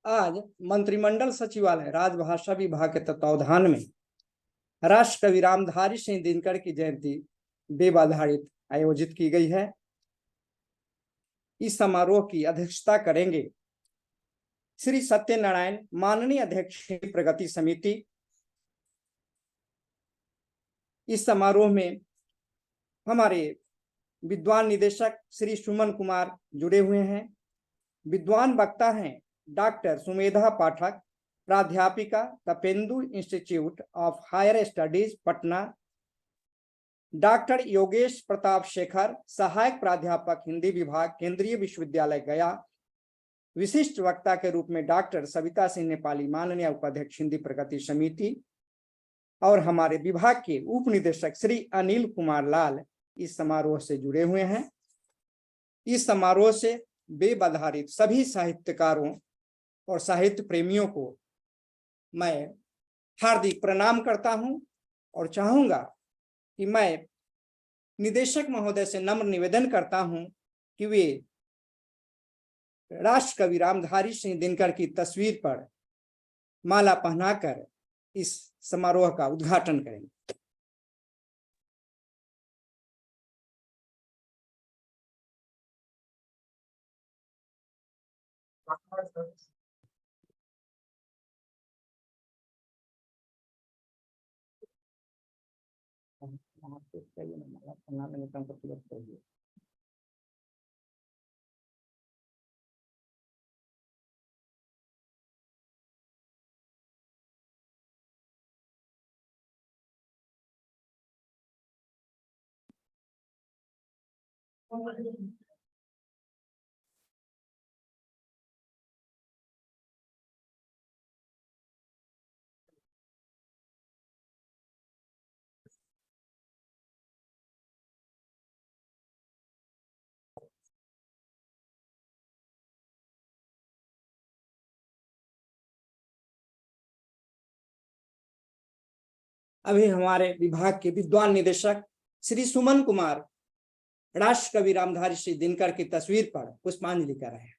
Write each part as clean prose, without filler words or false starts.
आज मंत्रिमंडल सचिवालय राजभाषा विभाग के तत्वावधान में राष्ट्र कवि रामधारी सिंह दिनकर की जयंती बेबाधारित आयोजित की गई है। इस समारोह की अध्यक्षता करेंगे श्री सत्यनारायण, माननीय अध्यक्ष प्रगति समिति। इस समारोह में हमारे विद्वान निदेशक श्री सुमन कुमार जुड़े हुए हैं। विद्वान वक्ता हैं डॉक्टर सुमेधा पाठक, प्राध्यापिका Tapendu institute of higher studies Patna, doctor Yogesh Pratap Shekhar, सहायक प्राध्यापक हिंदी विभाग, केंद्रीय विश्वविद्यालय गया। विशिष्ट वक्ता के रूप में डॉक्टर सविता सिंह नेपाली, माननीय उपाध्यक्ष हिंदी प्रगति समिति, और हमारे विभाग के उप निदेशक श्री अनिल कुमार लाल इस समारोह से जुड़े हुए हैं। इस समारोह से बेबाधारित सभी साहित्यकारों और साहित्य प्रेमियों को मैं हार्दिक प्रणाम करता हूं और चाहूंगा कि मैं निदेशक महोदय से नम्र निवेदन करता हूं कि वे राष्ट्र कवि रामधारी सिंह दिनकर की तस्वीर पर माला पहनाकर इस समारोह का उद्घाटन करेंगे। अभी हमारे विभाग के विद्वान निदेशक श्री सुमन कुमार राष्ट्र कवि रामधारी सिंह दिनकर की तस्वीर पर पुष्पांजलि कर रहे हैं।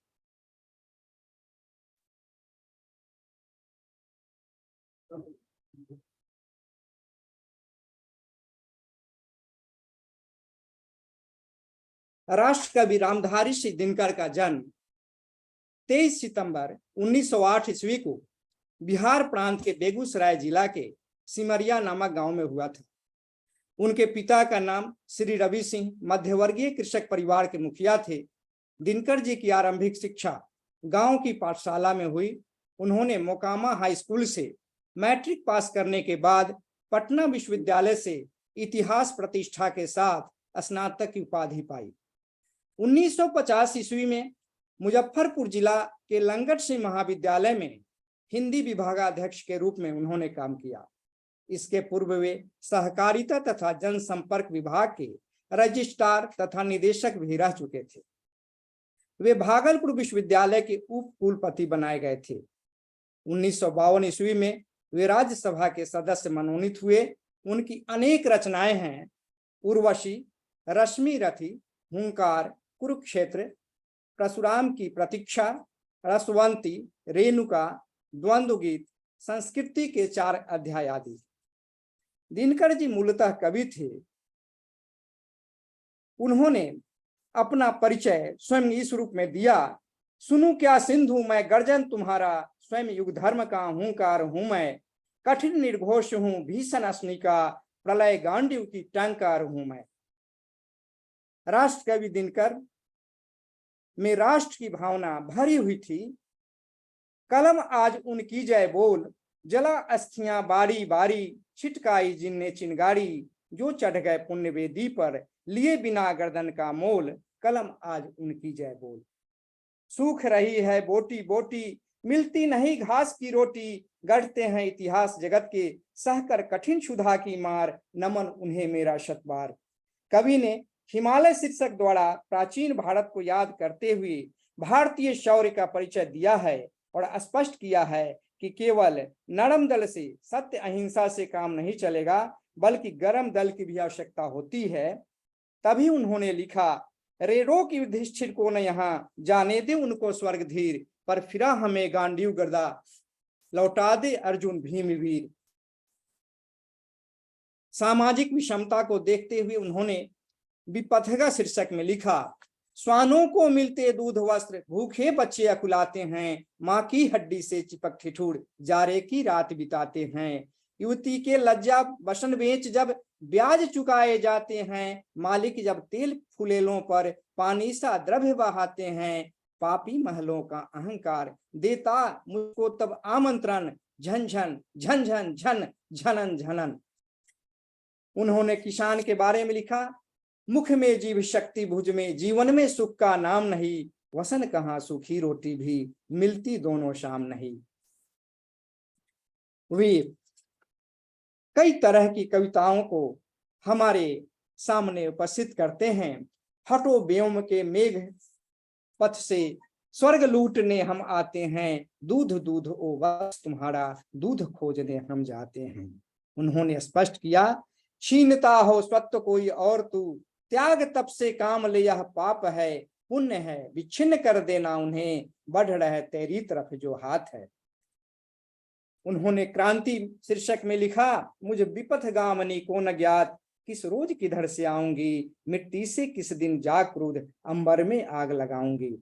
राष्ट्र कवि रामधारी सिंह दिनकर का जन्म 23 सितंबर 1908 ईस्वी को बिहार प्रांत के बेगूसराय जिला के सिमरिया नामक गांव में हुआ था। उनके पिता का नाम श्री रवि सिंह मध्यवर्गीय कृषक परिवार के मुखिया थे। दिनकर जी की आरंभिक शिक्षा गांव की पाठशाला में हुई। उन्होंने मोकामा हाई स्कूल से मैट्रिक पास करने के बाद पटना विश्वविद्यालय से इतिहास प्रतिष्ठा के साथ स्नातक की उपाधि पाई। 1950 ईस्वी में मुजफ्फरपुर जिला के लंगट सिंह महाविद्यालय में हिंदी विभागाध्यक्ष के रूप में उन्होंने काम किया। इसके पूर्व वे सहकारिता तथा जनसंपर्क विभाग के रजिस्ट्रार तथा निदेशक भी रह चुके थे। वे भागलपुर विश्वविद्यालय के उप कुलपति बनाए गए थे। 1952 ईस्वी में वे राज्यसभा के सदस्य मनोनीत हुए। उनकी अनेक रचनाएं हैं उर्वशी, रश्मि रथी, हुंकार, कुरुक्षेत्र, परशुराम की प्रतीक्षा, रसवंती, रेणुका, द्वंद्व गीत, संस्कृति के 4 अध्याय आदि। दिनकर जी मूलतः कवि थे। उन्होंने अपना परिचय स्वयं इस रूप में दिया, सुनू क्या सिंधु मैं गर्जन तुम्हारा, स्वयं युग धर्म का हुंकार हूं मैं, कठिन निर्घोष हूं भीषण अश्निका, प्रलय गांडीव की टंकार हूं मैं। राष्ट्र कवि दिनकर में राष्ट्र की भावना भरी हुई थी। कलम आज उनकी जय बोल, जला अस्थियां बारी बारी, छिटकाई जिनने चिनगारी, जो चढ़ गए पुण्य वेदी पर, लिए बिना गर्दन का मोल, कलम आज उनकी जय बोल। सूख रही है बोटी बोटी, मिलती नहीं घास की रोटी, गढ़ते हैं इतिहास जगत के, सहकर कठिन क्षुधा की मार, नमन उन्हें मेरा शतबार। कवि ने हिमालय शीर्षक द्वारा प्राचीन भारत को याद करते हुए भारतीय शौर्य का परिचय दिया है और स्पष्ट किया है कि केवल नरम दल से, सत्य अहिंसा से काम नहीं चलेगा, बल्कि गरम दल की भी आवश्यकता होती है। तभी उन्होंने लिखा, रे रोक युधिष्ठिर को न यहाँ, जाने दे उनको स्वर्ग धीर, पर फिरा हमें गांडीव गदा, लौटा दे अर्जुन भीम वीर। सामाजिक विषमता को देखते हुए उन्होंने विपथगा शीर्षक में लिखा, स्वानों को मिलते दूध वस्त्र, भूखे बच्चे अकुलाते हैं, माँ की हड्डी से चिपक ठिठुर जारे की रात बिताते हैं। युवती के लज्जा बसन बेच जब ब्याज चुकाए जाते हैं, मालिक जब तेल फुलेलों पर पानी सा द्रव्य बहाते हैं, पापी महलों का अहंकार देता मुझको तब आमंत्रण, झन झन झन झन झन झनन झनन। उन्होंने किसान के बारे में लिखा, मुख में जीव शक्ति भुज में, जीवन में सुख का नाम नहीं, वसन कहाँ सूखी रोटी भी मिलती दोनों शाम नहीं। वे कई तरह की कविताओं को हमारे सामने उपस्थित करते हैं। हटो व्योम के मेघ पथ से स्वर्ग लूटने हम आते हैं, दूध दूध ओ बस तुम्हारा, दूध खोजने हम जाते हैं। उन्होंने स्पष्ट किया, छीनता हो स्वत्व कोई और तू, त्याग तप से काम ले यह पाप है, पुण्य है विच्छिन्न कर देना उन्हें, बढ़ रहे तेरी तरफ जो हाथ है। उन्होंने क्रांति शीर्षक में लिखा, मुझ विपथ गामनी को न ज्ञात, किस रोज किधर से आऊंगी, मिट्टी से किस दिन जा क्रोध, अंबर में आग लगाऊंगी।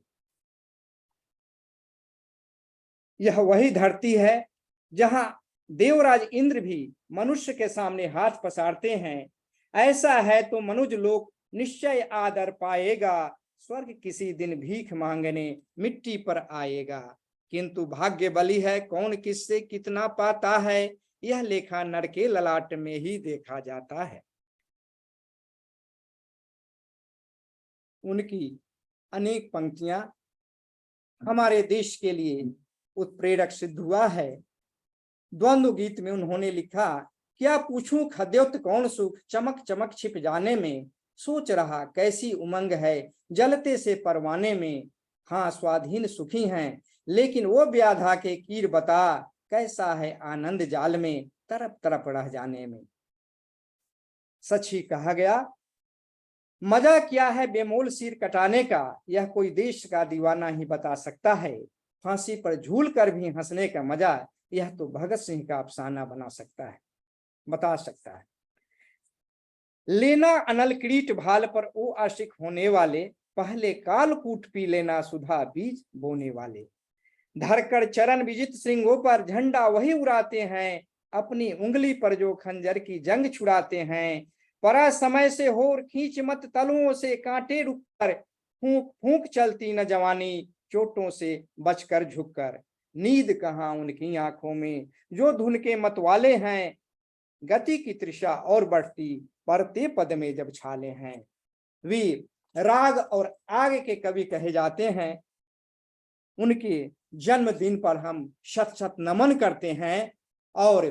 यह वही धरती है जहां देवराज इंद्र भी मनुष्य के सामने हाथ पसारते हैं। ऐसा है तो मनुज लोक निश्चय आदर पाएगा, स्वर्ग किसी दिन भीख मांगने मिट्टी पर आएगा। किंतु भाग्य बली है, कौन किससे कितना पाता है, यह लेखा नर के ललाट में ही देखा जाता है। उनकी अनेक पंक्तियां हमारे देश के लिए उत्प्रेरक सिद्ध हुआ है। द्वंद्व गीत में उन्होंने लिखा, क्या पूछूं खद्योत कौन सुख, चमक चमक छिप जाने में, सोच रहा कैसी उमंग है जलते से परवाने में। हाँ स्वाधीन सुखी हैं, लेकिन वो व्याधा के कीर बता, कैसा है आनंद जाल में तरप तरप रह जाने में। सच ही कहा गया, मजा क्या है बेमोल सिर कटाने का, यह कोई देश का दीवाना ही बता सकता है। फांसी पर झूल कर भी हंसने का मजा, यह तो भगत सिंह का अफसाना बता सकता है। लेना अनल किरीट भाल पर ओ आशिक होने वाले, पहले कालकूट पी लेना सुधा बीज बोने वाले। धरकर चरण विजित श्रृंगों पर झंडा वही उड़ाते हैं, अपनी उंगली पर जो खंजर की जंग छुड़ाते हैं। परा समय से होर खींच मत तलुओं से, कांटे रुककर फूंक फूंक चलती न जवानी, चोटों से बचकर झुककर। नींद कहाँ उनकी आंखों में जो धुन के मत वाले हैं, गति की तृषा और बढ़ती पढ़ते पद में जब छाले हैं। वीर राग और आग के कवि कहे जाते हैं। उनके जन्मदिन पर हम शत शत नमन करते हैं। और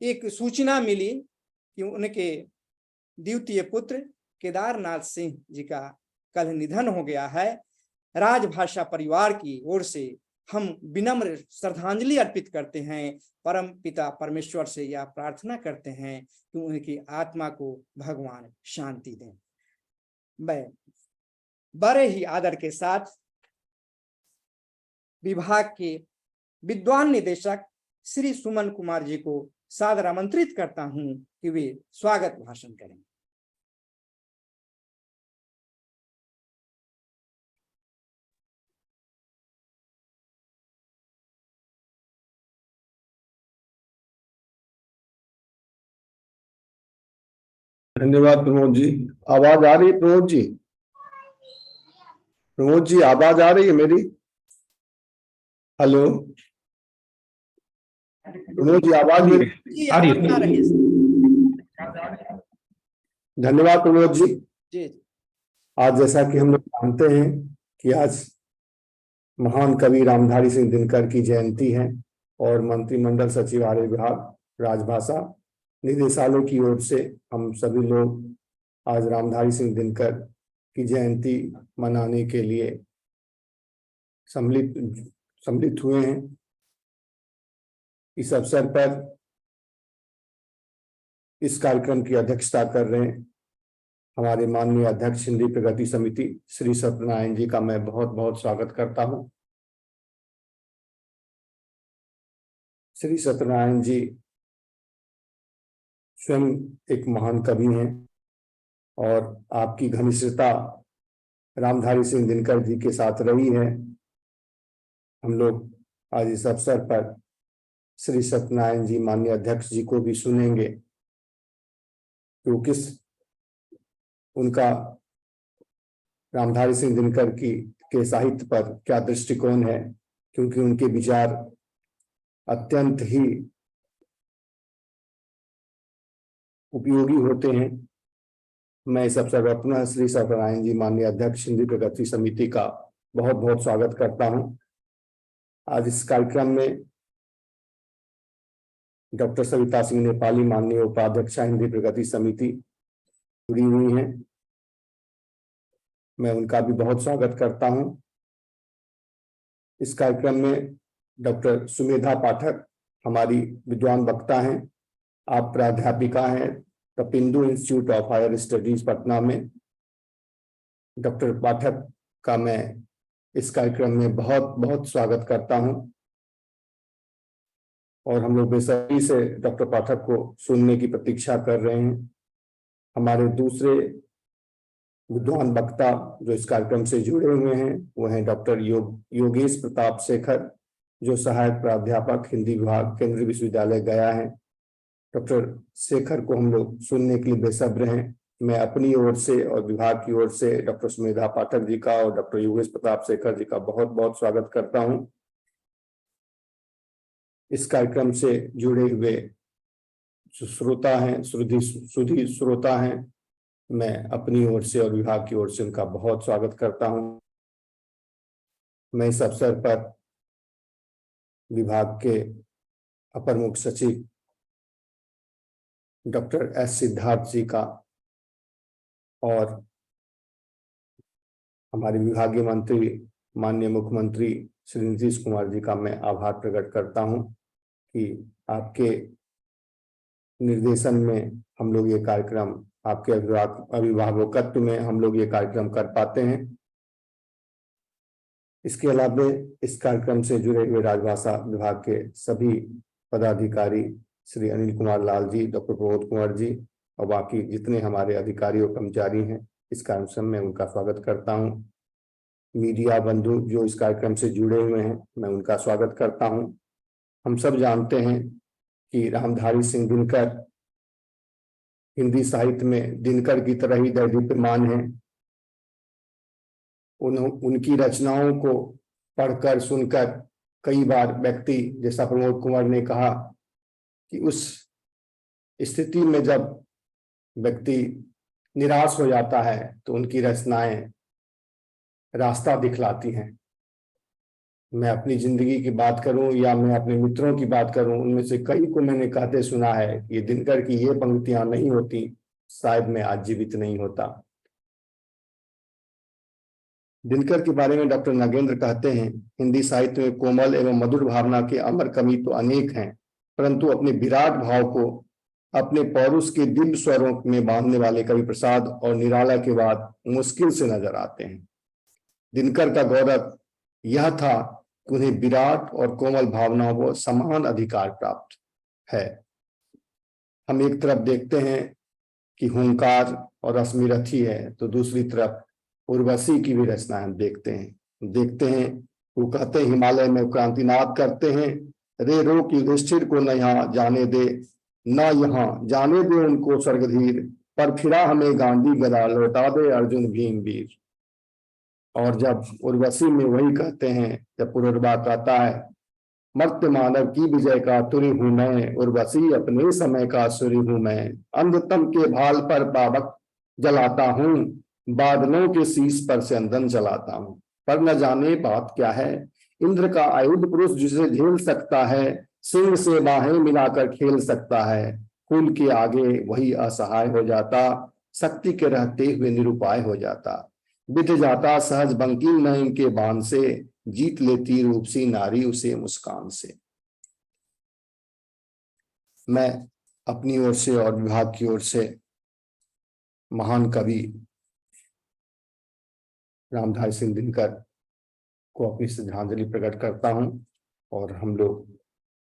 एक सूचना मिली कि उनके द्वितीय पुत्र केदारनाथ सिंह जी का कल निधन हो गया है। राजभाषा परिवार की ओर से हम विनम्र श्रद्धांजलि अर्पित करते हैं। परम पिता परमेश्वर से यह प्रार्थना करते हैं कि उनकी आत्मा को भगवान शांति दें। मैं बड़े ही आदर के साथ विभाग के विद्वान निदेशक श्री सुमन कुमार जी को सादर आमंत्रित करता हूं कि वे स्वागत भाषण करें। धन्यवाद प्रमोद जी। आवाज आ रही है प्रमोद जी? प्रमोद जी आवाज आ रही है मेरी? हेलो प्रमोद जी आवाज मेरी आ रही है? धन्यवाद प्रमोद जी। जी आज जैसा कि हम लोग जानते हैं कि आज महान कवि रामधारी सिंह दिनकर की जयंती है और मंत्रिमंडल सचिवालय विभाग राजभाषा निदेशालय की ओर से हम सभी लोग आज रामधारी सिंह दिनकर की जयंती मनाने के लिए सम्मिलित हुए हैं। इस अवसर पर इस कार्यक्रम की अध्यक्षता कर रहे हैं हमारे माननीय अध्यक्ष हिंदी प्रगति समिति श्री सत्यनारायण जी का मैं बहुत बहुत स्वागत करता हूं। श्री सत्यनारायण जी स्वयं एक महान कवि हैं और आपकी घनिष्ठता रामधारी सिंह दिनकर जी के साथ रही है। हम लोग आज इस अवसर पर श्री सत्यनारायण जी माननीय अध्यक्ष जी को भी सुनेंगे तो किस उनका रामधारी सिंह दिनकर की के साहित्य पर क्या दृष्टिकोण है, क्योंकि उनके विचार अत्यंत ही उपयोगी होते हैं। मैं इस अवसर पर अपना श्री सत्यनारायण जी माननीय अध्यक्ष हिंदी प्रगति समिति का बहुत बहुत स्वागत करता हूं। आज इस कार्यक्रम में डॉक्टर सविता सिंह नेपाली माननीय उपाध्यक्षा हिंदी प्रगति समिति जुड़ी हुई हैं, मैं उनका भी बहुत स्वागत करता हूं। इस कार्यक्रम में डॉक्टर सुमेधा पाठक हमारी विद्वान वक्ता हैं। आप प्राध्यापिका हैं Kapindu institute of higher studies Patna में। डॉक्टर पाठक का मैं इस कार्यक्रम में बहुत बहुत स्वागत करता हूं और हम लोग बेसब्री से डॉक्टर पाठक को सुनने की प्रतीक्षा कर रहे हैं। हमारे दूसरे विद्वान वक्ता जो इस कार्यक्रम से जुड़े हुए हैं वो हैं डॉक्टर योगेश प्रताप शेखर, जो सहायक प्राध्यापक हिंदी विभाग केंद्रीय विश्वविद्यालय गया है। डॉक्टर शेखर को हम लोग सुनने के लिए बेसब्र हैं। मैं अपनी ओर से और विभाग की ओर से डॉक्टर सुमेधा पाठक जी का और डॉक्टर योगेश प्रताप शेखर जी का बहुत बहुत स्वागत करता हूं। इस कार्यक्रम से जुड़े हुए जो श्रोता हैं, सुधी श्रोता हैं, मैं अपनी ओर से और विभाग की ओर से उनका बहुत स्वागत करता हूं। मैं इस अवसर पर विभाग के अपर मुख्य सचिव डॉक्टर एस सिद्धार्थ जी का और हमारे विभागीय मंत्री माननीय मुख्यमंत्री श्री नीतीश कुमार जी का मैं आभार प्रकट करता हूं कि आपके निर्देशन में हम लोग ये कार्यक्रम, आपके अभिभावकत्व में हम लोग ये कार्यक्रम कर पाते हैं। इसके अलावा इस कार्यक्रम से जुड़े हुए राजभाषा विभाग के सभी पदाधिकारी श्री अनिल कुमार लाल जी, डॉक्टर प्रमोद कुमार जी और बाकी जितने हमारे अधिकारी और कर्मचारी हैं, इस कार्यक्रम में उनका स्वागत करता हूं। मीडिया बंधु जो इस कार्यक्रम से जुड़े हुए हैं, मैं उनका स्वागत करता हूं। हम सब जानते हैं कि रामधारी सिंह दिनकर हिंदी साहित्य में दिनकर की तरह ही दैदीप्यमान है। उनकी रचनाओं को पढ़कर सुनकर कई बार व्यक्ति, जैसा प्रमोद कुमार ने कहा कि उस स्थिति में जब व्यक्ति निराश हो जाता है तो उनकी रचनाएं रास्ता दिखलाती हैं। मैं अपनी जिंदगी की बात करूं या मैं अपने मित्रों की बात करूं, उनमें से कई को मैंने कहते सुना है कि दिनकर की ये पंक्तियां नहीं होती शायद मैं आज जीवित नहीं होता। दिनकर के बारे में डॉक्टर नागेंद्र कहते हैं, हिंदी साहित्य में कोमल एवं मधुर भावना के अमर कवि तो अनेक हैं, परंतु अपने विराट भाव को अपने पौरुष के दिव्य स्वरों में बांधने वाले कवि प्रसाद और निराला के बाद मुश्किल से नजर आते हैं। दिनकर का गौरव यह था कि उन्हें विराट और कोमल भावनाओं को समान अधिकार प्राप्त है। हम एक तरफ देखते हैं कि हुंकार और अस्मिरथी है, तो दूसरी तरफ उर्वशी की भी रचना हम देखते हैं। वो कहते हैं, हिमालय में क्रांतिनाद करते हैं, रे रो की युधिष्ठिर को न यहाँ जाने दे, न यहाँ जाने दे उनको स्वर्गधीर, पर फिरा हमें गांधी गदा लौटा दे अर्जुन भीम वीर। और जब उर्वशी में वही कहते हैं, जब पुनर्वा कहता है, मर्त्य मानव की विजय का तुरी हूं मैं, उर्वशी अपने समय का सूर्य हूं मैं, अंधतम के भाल पर पावक जलाता हूं, बादलों के शीश पर चंदन चलाता हूं, पर न जाने बात क्या है, इंद्र का आयुध पुरुष जिसे झेल सकता है, सिंह से बाहें मिलाकर खेल सकता है, कुल के आगे वही असहाय हो जाता, शक्ति के रहते हुए निरुपाय हो जाता, बिध जाता सहज बंकिम न इनके बाण से, जीत लेती रूपसी नारी उसे मुस्कान से। मैं अपनी ओर से और विभाग की ओर से महान कवि रामधारी सिंह दिनकर को अपनी श्रद्धांजलि प्रकट करता हूं और हम लोग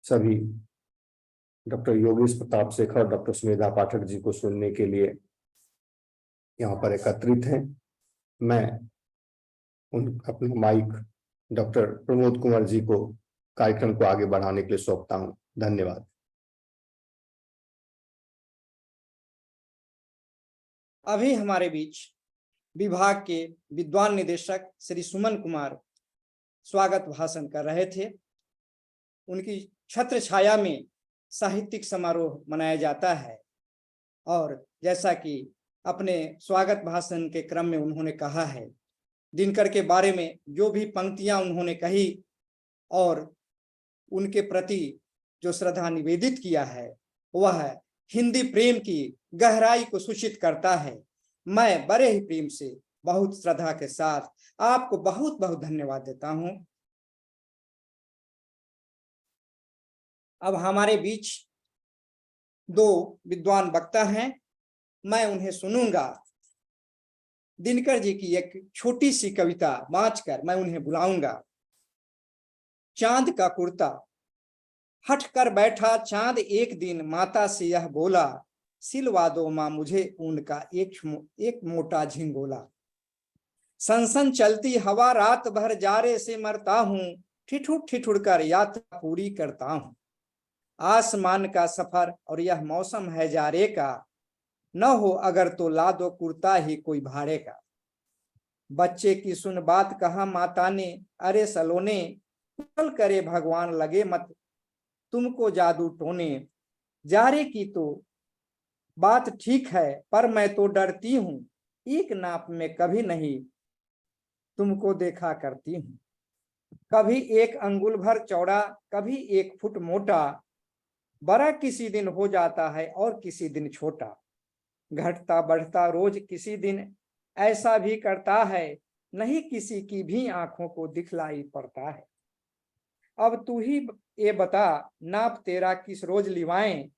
सभी डॉक्टर योगेश प्रताप शेखर, डॉक्टर सुमेधा पाठक जी को सुनने के लिए यहाँ पर एकत्रित हैं। मैं अपना माइक डॉक्टर प्रमोद कुमार जी को कार्यक्रम को आगे बढ़ाने के लिए सौंपता हूँ। धन्यवाद। अभी हमारे बीच विभाग के विद्वान निदेशक श्री सुमन कुमार स्वागत भाषण कर रहे थे। उनकी छत्र छाया में साहित्यिक समारोह मनाया जाता है और जैसा कि अपने स्वागत भाषण के क्रम में उन्होंने कहा है, दिनकर के बारे में जो भी पंक्तियां उन्होंने कही और उनके प्रति जो श्रद्धा निवेदित किया है वह हिंदी प्रेम की गहराई को सूचित करता है। मैं बड़े ही प्रेम से बहुत श्रद्धा के साथ आपको बहुत बहुत धन्यवाद देता हूं। अब हमारे बीच दो विद्वान वक्ता हैं, मैं उन्हें सुनूंगा। दिनकर जी की एक छोटी सी कविता वांचकर मैं उन्हें बुलाऊंगा। चांद का कुर्ता। हट कर बैठा चांद एक दिन, माता से यह बोला, सिलवा दो मां मुझे ऊन का एक मोटा झिंगोला। सनसन चलती हवा रात भर जारे से मरता हूं, ठिठुर ठिठुर कर यात्रा पूरी करता हूं। आसमान का सफर और यह मौसम है जारे का, न हो अगर तो ला दो कुर्ता ही कोई भाड़े का। बच्चे की सुन बात कहा माता ने, अरे सलोने चल करे भगवान लगे मत तुमको जादू टोने। जारे की तो बात ठीक है पर मैं तो डरती हूं, एक नाप में कभी नहीं तुमको देखा करती हूं। कभी एक अंगुल भर चौड़ा, कभी 1 फुट मोटा, बड़ा किसी दिन हो जाता है और किसी दिन छोटा। घटता बढ़ता रोज किसी दिन ऐसा भी करता है, नहीं किसी की भी आंखों को दिखलाई पड़ता है। अब तू ही ये बता, नाप तेरा किस रोज लिवाएं,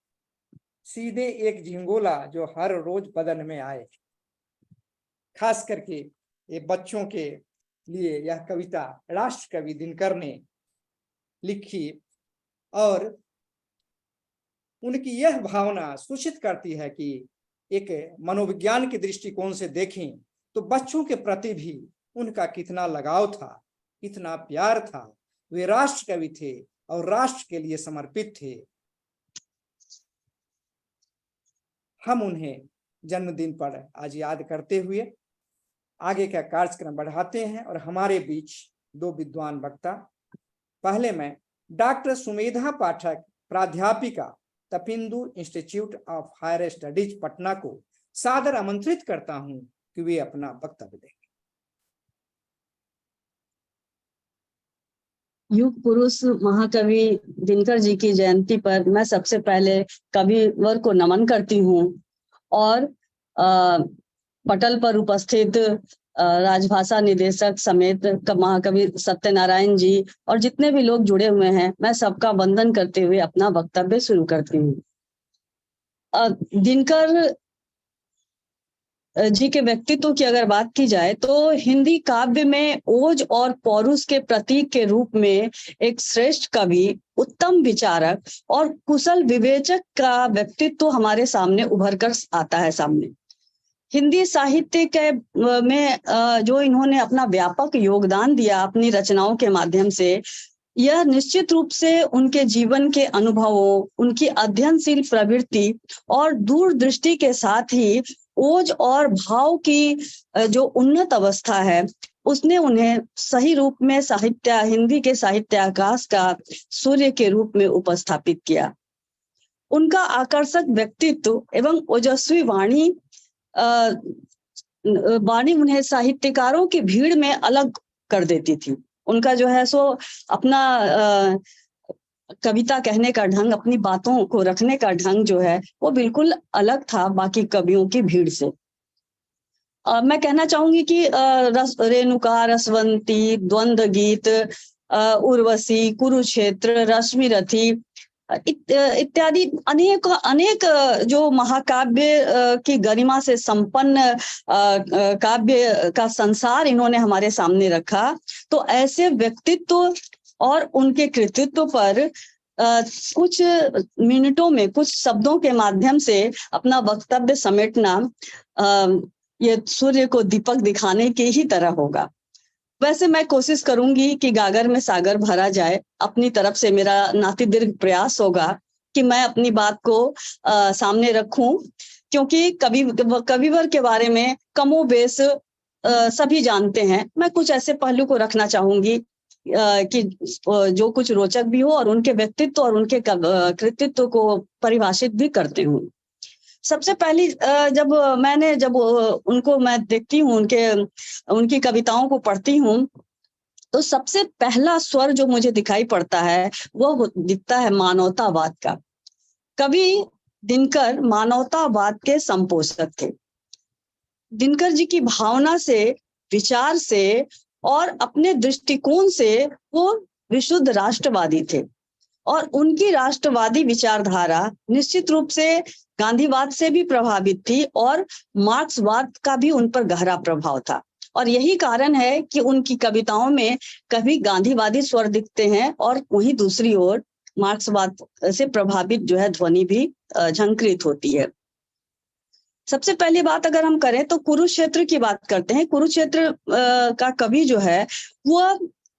सीधे एक झिंगोला जो हर रोज बदन में आए। खास करके ये बच्चों के लिए यह कविता राष्ट्र कवि दिनकर ने लिखी और उनकी यह भावना सूचित करती है कि एक मनोविज्ञान के दृष्टिकोण से देखें तो बच्चों के प्रति भी उनका कितना लगाव था, कितना प्यार था। वे राष्ट्र कवि थे और राष्ट्र के लिए समर्पित थे। हम उन्हें जन्मदिन पर आज याद करते हुए आगे का कार्यक्रम बढ़ाते हैं और हमारे बीच दो विद्वान वक्ता। पहले मैं डॉक्टर सुमेधा पाठक, प्राध्यापिका, Tapindu institute of higher studies Patna को सादर आमंत्रित करता हूं कि वे अपना वक्तव्य दें। युग पुरुष महाकवि दिनकर जी की जयंती पर मैं सबसे पहले कविवर को नमन करती हूँ और पटल पर उपस्थित राजभाषा निदेशक समेत महाकवि सत्यनारायण जी और जितने भी लोग जुड़े हुए हैं, मैं सबका वंदन करते हुए अपना वक्तव्य शुरू करती हूँ। दिनकर जी के व्यक्तित्व की अगर बात की जाए तो हिंदी काव्य में ओज और पौरुष के प्रतीक के रूप में एक श्रेष्ठ कवि, उत्तम विचारक और कुशल विवेचक का व्यक्तित्व हमारे सामने उभर कर आता है सामने। हिंदी साहित्य के में जो इन्होंने अपना व्यापक योगदान दिया अपनी रचनाओं के माध्यम से, यह निश्चित रूप से उनके जीवन के अनुभवों, उनकी अध्ययनशील प्रवृत्ति और दूरदृष्टि के साथ ही ओज और भाव की जो उन्नत अवस्था है उसने उन्हें सही रूप में हिंदी के साहित्य आकाश का सूर्य के रूप में उपस्थापित किया। उनका आकर्षक व्यक्तित्व एवं ओजस्वी वाणी उन्हें साहित्यकारों की भीड़ में अलग कर देती थी। उनका जो है सो अपना कविता कहने का ढंग, अपनी बातों को रखने का ढंग जो है वो बिल्कुल अलग था बाकी कवियों की भीड़ से। मैं कहना चाहूंगी कि रेणुका, रसवंती, द्वंद्व गीत, उर्वशी, कुरुक्षेत्र, रश्मिरथी इत्यादि अनेक जो महाकाव्य की गरिमा से संपन्न काव्य का संसार इन्होंने हमारे सामने रखा। तो ऐसे व्यक्तित्व और उनके कृतित्व पर कुछ मिनटों में कुछ शब्दों के माध्यम से अपना वक्तव्य समेटना ये सूर्य को दीपक दिखाने की ही तरह होगा। वैसे मैं कोशिश करूंगी कि गागर में सागर भरा जाए। अपनी तरफ से मेरा नातिदीर्घ प्रयास होगा कि मैं अपनी बात को सामने रखूं, क्योंकि कविवर के बारे में कमोबेश सभी जानते हैं। मैं कुछ ऐसे पहलू को रखना चाहूंगी कि जो कुछ रोचक भी हो और उनके व्यक्तित्व और उनके कृतित्व को परिभाषित भी करते हूँ। सबसे पहली जब उनको मैं देखती हूँ, उनकी कविताओं को पढ़ती हूँ, तो सबसे पहला स्वर जो मुझे दिखाई पड़ता है वो दिखता है मानवतावाद का। कवि दिनकर मानवतावाद के संपोषक थे। दिनकर जी की भावना से, विचार से और अपने दृष्टिकोण से वो विशुद्ध राष्ट्रवादी थे, और उनकी राष्ट्रवादी विचारधारा निश्चित रूप से गांधीवाद से भी प्रभावित थी और मार्क्सवाद का भी उन पर गहरा प्रभाव था। और यही कारण है कि उनकी कविताओं में कभी गांधीवादी स्वर दिखते हैं और वहीं दूसरी ओर मार्क्सवाद से प्रभावित जो है ध्वनि भी झंकृत होती है। सबसे पहली बात अगर हम करें तो कुरुक्षेत्र की बात करते हैं। कुरुक्षेत्र का कवि जो है वो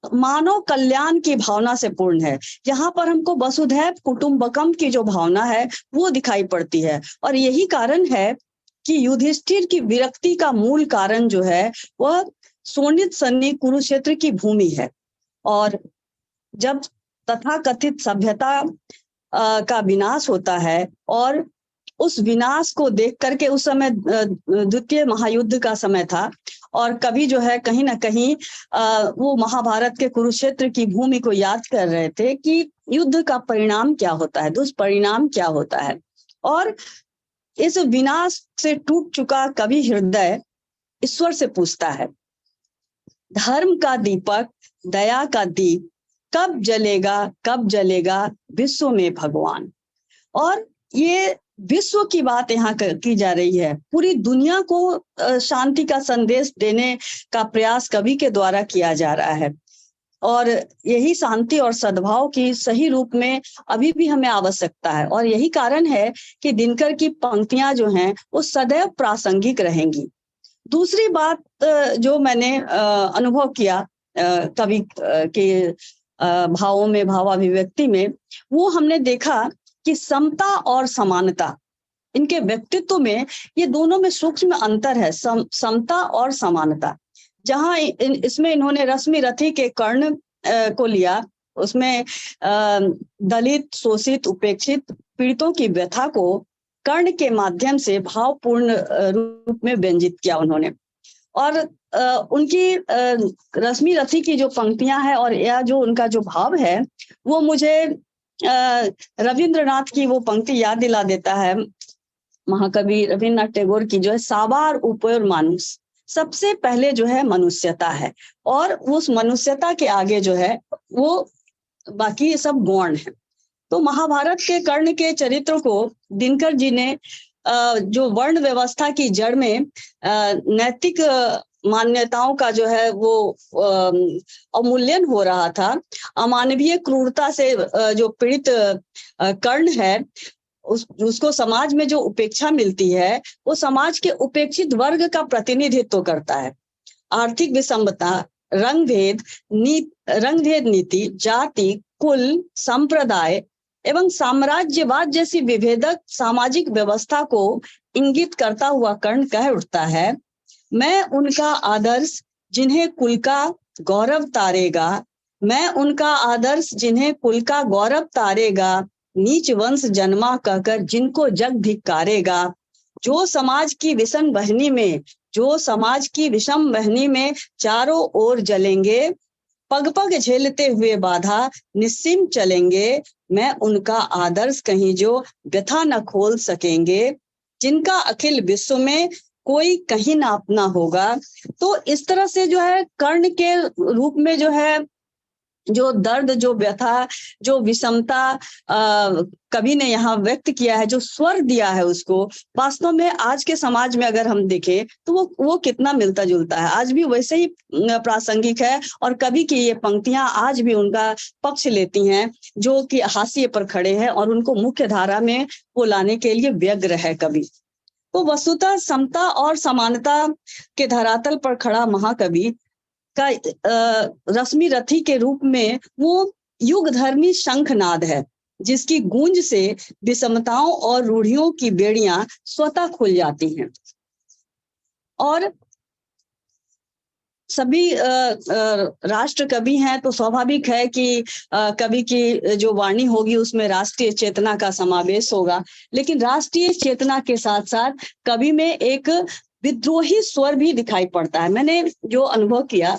मानव कल्याण की भावना से पूर्ण है। यहाँ पर हमको वसुधैव कुटुंबकम की जो भावना है वो दिखाई पड़ती है, और यही कारण है कि युधिष्ठिर की विरक्ति का मूल कारण जो है वह शोणित सन्नी कुरुक्षेत्र की भूमि है। और जब तथाकथित सभ्यता का विनाश होता है, और उस विनाश को देख करके, उस समय द्वितीय महायुद्ध का समय था, और कवि जो है कहीं ना कहीं वो महाभारत के कुरुक्षेत्र की भूमि को याद कर रहे थे कि युद्ध का परिणाम क्या होता है, दुष्परिणाम क्या होता है। और इस विनाश से टूट चुका कवि हृदय ईश्वर से पूछता है, धर्म का दीपक, दया का दीप कब जलेगा विश्व में भगवान। और ये विश्व की बात यहाँ की जा रही है। पूरी दुनिया को शांति का संदेश देने का प्रयास कवि के द्वारा किया जा रहा है, और यही शांति और सद्भाव की सही रूप में अभी भी हमें आवश्यकता है। और यही कारण है कि दिनकर की पंक्तियां जो हैं वो सदैव प्रासंगिक रहेंगी। दूसरी बात जो मैंने अनुभव किया कवि के भावों में, भावाभिव्यक्ति में, वो हमने देखा कि समता और समानता, इनके व्यक्तित्व में ये दोनों में सूक्ष्म अंतर है, समता और समानता। जहां इसमें इन्होंने रश्मि रथी के कर्ण को लिया, उसमें दलित, शोषित, उपेक्षित, पीड़ितों की व्यथा को कर्ण के माध्यम से भावपूर्ण रूप में व्यंजित किया उन्होंने। और उनकी रश्मि रथी की जो पंक्तियां हैं और यह जो उनका जो भाव है वो मुझे रविंद्रनाथ की वो पंक्ति याद दिला देता है, महाकवि रविन्द्रनाथ टैगोर की, जो है सावार ऊपर मानुष, सबसे पहले जो है मनुष्यता है, और उस मनुष्यता के आगे जो है वो बाकी सब गौण है। तो महाभारत के कर्ण के चरित्र को दिनकर जी ने जो वर्ण व्यवस्था की जड़ में नैतिक मान्यताओं का जो है वो अवमूल्यन हो रहा था, अमानवीय क्रूरता से जो पीड़ित कर्ण है उसको समाज में जो उपेक्षा मिलती है वो समाज के उपेक्षित वर्ग का प्रतिनिधित्व करता है। आर्थिक विषमता, रंग भेद नीति, जाति, कुल, संप्रदाय एवं साम्राज्यवाद जैसी विभेदक सामाजिक व्यवस्था को इंगित करता हुआ कर्ण कह उठता है, मैं उनका आदर्श जिन्हें कुल का गौरव तारेगा, मैं उनका आदर्श जिन्हें कुल का गौरव तारेगा, नीच वंश जन्मा कहकर जिनको जग धिक्कारेगा। जो समाज की विषम बहनी में चारों ओर जलेंगे, पग पग झेलते हुए बाधा निस्सीम चलेंगे, मैं उनका आदर्श कहीं जो व्यथा न खोल सकेंगे, जिनका अखिल विश्व में कोई कहीं ना अपना होगा। तो इस तरह से जो है कर्ण के रूप में जो है जो दर्द, जो व्यथा, जो विषमता कवि ने यहाँ व्यक्त किया है, जो स्वर दिया है उसको, वास्तव में आज के समाज में अगर हम देखें तो वो कितना मिलता जुलता है, आज भी वैसे ही प्रासंगिक है। और कवि की ये पंक्तियां आज भी उनका पक्ष लेती हैं, जो कि हाशिए पर खड़े हैं, और उनको मुख्य धारा में वो लाने के लिए व्यग्र है कवि। तो वस्तुतः समता और समानता के धरातल पर खड़ा महाकवि का रश्मि रथी के रूप में वो युग धर्मी शंखनाद है, जिसकी गूंज से विषमताओं और रूढ़ियों की बेड़ियां स्वतः खुल जाती हैं। और सभी राष्ट्र कवि हैं तो स्वाभाविक है कि कवि की जो वाणी होगी उसमें राष्ट्रीय चेतना का समावेश होगा, लेकिन राष्ट्रीय चेतना के साथ साथ कवि में एक विद्रोही स्वर भी दिखाई पड़ता है। मैंने जो अनुभव किया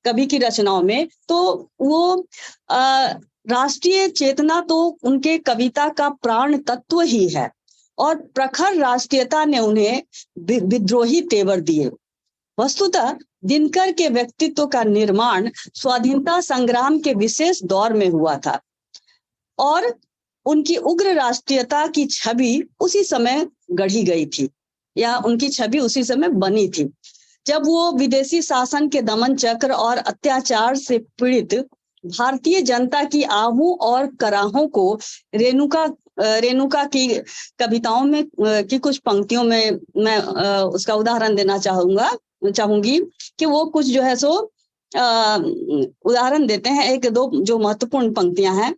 कवि की रचनाओं में, तो वो राष्ट्रीय चेतना तो उनके कविता का प्राण तत्व ही है, और प्रखर राष्ट्रीयता ने उन्हें विद्रोही तेवर दिए। वस्तुतः दिनकर के व्यक्तित्व का निर्माण स्वाधीनता संग्राम के विशेष दौर में हुआ था, और उनकी उग्र राष्ट्रीयता की छवि उसी समय गढ़ी गई थी, या उनकी छवि उसी समय बनी थी, जब वो विदेशी शासन के दमन चक्र और अत्याचार से पीड़ित भारतीय जनता की आहू और कराहों को रेणुका की कविताओं में की कुछ पंक्तियों में मैं उसका उदाहरण देना चाहूंगी कि वो कुछ जो है सो उदाहरण देते हैं। एक दो जो महत्वपूर्ण पंक्तियां हैं,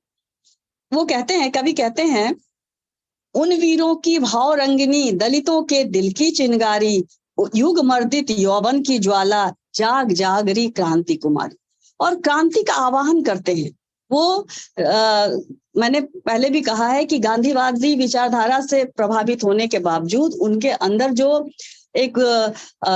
वो कहते हैं, कवि कहते हैं, उन वीरों की भाव रंगिनी, दलितों के दिल की चिनगारी, युग मर्दित यौवन की ज्वाला, जाग जागरी क्रांति कुमारी। और क्रांति का आवाहन करते हैं। वो मैंने पहले भी कहा है कि गांधीवादी विचारधारा से प्रभावित होने के बावजूद उनके अंदर जो एक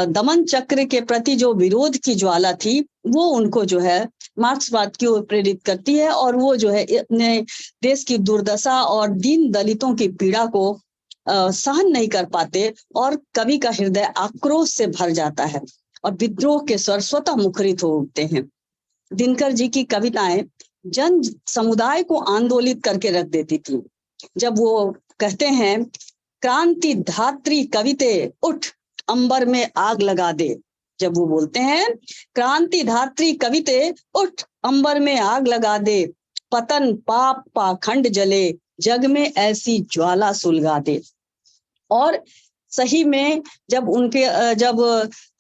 दमन चक्र के प्रति जो विरोध की ज्वाला थी, वो उनको जो है मार्क्सवाद की ओर प्रेरित करती है, और वो जो है अपने देश की दुर्दशा और दीन दलितों की पीड़ा को सहन नहीं कर पाते, और कवि का हृदय आक्रोश से भर जाता है और विद्रोह के स्वर स्वतः मुखरित हो उठते हैं। दिनकर जी की कविताएं जन समुदाय को आंदोलित करके रख देती थी। जब वो कहते हैं, क्रांति धात्री कविते उठ अंबर में आग लगा दे, जब वो बोलते हैं क्रांति धात्री कविते उठ अंबर में आग लगा दे, पतन पाप पाखंड जले, जग में ऐसी ज्वाला सुलगा दे। और सही में जब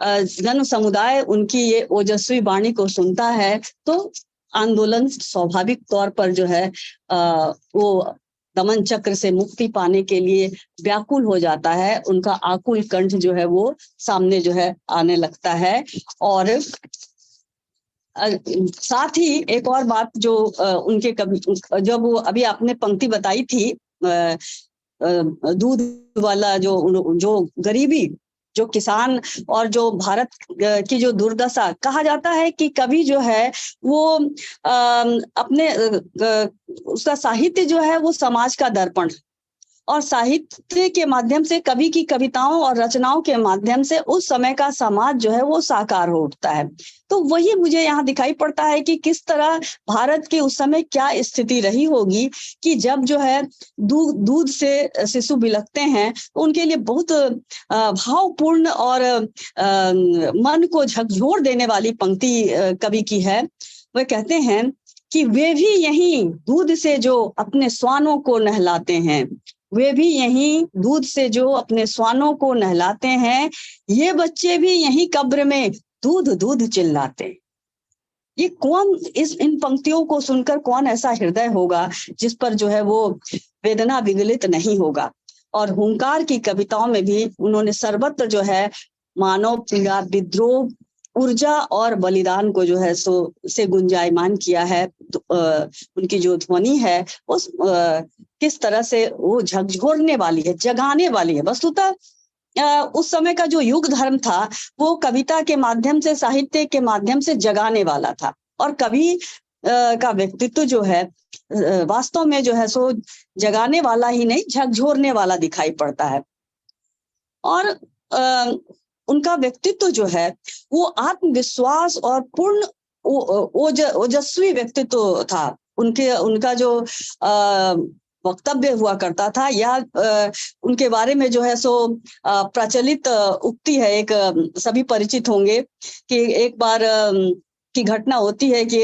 जन समुदाय उनकी ये ओजस्वी वाणी को सुनता है, तो आंदोलन स्वाभाविक तौर पर जो है वो दमन चक्र से मुक्ति पाने के लिए व्याकुल हो जाता है। उनका आकुल कंठ जो है वो सामने जो है आने लगता है। और साथ ही एक और बात जो उनके जब वो अभी आपने पंक्ति बताई थी, दूध वाला जो गरीबी, जो किसान और जो भारत की जो दुर्दशा, कहा जाता है कि कवि जो है वो अपने उसका साहित्य जो है वो समाज का दर्पण, और साहित्य के माध्यम से कवि की कविताओं और रचनाओं के माध्यम से उस समय का समाज जो है वो साकार हो उठता है। तो वही मुझे यहाँ दिखाई पड़ता है कि किस तरह भारत के उस समय क्या स्थिति रही होगी कि जब जो है दूध से शिशु बिलखते हैं तो उनके लिए बहुत भावपूर्ण और मन को झकझोर देने वाली पंक्ति कवि की है। वह कहते हैं कि वे भी यहीं दूध से जो अपने स्वानों को नहलाते हैं, वे भी यहीं दूध से जो अपने स्वानों को नहलाते हैं, ये बच्चे भी यहीं कब्र में दूध दूध चिल्लाते। ये कौन, इन पंक्तियों को सुनकर कौन ऐसा हृदय होगा जिस पर जो है वो वेदना विगलित नहीं होगा। और हुंकार की कविताओं में भी उन्होंने सर्वत्र जो है मानव पीड़ा, विद्रोह, ऊर्जा और बलिदान को जो है से गुंजायमान किया है। उनकी जो ध्वनि है उस किस तरह से वो झकझोरने वाली है, जगाने वाली है। वस्तुतः उस समय का जो युग धर्म था वो कविता के माध्यम से, साहित्य के माध्यम से जगाने वाला था, और कवि का व्यक्तित्व जो है वास्तव में जो है सो जगाने वाला ही नहीं, झकझोरने वाला दिखाई पड़ता है। और उनका व्यक्तित्व जो है वो आत्मविश्वास और पूर्ण ओजस्वी व्यक्तित्व था। उनका जो वक्तव्य हुआ करता था, या उनके बारे में जो है सो प्रचलित उक्ति है, एक सभी परिचित होंगे कि एक बार की घटना होती है कि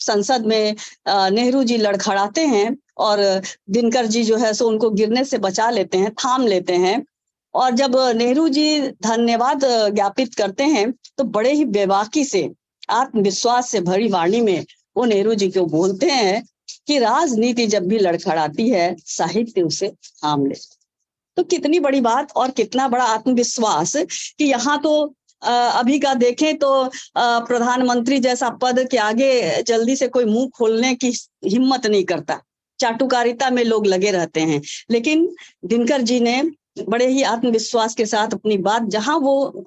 संसद में नेहरू जी लड़खड़ाते हैं और दिनकर जी जो है सो उनको गिरने से बचा लेते हैं, थाम लेते हैं। और जब नेहरू जी धन्यवाद ज्ञापित करते हैं तो बड़े ही बेबाकी से, आत्मविश्वास से भरी वाणी में वो नेहरू जी को बोलते हैं कि राजनीति जब भी लड़खड़ाती है, साहित्य उसे थाम ले। तो कितनी बड़ी बात और कितना बड़ा आत्मविश्वास कि यहाँ तो अभी का देखें तो प्रधानमंत्री जैसा पद के आगे जल्दी से कोई मुंह खोलने की हिम्मत नहीं करता, चाटुकारिता में लोग लगे रहते हैं। लेकिन दिनकर जी ने बड़े ही आत्मविश्वास के साथ अपनी बात, जहां वो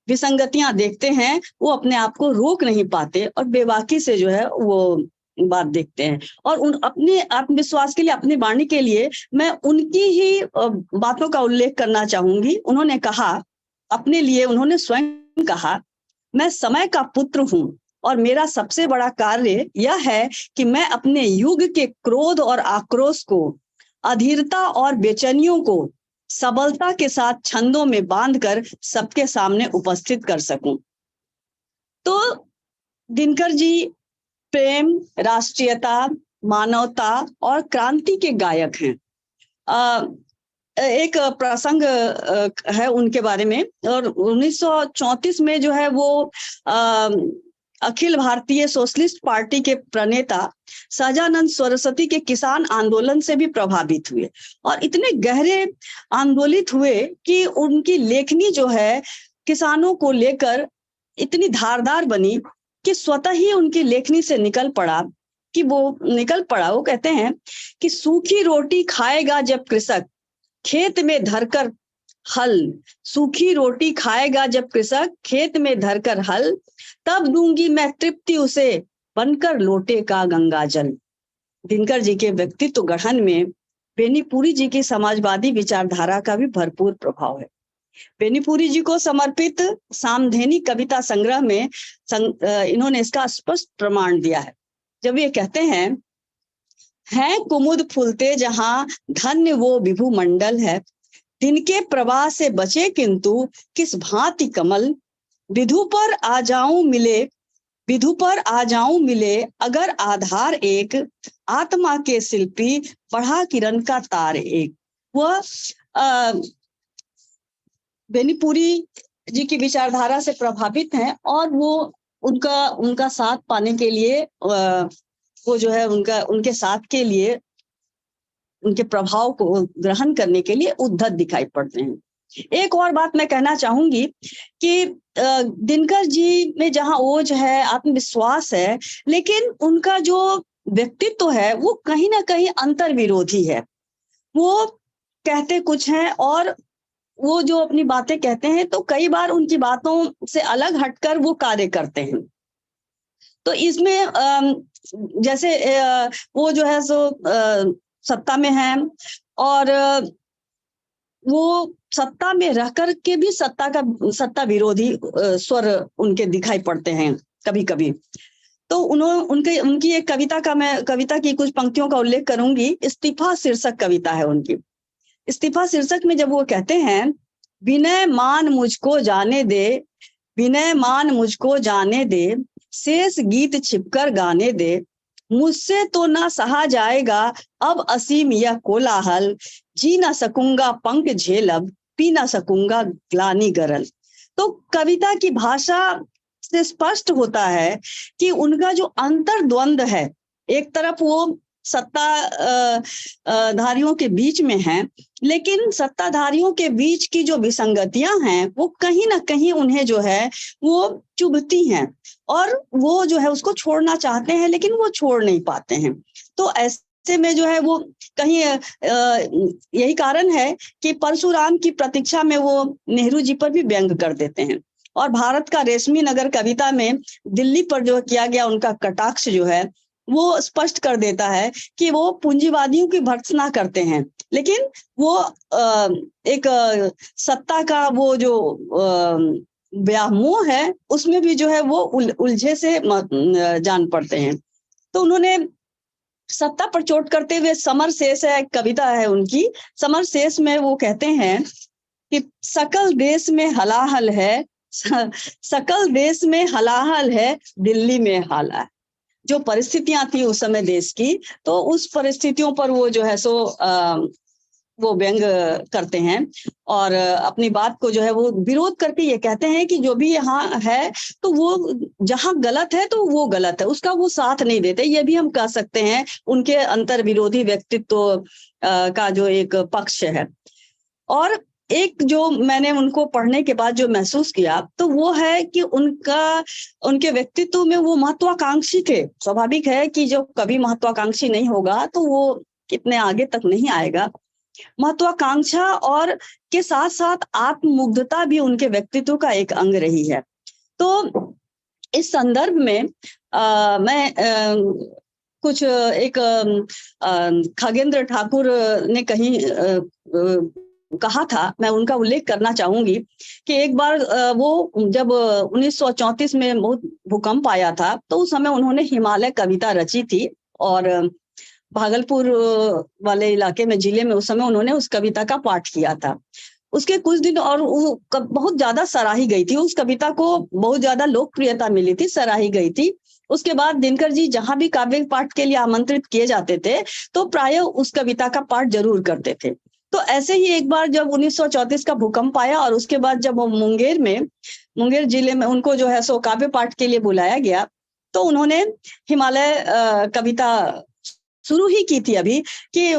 विसंगतियां देखते हैं वो अपने आप को रोक नहीं पाते और बेबाकी से जो है वो बात देखते हैं। और उन अपने आत्मविश्वास के लिए, अपनी वाणी के लिए मैं उनकी ही बातों का उल्लेख करना चाहूंगी। उन्होंने कहा, अपने लिए उन्होंने स्वयं कहा, मैं समय का पुत्र हूं और मेरा सबसे बड़ा कार्य यह है कि मैं अपने युग के क्रोध और आक्रोश को, अधीरता और बेचैनियों को सबलता के साथ छंदों में बांधकर सबके सामने उपस्थित कर सकूं। तो दिनकर जी प्रेम, राष्ट्रीयता, मानवता और क्रांति के गायक हैं। एक प्रसंग है उनके बारे में, और 1934 में जो है वो अखिल भारतीय सोशलिस्ट पार्टी के प्रणेता सहजानंद सरस्वती के किसान आंदोलन से भी प्रभावित हुए और इतने गहरे आंदोलित हुए कि उनकी लेखनी जो है किसानों को लेकर इतनी धारदार बनी कि स्वतः ही उनकी लेखनी से निकल पड़ा। वो कहते हैं कि सूखी रोटी खाएगा जब कृषक खेत में धरकर हल, सूखी रोटी खाएगा जब कृषक खेत में धरकर हल, तब दूंगी मैं तृप्ति उसे बनकर लोटे का गंगा जल। दिनकर जी के व्यक्तित्व गठन में बेनीपुरी जी की समाजवादी विचारधारा का भी भरपूर प्रभाव है। बेनीपुरी जी को समर्पित सामधेनी कविता संग्रह में इन्होंने इसका स्पष्ट प्रमाण दिया है, जब ये कहते हैं कुमुद फूलते जहां धन्य वो विभु मंडल है, दिन के प्रवाह से बचे किंतु किस भांति कमल, विधु पर आ जाऊं मिले अगर आधार एक, आत्मा के शिल्पी बढ़ा किरण का तार एक। वह बेनीपुरी जी की विचारधारा से प्रभावित हैं और वो उनका साथ पाने के लिए, वो जो है उनके साथ के लिए, उनके प्रभाव को ग्रहण करने के लिए उद्धत दिखाई पड़ते हैं। एक और बात मैं कहना चाहूंगी कि दिनकर जी में जहां ओज है, आत्मविश्वास है, लेकिन उनका जो व्यक्तित्व है वो कहीं ना कहीं अंतर विरोधी है। वो कहते कुछ हैं और वो जो अपनी बातें कहते हैं तो कई बार उनकी बातों से अलग हटकर वो कार्य करते हैं। तो इसमें जैसे वो जो है सो सत्ता में है और वो सत्ता में रहकर के भी सत्ता विरोधी स्वर उनके दिखाई पड़ते हैं कभी कभी। तो उनकी एक कविता की कुछ पंक्तियों का उल्लेख करूंगी। इस्तीफा शीर्षक कविता है उनकी। इस्तीफा शीर्षक में जब वो कहते हैं, विनय मान मुझको जाने दे, शेष गीत छिपकर गाने दे, मुझसे तो ना सहा जाएगा अब असीम यह कोलाहल, जी ना सकूंगा पंख झेलब, पी ना सकूंगा ग्लानि गरल। तो कविता की भाषा से स्पष्ट होता है कि उनका जो अंतर्द्वंद है, एक तरफ वो सत्ताधारियों के बीच में है, लेकिन सत्ताधारियों के बीच की जो विसंगतियां हैं वो कहीं ना कहीं उन्हें जो है वो चुभती हैं और वो जो है उसको छोड़ना चाहते हैं लेकिन वो छोड़ नहीं पाते हैं। तो ऐसे में जो है वो कहीं यही कारण है कि परशुराम की प्रतीक्षा में वो नेहरू जी पर भी व्यंग कर देते हैं। और भारत का रेशमी नगर कविता में दिल्ली पर जो किया गया उनका कटाक्ष जो है वो स्पष्ट कर देता है कि वो पूंजीवादियों की भर्त्सना करते हैं, लेकिन वो एक सत्ता का वो जो व्यामोह है उसमें भी जो है वो उलझे से जान पड़ते हैं। तो उन्होंने सत्ता पर चोट करते हुए समर शेष है, एक कविता है उनकी, समर शेष में वो कहते हैं कि सकल देश में हलाहल है, सकल देश में हलाहल है, दिल्ली में हाला है। जो परिस्थितियां थी उस समय देश की, तो उस परिस्थितियों पर वो जो है सो वो व्यंग करते हैं और अपनी बात को जो है वो विरोध करके ये कहते हैं कि जो भी यहाँ है तो वो जहाँ गलत है तो वो गलत है, उसका वो साथ नहीं देते। ये भी हम कह सकते हैं उनके अंतर विरोधी व्यक्तित्व का जो एक पक्ष है। और एक जो मैंने उनको पढ़ने के बाद जो महसूस किया तो वो है कि उनके व्यक्तित्व में वो महत्वाकांक्षी थे। स्वाभाविक है कि जो कभी महत्वाकांक्षी नहीं होगा तो वो कितने आगे तक नहीं आएगा। महत्वाकांक्षा और के साथ साथ आत्ममुग्धता भी उनके व्यक्तित्व का एक अंग रही है। तो इस संदर्भ में मैं कुछ एक खगेंद्र ठाकुर ने कहीं कहा था, मैं उनका उल्लेख करना चाहूंगी कि एक बार वो जब 1934 में बहुत भूकंप आया था तो उस समय उन्होंने हिमालय कविता रची थी और भागलपुर वाले इलाके में, जिले में उस समय उन्होंने उस कविता का पाठ किया था। उसके कुछ दिन और वो बहुत ज्यादा सराही गई थी, उस कविता को बहुत ज्यादा लोकप्रियता मिली थी, सराही गई थी। उसके बाद दिनकर जी जहां भी काव्य पाठ के लिए आमंत्रित किए जाते थे तो प्राय उस कविता का पाठ जरूर करते थे। तो ऐसे ही एक बार जब 1934 का भूकंप आया और उसके बाद जब वो मुंगेर जिले में उनको जो है सो काव्य पाठ के लिए बुलाया गया तो उन्होंने हिमालय कविता शुरू ही की थी अभी कि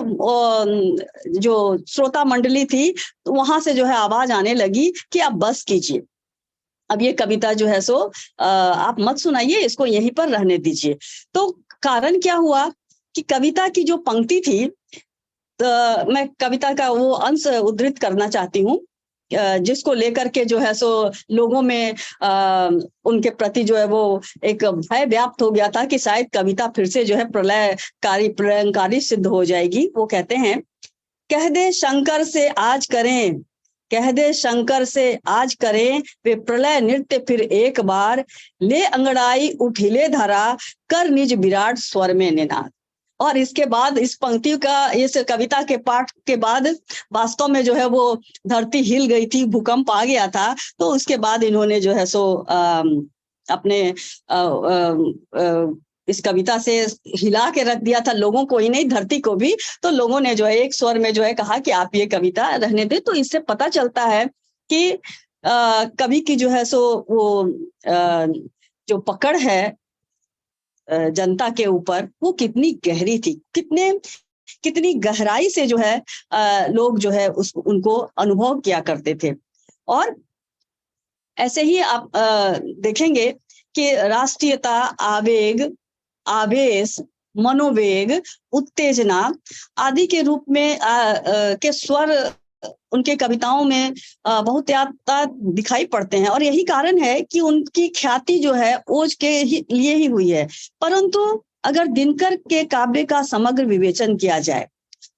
जो श्रोता मंडली थी तो वहां से जो है आवाज आने लगी कि आप बस कीजिए, अब ये कविता जो है सो आप मत सुनाइए, इसको यहीं पर रहने दीजिए। तो कारण क्या हुआ कि कविता की जो पंक्ति थी, मैं कविता का वो अंश उद्धृत करना चाहती हूँ जिसको लेकर के जो है सो लोगों में उनके प्रति जो है वो एक भय व्याप्त हो गया था कि शायद कविता फिर से जो है प्रलयंकारी सिद्ध हो जाएगी। वो कहते हैं, कह दे शंकर से आज करें, कह दे शंकर से आज करें वे प्रलय नृत्य फिर एक बार, ले अंगड़ाई उठिले धरा कर निज विराट स्वर में निनाद। और इसके बाद इस पंक्ति का, इस कविता के पाठ के बाद वास्तव में जो है वो धरती हिल गई थी, भूकंप आ गया था। तो उसके बाद इन्होंने जो है सो अपने इस कविता से हिला के रख दिया था लोगों को ही नहीं, धरती को भी। तो लोगों ने जो है एक स्वर में जो है कहा कि आप ये कविता रहने दे। तो इससे पता चलता है कि कवि की जो है सो वो जो पकड़ है जनता के ऊपर वो कितनी गहरी थी, कितनी गहराई से जो है लोग जो है उनको अनुभव किया करते थे। और ऐसे ही आप देखेंगे कि राष्ट्रीयता, आवेग, आवेश, मनोवेग, उत्तेजना आदि के रूप में के स्वर उनके कविताओं में बहुत ज्यादा दिखाई पड़ते हैं। और यही कारण है कि उनकी ख्याति जो है ओज के लिए ही हुई है। परंतु अगर दिनकर के काव्य का समग्र विवेचन किया जाए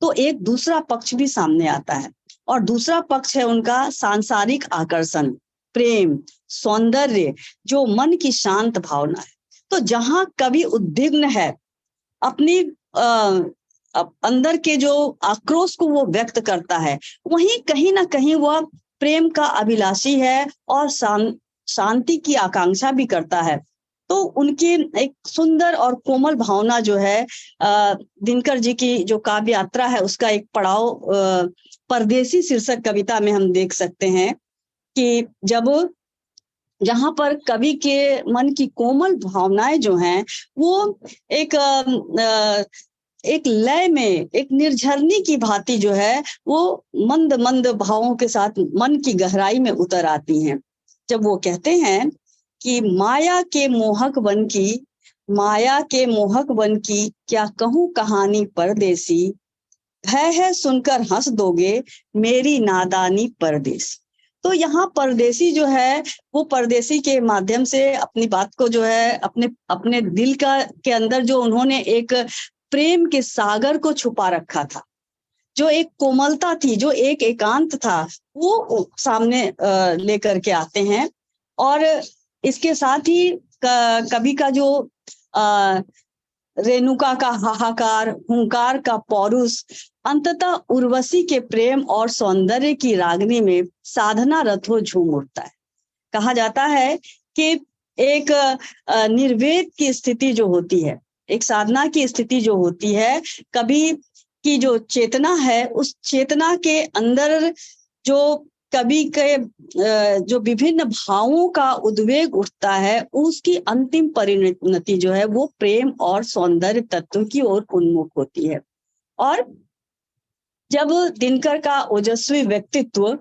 तो एक दूसरा पक्ष भी सामने आता है, और दूसरा पक्ष है उनका सांसारिक आकर्षण, प्रेम, सौंदर्य, जो मन की शांत भावना है। तो जहां कवि उद्विग्न है, अपनी अंदर के जो आक्रोश को वो व्यक्त करता है, वहीं कहीं ना कहीं वह प्रेम का अभिलाषी है और शांति की आकांक्षा भी करता है। तो उनकी एक सुंदर और कोमल भावना जो है, दिनकर जी की जो काव्य यात्रा है उसका एक पड़ाव परदेसी शीर्षक कविता में हम देख सकते हैं कि जहां पर कवि के मन की कोमल भावनाएं जो हैं वो एक लय में, एक निर्झरनी की भांति जो है वो मंद मंद भावों के साथ मन की गहराई में उतर आती हैं। जब वो कहते हैं कि माया के मोहक बन की क्या कहूं कहानी परदेसी, है सुनकर हंस दोगे मेरी नादानी परदेसी। तो यहाँ परदेसी जो है वो परदेसी के माध्यम से अपनी बात को जो है अपने दिल के अंदर जो उन्होंने एक प्रेम के सागर को छुपा रखा था, जो एक कोमलता थी, जो एक एकांत था, वो सामने लेकर के आते हैं। और इसके साथ ही कवि का जो रेणुका का हाहाकार, हुंकार का पौरुष, अंततः उर्वशी के प्रेम और सौंदर्य की रागनी में साधना रथो झूम उठता है। कहा जाता है कि एक निर्वेद की स्थिति जो होती है, एक साधना की स्थिति जो होती है, कवि की जो चेतना है, उस चेतना के अंदर जो कवि के जो विभिन्न भावों का उद्वेग उठता है, उसकी अंतिम परिणति जो है वो प्रेम और सौंदर्य तत्व की ओर उन्मुख होती है। और जब दिनकर का ओजस्वी व्यक्तित्व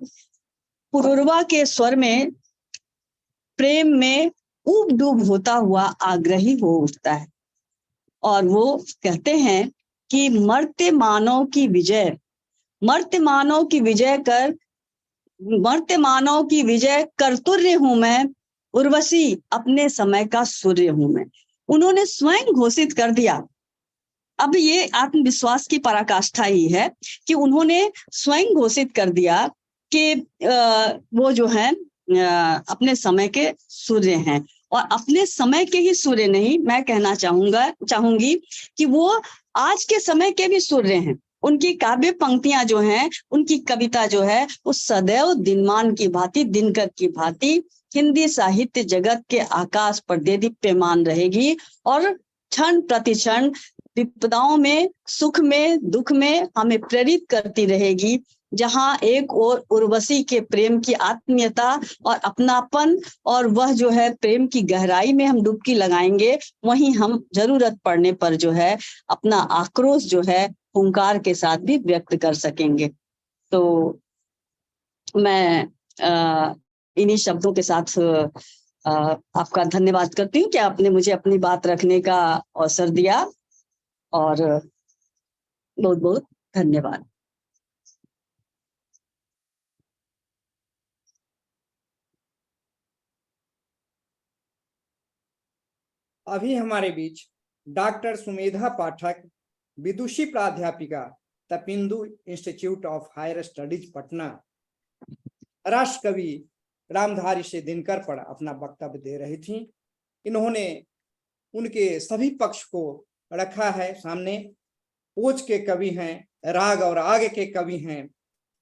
पुरुरवा के स्वर में प्रेम में ऊब डूब होता हुआ आग्रही हो उठता है और वो कहते हैं कि मर्त्य मानव की विजय कर्तुर्य हूं मैं, उर्वशी अपने समय का सूर्य हूं मैं। उन्होंने स्वयं घोषित कर दिया। अब ये आत्मविश्वास की पराकाष्ठा ही है कि उन्होंने स्वयं घोषित कर दिया कि वो जो है अपने समय के सूर्य हैं, और अपने समय के ही सूर्य नहीं, मैं कहना चाहूंगी कि वो आज के समय के भी सूर्य हैं। उनकी काव्य पंक्तियां जो हैं, उनकी कविता जो है, वो सदैव दिनमान की भांति, दिनकर की भांति हिंदी साहित्य जगत के आकाश पर देदीप्यमान रहेगी और क्षण प्रतिक्षण विपदाओं में, सुख में, दुख में हमें प्रेरित करती रहेगी। जहां एक और उर्वशी के प्रेम की आत्मीयता और अपनापन और वह जो है प्रेम की गहराई में हम डुबकी लगाएंगे, वहीं हम जरूरत पड़ने पर जो है अपना आक्रोश जो है हुंकार के साथ भी व्यक्त कर सकेंगे। तो मैं इन्हीं शब्दों के साथ आपका धन्यवाद करती हूँ कि आपने मुझे अपनी बात रखने का अवसर दिया, और बहुत बहुत धन्यवाद। अभी हमारे बीच डॉक्टर सुमेधा पाठक, विदुषी प्राध्यापिका, Tapindu institute of higher studies Patna, राष्ट्र कवि रामधारी सिंह दिनकर पर अपना वक्तव्य दे रही थी। इन्होंने उनके सभी पक्ष को रखा है सामने। ओज के कवि हैं, राग और आग के कवि हैं।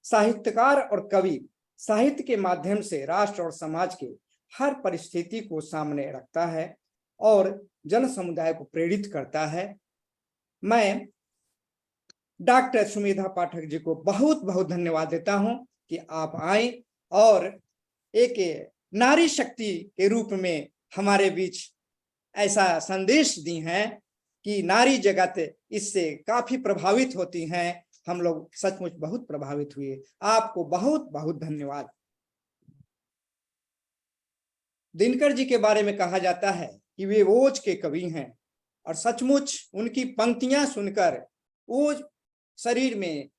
साहित्यकार और कवि साहित्य के माध्यम से राष्ट्र और समाज के हर परिस्थिति को सामने रखता है और जन समुदाय को प्रेरित करता है। मैं डॉक्टर सुमेधा पाठक जी को बहुत बहुत धन्यवाद देता हूं कि आप आए और एक नारी शक्ति के रूप में हमारे बीच ऐसा संदेश दी हैं कि नारी जगत इससे काफी प्रभावित होती हैं। हम लोग सचमुच बहुत प्रभावित हुए। आपको बहुत बहुत धन्यवाद। दिनकर जी के बारे में कहा जाता है कि वे ओज के कवि हैं, और सचमुच उनकी पंक्तियां सुनकर ओज शरीर में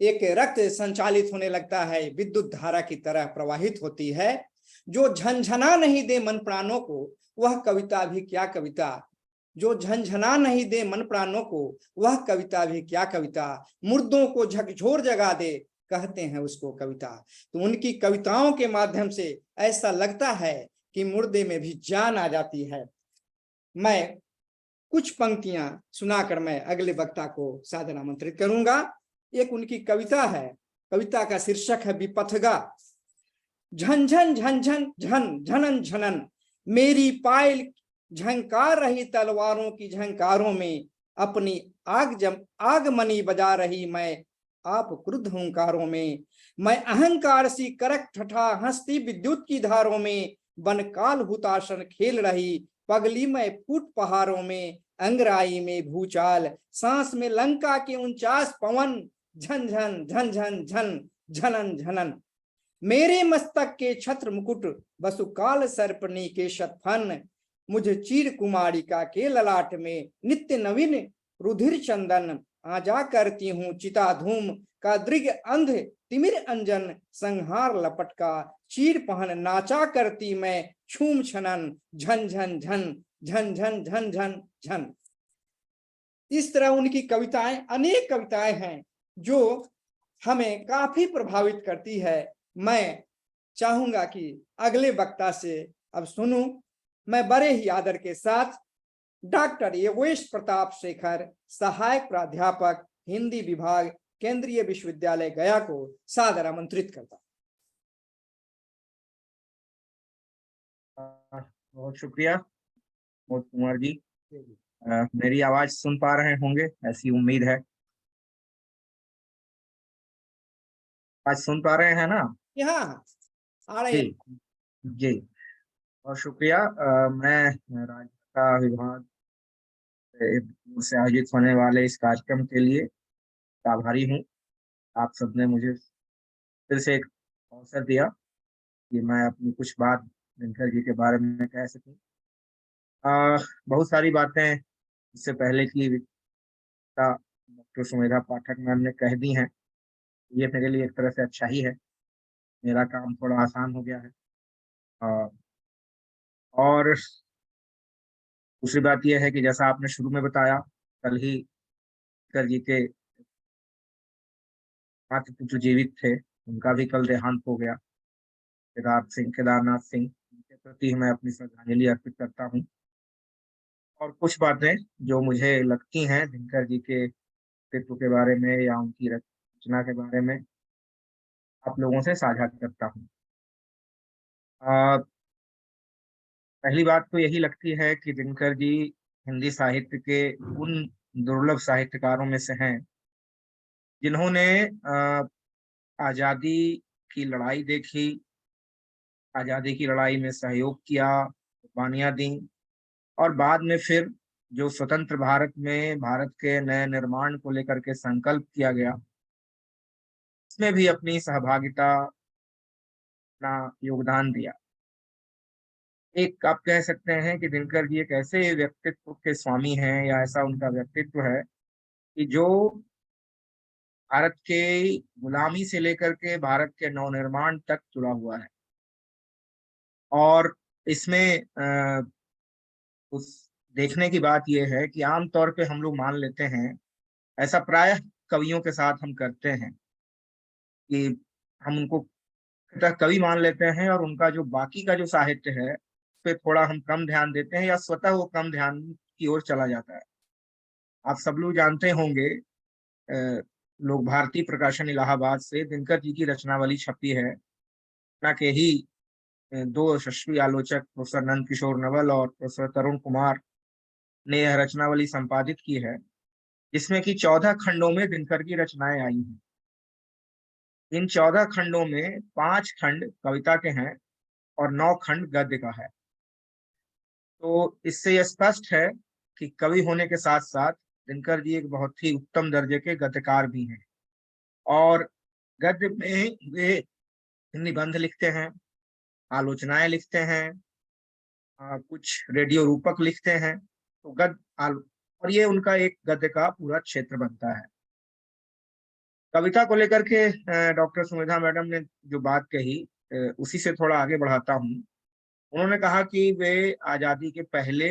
एक रक्त संचालित होने लगता है, विद्युत धारा की तरह प्रवाहित होती है। जो झंझना नहीं दे मन प्राणों को वह कविता भी क्या कविता, जो झंझना नहीं दे मन प्राणों को वह कविता भी क्या कविता, मुर्दों को झकझोर जगा दे कहते हैं उसको कविता। तो उनकी कविताओं के माध्यम से ऐसा लगता है कि मुर्दे में भी जान आ जाती है। मैं कुछ पंक्तियां सुनाकर मैं अगले वक्ता को सादर आमंत्रित करूंगा। एक उनकी कविता है, कविता का शीर्षक है विपथगा। झंझन झंझन झन झनन झनन मेरी पायल झंकार रही तलवारों की झंकारों में, अपनी आगमनी बजा रही मैं आप क्रुद्ध हुंकारों में। मैं अहंकार सी करक ठठा हंसती विद्युत की धारों में, बन काल हुताशन खेल रही पगली में फूट पहाड़ों में। अंगराई में भूचाल सांस में लंका के 49 पवन, झन झन झन झन झन झनन झनन। मेरे मस्तक के छत्र मुकुट वसुकाल सर्पणी के शतफन, मुझे चीर कुमारिका के ललाट में नित्य नवीन रुधिर चंदन। आजा करती हूँ चिता धूम का दृग अंध तिमिर अंजन, संहार लपट का चीर पहन नाचा करती मैं छूम छनन, झन झन झन झन झन झन झन झन। इस तरह उनकी कविताएं, अनेक कविताएं हैं जो हमें काफी प्रभावित करती है। मैं चाहूंगा कि अगले वक्ता से अब सुनो, मैं बड़े ही आदर के साथ डॉक्टर योगेश प्रताप शेखर, सहायक प्राध्यापक हिंदी विभाग, केंद्रीय विश्वविद्यालय गया को सादर आमंत्रित करता हूं। बहुत शुक्रिया मोद कुमार जी। मेरी आवाज सुन पा रहे होंगे, ऐसी उम्मीद है। आज सुन पा रहे हैं ना? यहाँ आ रहे जी जी, बहुत शुक्रिया। मैं राजभाषा विभाग से आयोजित होने वाले इस कार्यक्रम के लिए आभारी हूँ। आप सबने मुझे फिर से एक अवसर दिया कि मैं अपनी कुछ बात दिनकर जी के बारे में कह सकूं। बहुत सारी बातें इससे पहले की डॉक्टर सुमेधा पाठक मैम ने कह दी हैं। ये मेरे लिए एक तरह से अच्छा ही है, मेरा काम थोड़ा आसान हो गया है। और दूसरी बात यह है कि जैसा आपने शुरू में बताया, कल ही दिनकर जी के माता जो जीवित थे, उनका भी कल देहांत हो गया। केदारनाथ सिंह, उनके प्रति मैं अपनी श्रद्धांजलि अर्पित करता हूँ। और कुछ बातें जो मुझे लगती हैं दिनकर जी के व्यक्तित्व के बारे में या उनकी रचना के बारे में आप लोगों से साझा करता हूँ। पहली बात तो यही लगती है कि दिनकर जी हिंदी साहित्य के उन दुर्लभ साहित्यकारों में से हैं जिन्होंने आजादी की लड़ाई देखी, आजादी की लड़ाई में सहयोग किया, कुर्बानियां दी, और बाद में फिर जो स्वतंत्र भारत में भारत के नए निर्माण को लेकर के संकल्प किया गया, इसमें भी अपनी सहभागिता, अपना योगदान दिया। एक आप कह सकते हैं कि दिनकर जी एक ऐसे व्यक्तित्व के स्वामी हैं, या ऐसा उनका व्यक्तित्व है कि जो भारत के गुलामी से लेकर के भारत के नवनिर्माण तक जुड़ा हुआ है। और इसमें उस देखने की बात यह है कि आमतौर पे हम लोग मान लेते हैं, ऐसा प्रायः कवियों के साथ हम करते हैं कि हम उनको कवि मान लेते हैं और उनका जो बाकी का जो साहित्य है उस पे थोड़ा हम कम ध्यान देते हैं, या स्वतः वो कम ध्यान की ओर चला जाता है। आप सब लोग जानते होंगे, लोग भारती प्रकाशन इलाहाबाद से दिनकर जी की रचनावली छपी है। ना के ही दो यशस्वी आलोचक प्रोफेसर नंद किशोर नवल और प्रोफेसर तरुण कुमार ने यह रचनावली संपादित की है, जिसमें कि 14 खंडों में दिनकर की रचनाएं आई हैं। इन 14 खंडों में 5 खंड कविता के हैं और 9 खंड गद्य का है। तो इससे यह स्पष्ट है कि कवि होने के साथ साथ दिनकर जी एक बहुत ही उत्तम दर्जे के गद्यकार भी हैं। और गद्य में वे निबंध लिखते हैं, आलोचनाएं लिखते हैं, कुछ रेडियो रूपक लिखते हैं। तो और ये उनका एक गद्य का पूरा क्षेत्र बनता है। कविता को लेकर के डॉक्टर सुमेधा मैडम ने जो बात कही, उसी से थोड़ा आगे बढ़ाता हूँ। उन्होंने कहा कि वे आजादी के पहले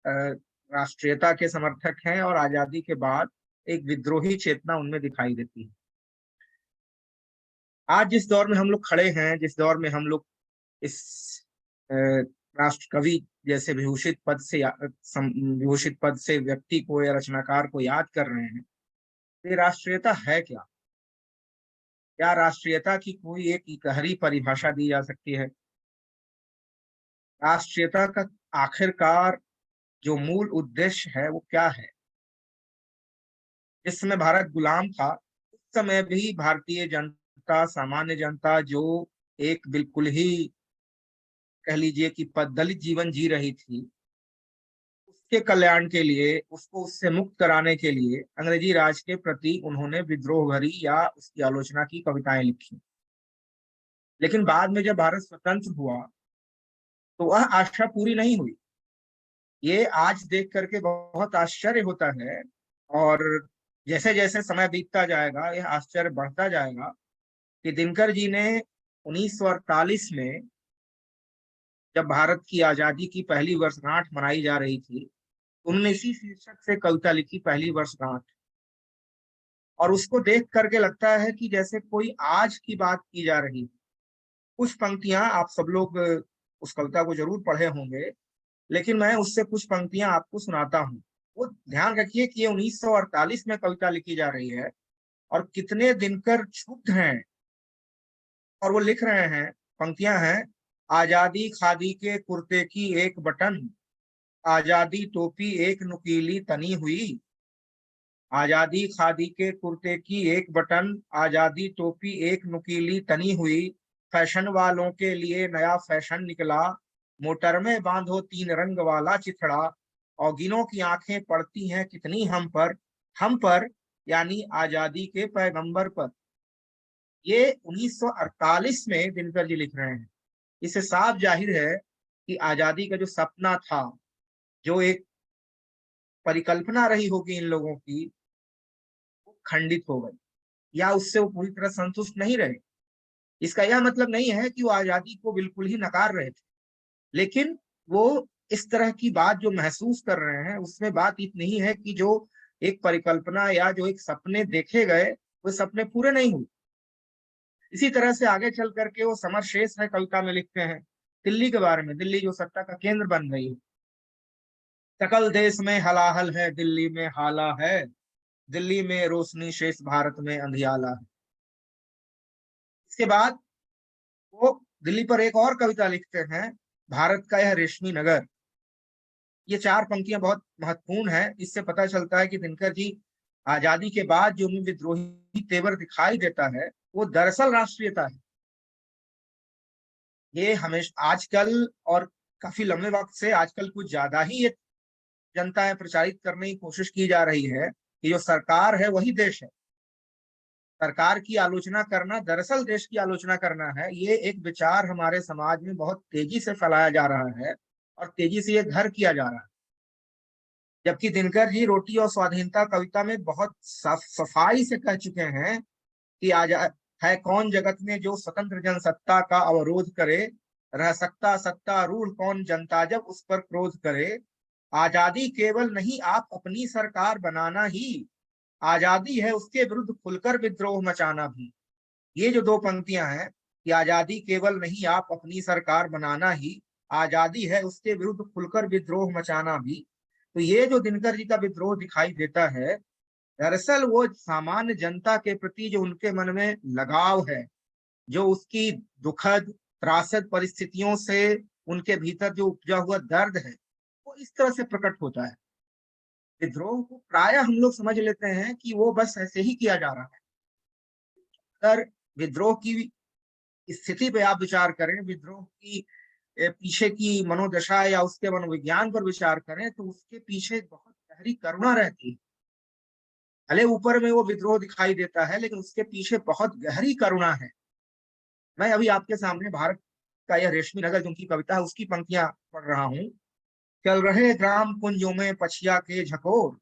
राष्ट्रीयता के समर्थक हैं और आजादी के बाद एक विद्रोही चेतना उनमें दिखाई देती है। आज जिस दौर में हम लोग खड़े हैं, जिस दौर में हम लोग इस राष्ट्र कवि जैसे विभूषित पद से व्यक्ति को या रचनाकार को याद कर रहे हैं, ये राष्ट्रीयता है क्या? क्या राष्ट्रीयता की कोई एक इकहरी परिभाषा दी जा सकती है? राष्ट्रीयता का आखिरकार जो मूल उद्देश्य है वो क्या है? जिस समय भारत गुलाम था, उस समय भी भारतीय जनता, सामान्य जनता जो एक बिल्कुल ही कह लीजिए कि दलित जीवन जी रही थी, उसके कल्याण के लिए, उसको उससे मुक्त कराने के लिए अंग्रेजी राज के प्रति उन्होंने विद्रोह भरी या उसकी आलोचना की कविताएं लिखी। लेकिन बाद में जब भारत स्वतंत्र हुआ तो वह आशा पूरी नहीं हुई। ये आज देख करके बहुत आश्चर्य होता है, और जैसे जैसे समय बीतता जाएगा यह आश्चर्य बढ़ता जाएगा कि दिनकर जी ने 1948 में, जब भारत की आजादी की पहली वर्षगांठ मनाई जा रही थी, उन्होंने इसी शीर्षक से कविता लिखी, पहली वर्षगांठ। और उसको देख करके लगता है कि जैसे कोई आज की बात की जा रही। कुछ पंक्तियां आप सब लोग उस कविता को जरूर पढ़े होंगे, लेकिन मैं उससे कुछ पंक्तियां आपको सुनाता हूँ। वो ध्यान रखिए कि ये 1948 में कविता लिखी जा रही है और कितने दिनकर क्षुब्ध हैं और वो लिख रहे हैं। पंक्तियां हैं, आजादी खादी के कुर्ते की एक बटन, आजादी टोपी एक नुकीली तनी हुई, आजादी खादी के कुर्ते की एक बटन, आजादी टोपी एक नुकीली तनी हुई, फैशन वालों के लिए नया फैशन निकला, मोटर में बांधो 3 रंग वाला चिथड़ा, औगिनों की आंखें पड़ती हैं कितनी हम पर यानी आजादी के पैगंबर पर। ये 1948 में दिनकर जी लिख रहे हैं। इससे साफ जाहिर है कि आजादी का जो सपना था, जो एक परिकल्पना रही होगी इन लोगों की, वो खंडित हो गई या उससे वो पूरी तरह संतुष्ट नहीं रहे। इसका यह मतलब नहीं है कि वो आजादी को बिल्कुल ही नकार रहे थे, लेकिन वो इस तरह की बात जो महसूस कर रहे हैं उसमें बात इतनी ही है कि जो एक परिकल्पना या जो एक सपने देखे गए वो सपने पूरे नहीं हुए। इसी तरह से आगे चल करके वो समर शेष है कविता में लिखते हैं दिल्ली के बारे में, दिल्ली जो सत्ता का केंद्र बन गई है। सकल देश में हलाहल है, दिल्ली में हाला है, दिल्ली में रोशनी शेष भारत में अंधियाला है। इसके बाद वो दिल्ली पर एक और कविता लिखते हैं, भारत का यह रेशमी नगर। ये 4 पंक्तियां बहुत महत्वपूर्ण है। इससे पता चलता है कि दिनकर जी आजादी के बाद जो उनमें विद्रोही तेवर दिखाई देता है वो दरअसल राष्ट्रीयता है। ये हमेशा आजकल और काफी लंबे वक्त से आजकल कुछ ज्यादा ही ये जनता प्रचारित करने की कोशिश की जा रही है कि जो सरकार है वही देश है। सरकार की आलोचना करना दरअसल देश की आलोचना करना है। ये एक विचार हमारे समाज में बहुत तेजी से फैलाया जा रहा है और तेजी से ये घर किया जा रहा है। जबकि दिनकर जी रोटी और स्वाधीनता कविता में बहुत सफाई से कह चुके हैं कि आजाद है कौन जगत में जो स्वतंत्र जनसत्ता का अवरोध करे, रह सकता सत्तारूढ़ कौन जनता जब उस पर क्रोध करे, आजादी केवल नहीं आप अपनी सरकार बनाना ही, आजादी है उसके विरुद्ध खुलकर विद्रोह मचाना भी। ये जो 2 पंक्तियां हैं कि आजादी केवल नहीं आप अपनी सरकार बनाना ही, आजादी है उसके विरुद्ध खुलकर विद्रोह मचाना भी। तो ये जो दिनकर जी का विद्रोह दिखाई देता है, दरअसल वो सामान्य जनता के प्रति जो उनके मन में लगाव है, जो उसकी दुखद त्रासद परिस्थितियों से उनके भीतर जो उपजा हुआ दर्द है, वो इस तरह से प्रकट होता है। विद्रोह को प्रायः हम लोग समझ लेते हैं कि वो बस ऐसे ही किया जा रहा है। अगर विद्रोह की स्थिति पे आप विचार करें, विद्रोह की पीछे की मनोदशा या उसके मनोविज्ञान पर विचार करें, तो उसके पीछे बहुत गहरी करुणा रहती है। भले ऊपर में वो विद्रोह दिखाई देता है, लेकिन उसके पीछे बहुत गहरी करुणा है। मैं अभी आपके सामने भारत का यह रेशमी नगर जो उनकी कविता है उसकी पंक्तियां पढ़ रहा हूँ। चल रहे ग्राम कुंजों में पछिया के झकोर,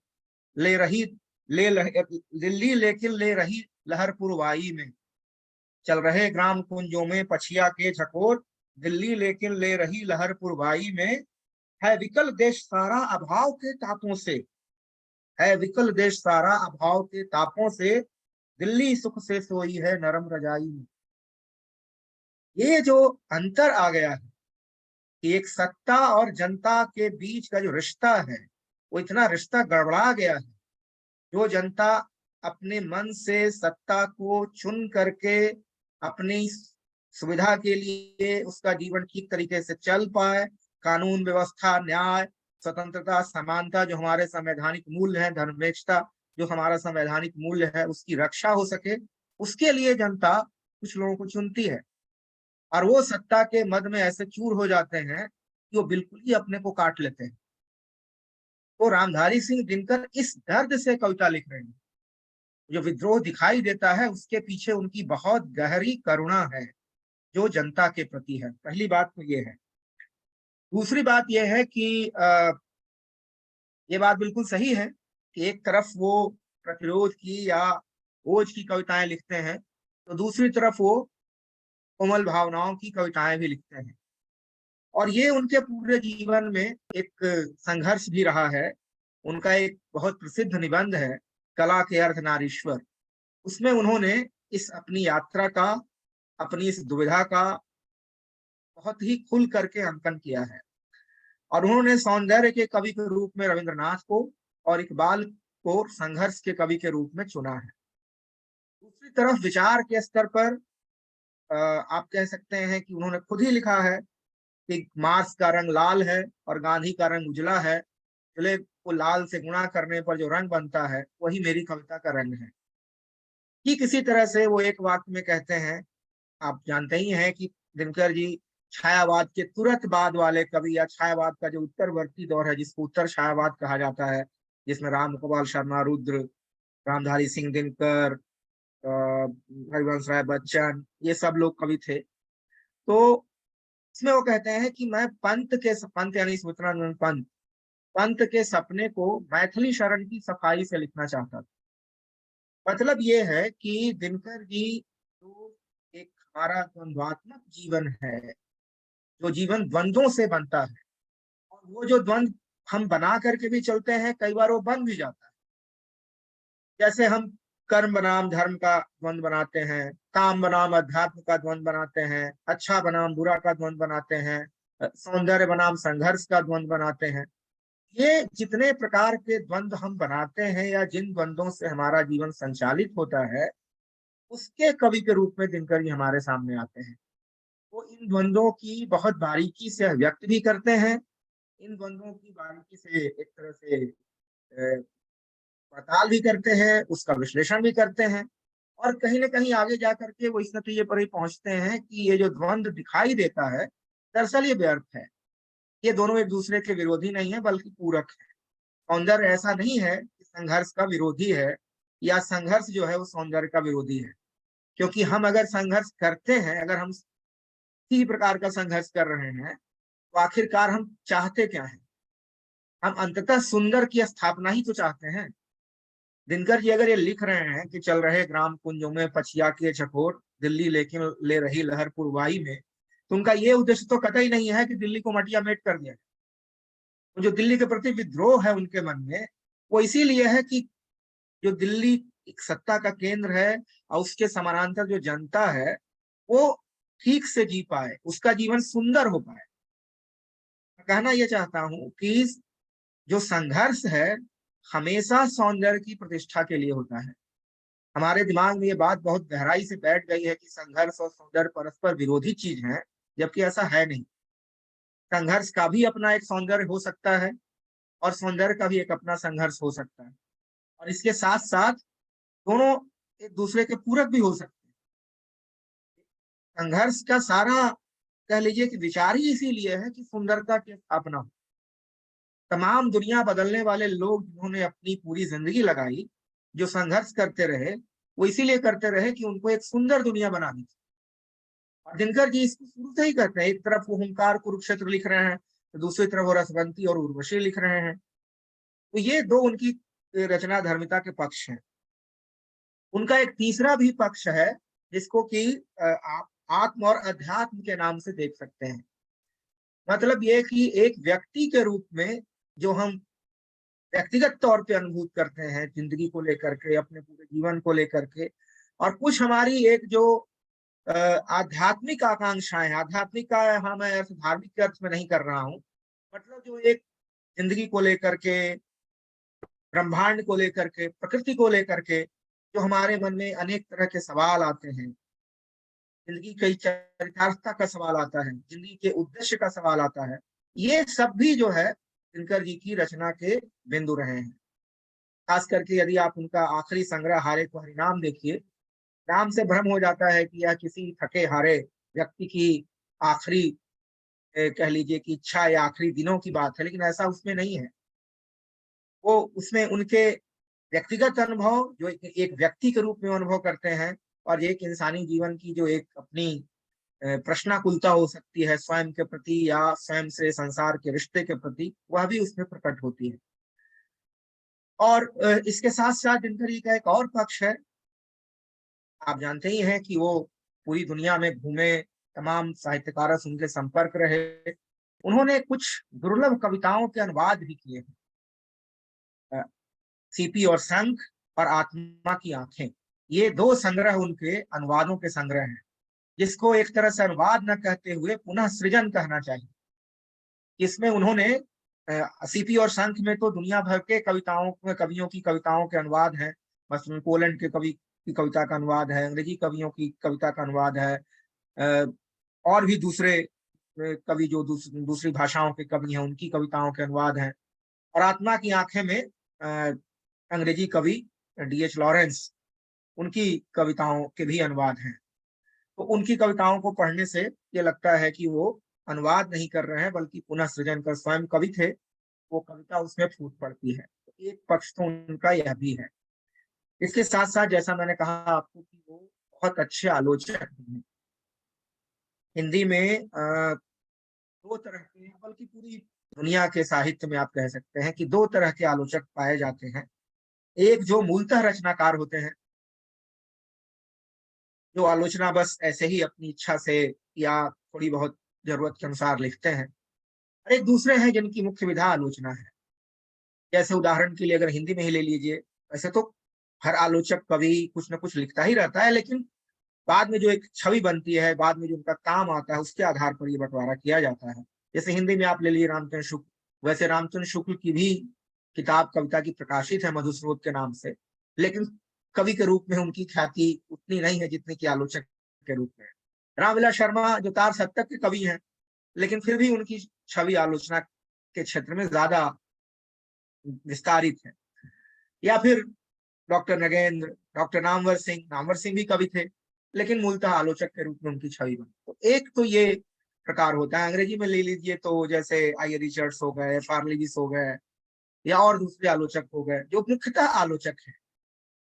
ले रही दिल्ली लेकिन ले रही लहर पुरवाई में। चल रहे ग्राम कुंजों में पछिया के झकोर, दिल्ली लेकिन ले रही लहर पुरवाई में। है विकल देश सारा अभाव के तापों से, है विकल देश सारा अभाव के तापों से, दिल्ली सुख से सोई है नरम रजाई में। ये जो अंतर आ गया है कि एक सत्ता और जनता के बीच का जो रिश्ता है वो इतना रिश्ता गड़बड़ा गया है। जो जनता अपने मन से सत्ता को चुन करके अपनी सुविधा के लिए उसका जीवन ठीक तरीके से चल पाए, कानून व्यवस्था, न्याय, स्वतंत्रता, समानता जो हमारे संवैधानिक मूल्य हैं, धर्मनिरपेक्षता जो हमारा संवैधानिक मूल्य है, उसकी रक्षा हो सके, उसके लिए जनता कुछ लोगों को चुनती है और वो सत्ता के मद में ऐसे चूर हो जाते हैं कि वो बिल्कुल ही अपने को काट लेते हैं। तो रामधारी सिंह दिनकर इस दर्द से कविता लिख रहे हैं। जो विद्रोह दिखाई देता है उसके पीछे उनकी बहुत गहरी करुणा है जो जनता के प्रति है। पहली बात तो ये है। दूसरी बात यह है कि ये बात बिल्कुल सही है कि एक तरफ वो प्रतिरोध की या ओज की कविताएं लिखते हैं, तो दूसरी तरफ वो कोमल भावनाओं की कविताएं भी लिखते हैं। और ये उनके पूरे जीवन में एक संघर्ष भी रहा है। उनका एक बहुत प्रसिद्ध निबंध है कला के अर्धनारीश्वर। उसमें उन्होंने इस अपनी यात्रा का, अपनी इस दुविधा का बहुत ही खुल करके अंकन किया है। और उन्होंने सौंदर्य के कवि के रूप में रविंद्रनाथ को और इकबाल को संघर्ष के कवि के रूप में चुना है। दूसरी तरफ विचार के स्तर पर आप कह सकते हैं कि उन्होंने खुद ही लिखा है कि मार्क्स का रंग लाल है और गांधी का रंग उजला है, उजले को लाल से गुणा करने पर जो रंग बनता है वही मेरी कविता का रंग है। ठीक इसी तरह से वो एक वाक्य में कहते हैं, आप जानते ही हैं कि दिनकर जी छायावाद के तुरंत बाद वाले कवि, या छायावाद का जो उत्तरवर्ती दौर है जिसको उत्तर छायावाद कहा जाता है, जिसमें राम गोपाल शर्मा रुद्र, रामधारी सिंह दिनकर, हरिवंश राय बच्चन, ये सब लोग कवि थे। तो इसमें वो कहते हैं कि मैं पंत यानी सुमित्रानंद पंत के सपने को मैथिली शरण की सफाई से लिखना चाहता था। मतलब ये है कि दिनकर जी जो एक हमारा द्वंद्वात्मक जीवन है, जो जीवन द्वंद्वों से बनता है, और वो जो द्वंद्व हम बना करके भी चलते हैं, कई बार वो बन भी जाता है। जैसे हम कर्म बनाम धर्म का द्वंद्व बनाते हैं, काम बनाम अध्यात्म का द्वंद्व बनाते हैं, अच्छा बनाम बुरा का द्वंद्व बनाते हैं, सौंदर्य बनाम संघर्ष का द्वंद्व बनाते हैं। ये जितने प्रकार के द्वंद्व हम बनाते हैं या जिन द्वंद्वों से हमारा जीवन संचालित होता है, उसके कवि के रूप में दिनकर जी हमारे सामने आते हैं। वो इन द्वंद्वों की बहुत बारीकी से व्यक्त भी करते हैं, इन द्वंद्वों की बारीकी से एक तरह से पड़ताल भी करते हैं, उसका विश्लेषण भी करते हैं, और कहीं ना कहीं आगे जा करके वो इस नतीजे पर ही पहुंचते हैं कि ये जो द्वंद्व दिखाई देता है दरअसल ये व्यर्थ है। ये दोनों एक दूसरे के विरोधी नहीं है बल्कि पूरक है। सौंदर्य ऐसा नहीं है कि संघर्ष का विरोधी है, या संघर्ष जो है वो सौंदर्य का विरोधी है। क्योंकि हम अगर संघर्ष करते हैं, अगर हम किसी प्रकार का संघर्ष कर रहे हैं, तो आखिरकार हम चाहते क्या है? हम अंततः सुंदर की स्थापना ही तो चाहते हैं। दिनकर जी अगर ये लिख रहे हैं कि चल रहे ग्राम कुंजों में पछिया के चकोर, दिल्ली लेके ले रही लहर पुरवाई में, तो उनका ये उद्देश्य तो कतई नहीं है कि दिल्ली को मटिया मेट कर दिया। तो जो दिल्ली के प्रति विद्रोह है उनके मन में, वो इसीलिए है कि जो दिल्ली एक सत्ता का केंद्र है और उसके समानांतर जो जनता है वो ठीक से जी पाए, उसका जीवन सुंदर हो पाए। कहना यह चाहता हूं कि जो संघर्ष है हमेशा सौंदर्य की प्रतिष्ठा के लिए होता है। हमारे दिमाग में ये बात बहुत गहराई से बैठ गई है कि संघर्ष और सौंदर्य परस्पर विरोधी चीज है, जबकि ऐसा है नहीं। संघर्ष का भी अपना एक सौंदर्य हो सकता है और सौंदर्य का भी एक अपना संघर्ष हो सकता है, और इसके साथ साथ दोनों एक दूसरे के पूरक भी हो सकते हैं। संघर्ष का सारा कह लीजिए कि विचार ही इसीलिए है कि सुंदरता की स्थापना हो। तमाम दुनिया बदलने वाले लोग जिन्होंने अपनी पूरी जिंदगी लगाई, जो संघर्ष करते रहे, वो इसीलिए करते रहे कि उनको एक सुंदर दुनिया बनानी थी। और दिनकर जी इसको शुरू से ही करते हैं। एक तरफ वो हुंकार कुरुक्षेत्र लिख रहे हैं, तो दूसरी तरफ वो रसवंती और उर्वशी लिख रहे हैं। तो ये दो उनकी रचना धर्मिता के पक्ष हैं। उनका एक तीसरा भी पक्ष है जिसको कि आप आत्म और अध्यात्म के नाम से देख सकते हैं। मतलब ये कि एक व्यक्ति के रूप में जो हम व्यक्तिगत तौर पे अनुभूत करते हैं जिंदगी को लेकर के, अपने पूरे जीवन को लेकर के, और कुछ हमारी एक जो आध्यात्मिक आकांक्षाएं, आध्यात्मिक का हाँ मैं अर्थ धार्मिक के अर्थ में नहीं कर रहा हूँ, मतलब जो एक जिंदगी को लेकर के, ब्रह्मांड को लेकर के, प्रकृति को लेकर के जो हमारे मन में अनेक तरह के सवाल आते हैं, जिंदगी की चरितार्थता का सवाल आता है, जिंदगी के उद्देश्य का सवाल आता है, ये सब भी जो है दिनकर जी की रचना के बिंदु रहे हैं। खास करके यदि आप उनका आखिरी संग्रह हारे को हरिनाम देखिए, नाम से भ्रम हो जाता है कि यह किसी थके हारे व्यक्ति की आखिरी कह लीजिए कि इच्छा या आखिरी दिनों की बात है, लेकिन ऐसा उसमें नहीं है। वो उसमें उनके व्यक्तिगत अनुभव जो एक व्यक्ति के रूप में अनुभव करते हैं, और एक इंसानी जीवन की जो एक अपनी प्रश्नाकुलता हो सकती है स्वयं के प्रति या स्वयं से संसार के रिश्ते के प्रति, वह भी उसमें प्रकट होती है। और इसके साथ साथ दिनकर जी का एक और पक्ष है। आप जानते ही हैं कि वो पूरी दुनिया में घूमे, तमाम साहित्यकारों से उनके संपर्क रहे। उन्होंने कुछ दुर्लभ कविताओं के अनुवाद भी किए हैं। सीपी और शंख और आत्मा की आंखें, ये दो संग्रह उनके अनुवादों के संग्रह हैं। जिसको एक तरह से अनुवाद न कहते हुए पुनः सृजन कहना चाहिए। इसमें उन्होंने सीपी और संख में तो दुनिया भर के कवियों की कविताओं के अनुवाद हैं। मसलन पोलैंड के कवि की कविता का अनुवाद है, अंग्रेजी कवियों की कविता का अनुवाद है, और भी दूसरे कवि जो दूसरी भाषाओं के कवि हैं उनकी कविताओं के अनुवाद हैं। और आत्मा की आंखें में अंग्रेजी कवि डीएच लॉरेंस, उनकी कविताओं के भी अनुवाद हैं। तो उनकी कविताओं को पढ़ने से ये लगता है कि वो अनुवाद नहीं कर रहे हैं बल्कि पुनः सृजन कर, स्वयं कवि थे, वो कविता उसमें फूट पड़ती है। तो एक पक्ष तो उनका यह भी है। इसके साथ साथ जैसा मैंने कहा आपको कि वो बहुत अच्छे आलोचक हैं। हिंदी में दो तरह के, बल्कि पूरी दुनिया के साहित्य में आप कह सकते हैं कि दो तरह के आलोचक पाए जाते हैं। एक जो मूलतः रचनाकार होते हैं, जो आलोचना बस ऐसे ही अपनी इच्छा से या थोड़ी बहुत जरूरत के अनुसार लिखते हैं। और एक दूसरे हैं जिनकी मुख्य विधा आलोचना है। जैसे उदाहरण के लिए अगर हिंदी में ही ले लीजिए, वैसे तो हर आलोचक कवि कुछ न कुछ लिखता ही रहता है, लेकिन बाद में जो एक छवि बनती है, बाद में जो उनका काम आता है, उसके आधार पर ये बंटवारा किया जाता है। जैसे हिंदी में आप ले लीजिए रामचंद्र शुक्ल, वैसे रामचंद्र शुक्ल की भी किताब कविता की प्रकाशित है मधुस्रोत के नाम से, लेकिन कवि के रूप में उनकी ख्याति उतनी नहीं है जितनी कि आलोचक के रूप में। रामविलास शर्मा जो तार सप्तक के कवि हैं, लेकिन फिर भी उनकी छवि आलोचना के क्षेत्र में ज्यादा विस्तारित है। या फिर डॉक्टर नगेंद्र, डॉक्टर नामवर सिंह भी कवि थे, लेकिन मूलतः आलोचक के रूप में उनकी छवि बनी। तो एक तो ये प्रकार होता है। अंग्रेजी में ले लीजिए तो जैसे आई रिचर्ड्स हो गए, फार्लिविस हो गए, या और दूसरे आलोचक हो गए जो मुख्यतः आलोचक हैं।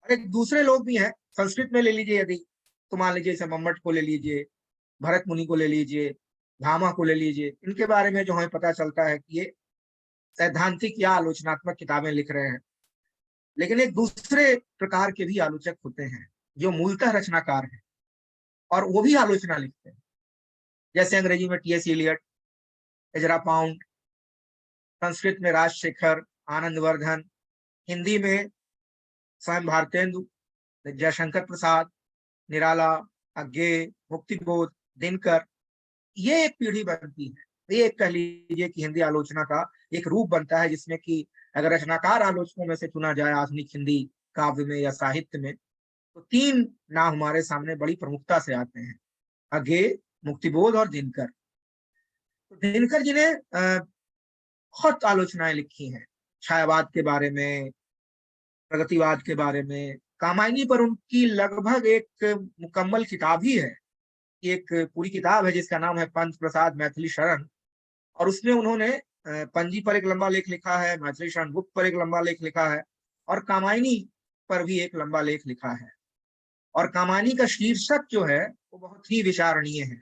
और एक दूसरे लोग भी हैं, संस्कृत में ले लीजिए यदि, तो मान लीजिए जैसे मम्मट को ले लीजिए, भरत मुनि को ले लीजिए, भामा को ले लीजिए, इनके बारे में जो हमें पता चलता है कि ये सैद्धांतिक या आलोचनात्मक किताबें लिख रहे हैं। लेकिन एक दूसरे प्रकार के भी आलोचक होते हैं जो मूलतः रचनाकार हैं और वो भी आलोचना लिखते हैं। जैसे अंग्रेजी में T S Eliot, Ezra Pound, Sanskrit में राजशेखर, आनंदवर्धन, हिंदी में स्वयं भारतेंदु, जयशंकर प्रसाद, निराला, अज्ञे, मुक्तिबोध, दिनकर, ये एक पीढ़ी बनती है। ये एक कह लीजिए कि हिंदी आलोचना का एक रूप बनता है, जिसमें कि अगर रचनाकार आलोचकों में से चुना जाए आधुनिक हिंदी काव्य में या साहित्य में, तो तीन नाम हमारे सामने बड़ी प्रमुखता से आते हैं, अज्ञे, मुक्तिबोध और दिनकर। तो दिनकर जी ने बहुत आलोचनाएं लिखी हैं, छायावाद के बारे में, प्रगतिवाद के बारे में। कामायनी पर उनकी लगभग एक मुकम्मल किताब ही है, एक पूरी किताब है जिसका नाम है पंच प्रसाद मैथिली शरण, और उसमें उन्होंने पंजी पर एक लंबा लेख लिखा है, मैथिली शरण गुप्त पर एक लंबा लेख लिखा है, और कामायनी पर भी एक लंबा लेख लिखा है। और कामायनी का शीर्षक जो है वो बहुत ही विचारणीय है।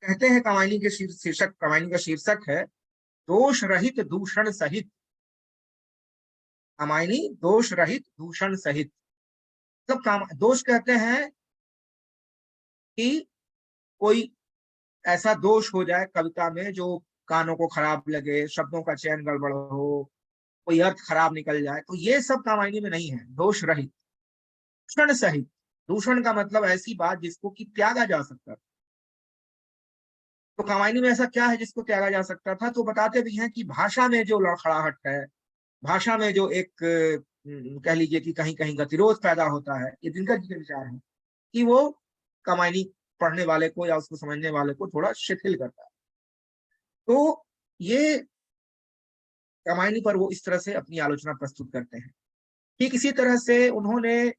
कहते हैं कामायनी का शीर्षक है दोष रहित दूषण सहित। कामायनी दोष रहित दूषण सहित। सब दोष कहते हैं कि कोई ऐसा दोष हो जाए कविता में जो कानों को खराब लगे, शब्दों का चयन गड़बड़ हो, कोई अर्थ खराब निकल जाए, तो ये सब कामायनी में नहीं है। दोष रहित, दूषण सहित। दूषण का मतलब ऐसी बात जिसको कि त्यागा जा सकता था। तो कामायनी में ऐसा क्या है जिसको त्यागा जा सकता था? तो बताते भी हैं कि भाषा में जो लड़खड़ाहट है, भाषा में जो एक कह लीजिए कि कहीं कहीं गतिरोध पैदा होता है, ये दिनकर जी के विचार है कि वो कामायनी पढ़ने वाले को या उसको समझने वाले को थोड़ा शिथिल करता है। तो ये कामायनी पर वो इस तरह से अपनी आलोचना प्रस्तुत करते हैं। ठीक इसी तरह से उन्होंने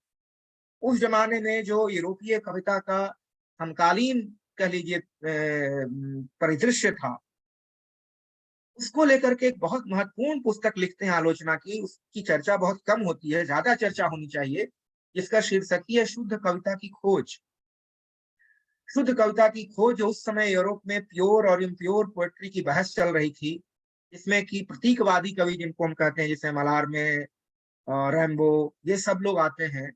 उस जमाने में जो यूरोपीय कविता का समकालीन कह लीजिए परिदृश्य था, उसको लेकर के एक बहुत महत्वपूर्ण पुस्तक लिखते हैं आलोचना की। उसकी चर्चा बहुत कम होती है, ज्यादा चर्चा होनी चाहिए, जिसका शीर्षक है शुद्ध कविता की खोज। शुद्ध कविता की खोज उस समय यूरोप में प्योर और इम्प्योर पोएट्री की बहस चल रही थी, जिसमें कि प्रतीकवादी कवि जिनको हम कहते हैं, जैसे मलार में रैम्बो, ये सब लोग आते हैं,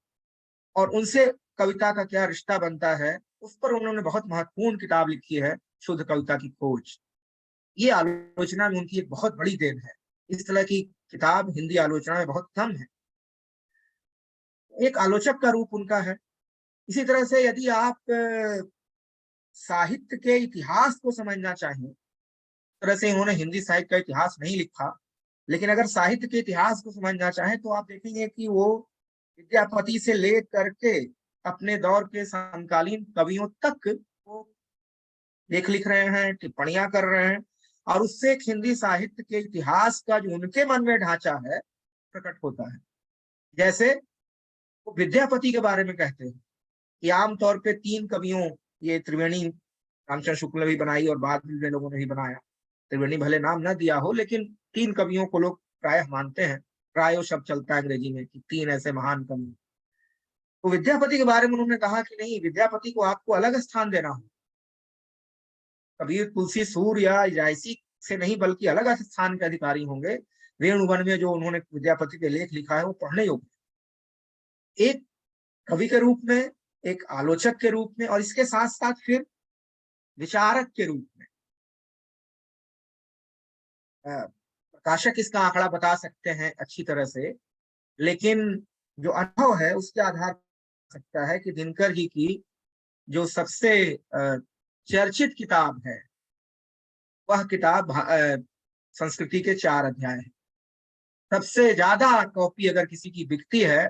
और उनसे कविता का क्या रिश्ता बनता है, उस पर उन्होंने बहुत महत्वपूर्ण किताब लिखी है, शुद्ध कविता की खोज। ये आलोचना में उनकी एक बहुत बड़ी देन है। इस तरह की किताब हिंदी आलोचना में बहुत कम है। एक आलोचक का रूप उनका है। इसी तरह से यदि आप साहित्य के इतिहास को समझना चाहें, तरह से इन्होंने हिंदी साहित्य का इतिहास नहीं लिखा, लेकिन अगर साहित्य के इतिहास को समझना चाहें तो आप देखेंगे कि वो विद्यापति से लेकर के अपने दौर के समकालीन कवियों तक वो लेख लिख रहे हैं, टिप्पणियां कर रहे हैं, और उससे एक हिंदी साहित्य के इतिहास का जो उनके मन में ढांचा है प्रकट होता है। जैसे वो विद्यापति के बारे में कहते हैं कि आमतौर पे 3 कवियों, ये त्रिवेणी रामचंद्र शुक्ल ने भी बनाई और बाद में लोगों ने भी बनाया, त्रिवेणी भले नाम ना दिया हो, लेकिन 3 कवियों को लोग प्रायः मानते हैं, प्रायो शब्द चलता है अंग्रेजी में कि 3 ऐसे महान कवि। तो विद्यापति के बारे में उन्होंने कहा कि नहीं, विद्यापति को आपको अलग स्थान देना हो, कबीर, तुलसी, सूर या जायसी से नहीं, बल्कि अलग स्थान के अधिकारी होंगे। वेणुवन में जो उन्होंने विद्यापति पे लेख लिखा है वो पढ़ने योग्य, एक कवि के रूप में, एक आलोचक के रूप में, और इसके साथ साथ फिर विचारक के रूप में। प्रकाशक इसका आंकड़ा बता सकते हैं अच्छी तरह से, लेकिन जो अनुभव है उसके आधार पर सकता है कि दिनकर जी की जो सबसे चर्चित किताब है वह किताब संस्कृति के 4 अध्याय है। सबसे ज्यादा कॉपी अगर किसी की बिकती है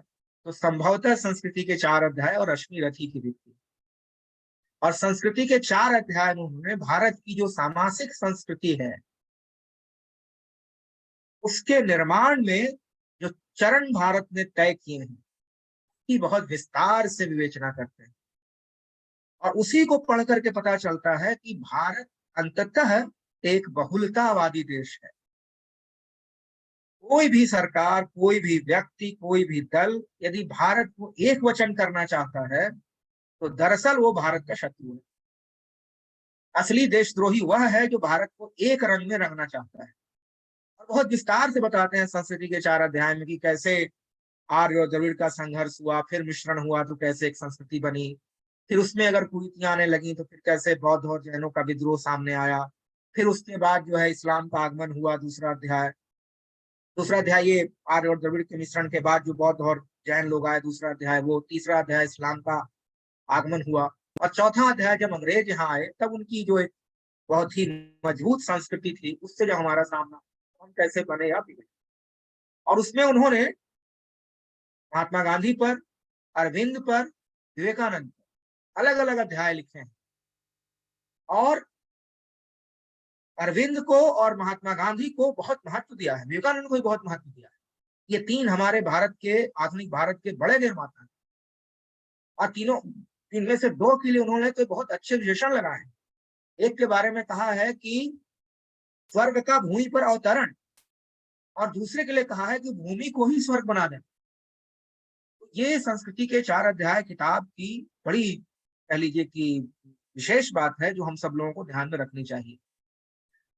तो संभवतः संस्कृति के 4 अध्याय और रश्मि रथी की बिकती है। और संस्कृति के 4 अध्याय में उन्होंने भारत की जो सामासिक संस्कृति है उसके निर्माण में जो चरण भारत ने तय किए हैं उसकी बहुत विस्तार से विवेचना करते हैं, और उसी को पढ़ करके पता चलता है कि भारत अंततः एक बहुलतावादी देश है। कोई भी सरकार, कोई भी व्यक्ति, कोई भी दल यदि भारत को एक वचन करना चाहता है तो दरअसल वो भारत का शत्रु है। असली देशद्रोही वह है जो भारत को एक रंग में रंगना चाहता है। और बहुत विस्तार से बताते हैं संस्कृति के 4 अध्याय में कि कैसे आर्य और द्रविड़ का संघर्ष हुआ, फिर मिश्रण हुआ तो कैसे एक संस्कृति बनी, फिर उसमें अगर कुरीतियां आने लगी तो फिर कैसे बौद्ध और जैनों का विद्रोह सामने आया, फिर उसके बाद जो है इस्लाम का आगमन हुआ। दूसरा अध्याय ये आर्य और द्रविड़ के मिश्रण के बाद जो बौद्ध और जैन लोग आए, दूसरा अध्याय वो। तीसरा अध्याय इस्लाम का आगमन हुआ, और चौथा अध्याय जब अंग्रेज यहाँ आए तब उनकी जो एक बहुत ही मजबूत संस्कृति थी उससे जब हमारा सामना, हम कैसे बने या बिगड़े। और उसमें उन्होंने महात्मा गांधी पर, अरविंद पर, विवेकानंद पर अलग अलग अध्याय लिखे हैं। और अरविंद को और महात्मा गांधी को बहुत महत्व दिया है, विवेकानंद को भी बहुत महत्व दिया है। ये 3 हमारे भारत के, आधुनिक भारत के बड़े निर्माता हैं, और तीनों, इनमें से 2 के लिए उन्होंने तो बहुत अच्छे विशेषण लगाए हैं। एक के बारे में कहा है कि स्वर्ग का भूमि पर अवतरण, और दूसरे के लिए कहा है कि भूमि को ही स्वर्ग बना देना। तो ये संस्कृति के 4 अध्याय किताब की बड़ी, कह लीजिए कि विशेष बात है जो हम सब लोगों को ध्यान में रखनी चाहिए।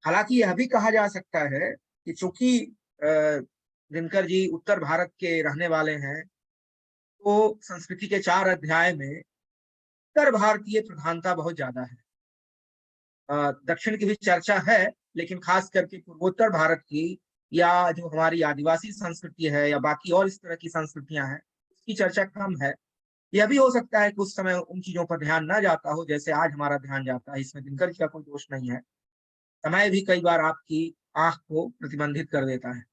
हालांकि यह भी कहा जा सकता है कि चूंकि दिनकर जी उत्तर भारत के रहने वाले हैं तो संस्कृति के 4 अध्याय में उत्तर भारतीय प्रधानता बहुत ज्यादा है। दक्षिण की भी चर्चा है, लेकिन खास करके पूर्वोत्तर भारत की, या जो हमारी आदिवासी संस्कृति है, या बाकी और इस तरह की संस्कृतियां हैं, उसकी चर्चा कम है। यह भी हो सकता है कि उस समय उन चीजों पर ध्यान न जाता हो जैसे आज हमारा ध्यान जाता है। इसमें दिनकर जी का कोई दोष नहीं है। समय भी कई बार आपकी आंख को प्रतिबंधित कर देता है।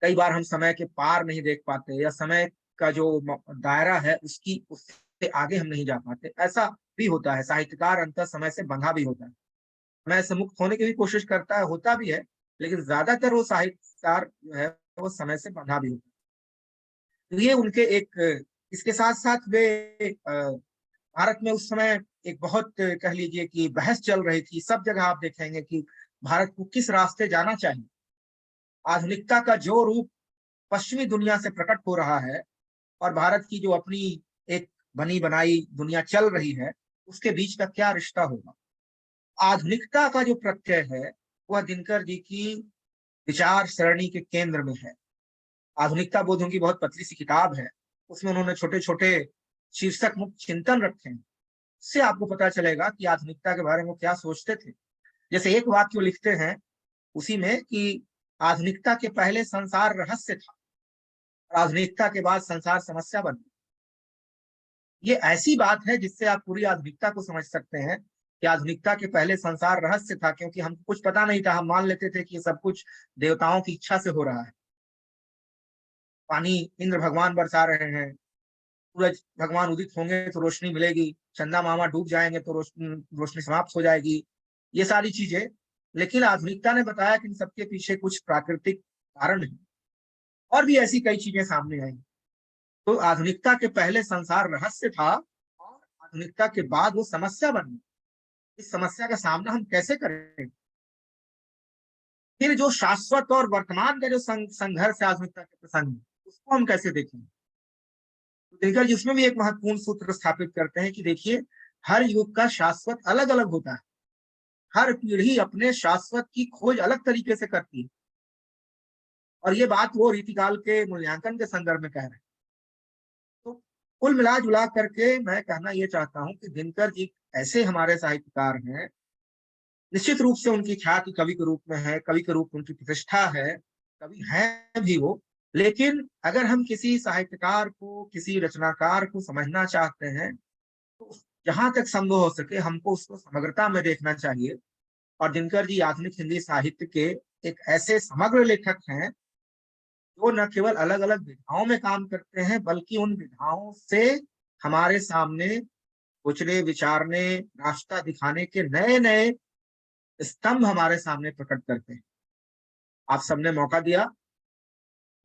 कई बार हम समय के पार नहीं देख पाते, या समय का जो दायरा है उससे आगे हम नहीं जा पाते। ऐसा भी होता है। साहित्यकार अंततः समय से बंधा भी होता है, समय से मुक्त होने की भी कोशिश करता है, होता भी है, लेकिन ज्यादातर वो साहित्यकार जो है वो समय से बंधा भी होता है। तो ये उनके एक, इसके साथ साथ वे भारत में उस समय एक बहुत, कह लीजिए कि बहस चल रही थी। सब जगह आप देखेंगे कि भारत को किस रास्ते जाना चाहिए। आधुनिकता का जो रूप पश्चिमी दुनिया से प्रकट हो रहा है और भारत की जो अपनी एक बनी बनाई दुनिया चल रही है, उसके बीच का क्या रिश्ता होगा। आधुनिकता का जो प्रत्यय है वह दिनकर जी की विचार सरणी के केंद्र में है। आधुनिकता बोध उनकी बहुत पतली सी किताब है, उसमें उन्होंने छोटे छोटे शीर्षक मुक्त चिंतन रखे हैं। उससे आपको पता चलेगा कि आधुनिकता के बारे में क्या सोचते थे। जैसे एक वाक्य वो लिखते हैं उसी में कि आधुनिकता के पहले संसार रहस्य था, आधुनिकता के बाद संसार समस्या बन गई। ये ऐसी बात है जिससे आप पूरी आधुनिकता को समझ सकते हैं कि आधुनिकता के पहले संसार रहस्य था, क्योंकि हमको कुछ पता नहीं था। हम मान लेते थे कि ये सब कुछ देवताओं की इच्छा से हो रहा है। पानी इंद्र भगवान बरसा रहे हैं, सूरज भगवान उदित होंगे तो रोशनी मिलेगी, चंदा मामा डूब जाएंगे तो रोशनी समाप्त हो जाएगी, ये सारी चीजें। लेकिन आधुनिकता ने बताया कि इन सबके पीछे कुछ प्राकृतिक कारण है, और भी ऐसी कई चीजें सामने आई। तो आधुनिकता के पहले संसार रहस्य था, और आधुनिकता के बाद वो समस्या बन गई। इस समस्या का सामना हम कैसे करें? फिर जो शाश्वत और वर्तमान का जो संघर्ष है आधुनिकता के प्रसंग में, उसको हम कैसे देखें? तो दिनकर जी उसमें भी एक महत्वपूर्ण सूत्र स्थापित करते हैं कि देखिए, हर युग का शाश्वत अलग अलग होता है। हर पीढ़ी अपने शाश्वत की खोज अलग तरीके से करती है, और ये बात वो रीतिकाल के मूल्यांकन के संदर्भ में कह रहे हैं। तो कुल मिला जुला करके मैं कहना ये चाहता हूं कि दिनकर जी ऐसे हमारे साहित्यकार हैं, निश्चित रूप से उनकी ख्याति कवि के रूप में है, कवि के रूप में उनकी प्रतिष्ठा है, कवि हैं भी वो। लेकिन अगर हम किसी साहित्यकार को, किसी रचनाकार को समझना चाहते हैं, तो जहां तक संभव हो सके हमको उसको समग्रता में देखना चाहिए। और दिनकर जी आधुनिक हिंदी साहित्य के एक ऐसे समग्र लेखक हैं जो न केवल अलग अलग विधाओं में काम करते हैं, बल्कि उन विधाओं से हमारे सामने सोचने, विचारने, रास्ता दिखाने के नए नए स्तंभ हमारे सामने प्रकट करते हैं। आप सबने मौका दिया,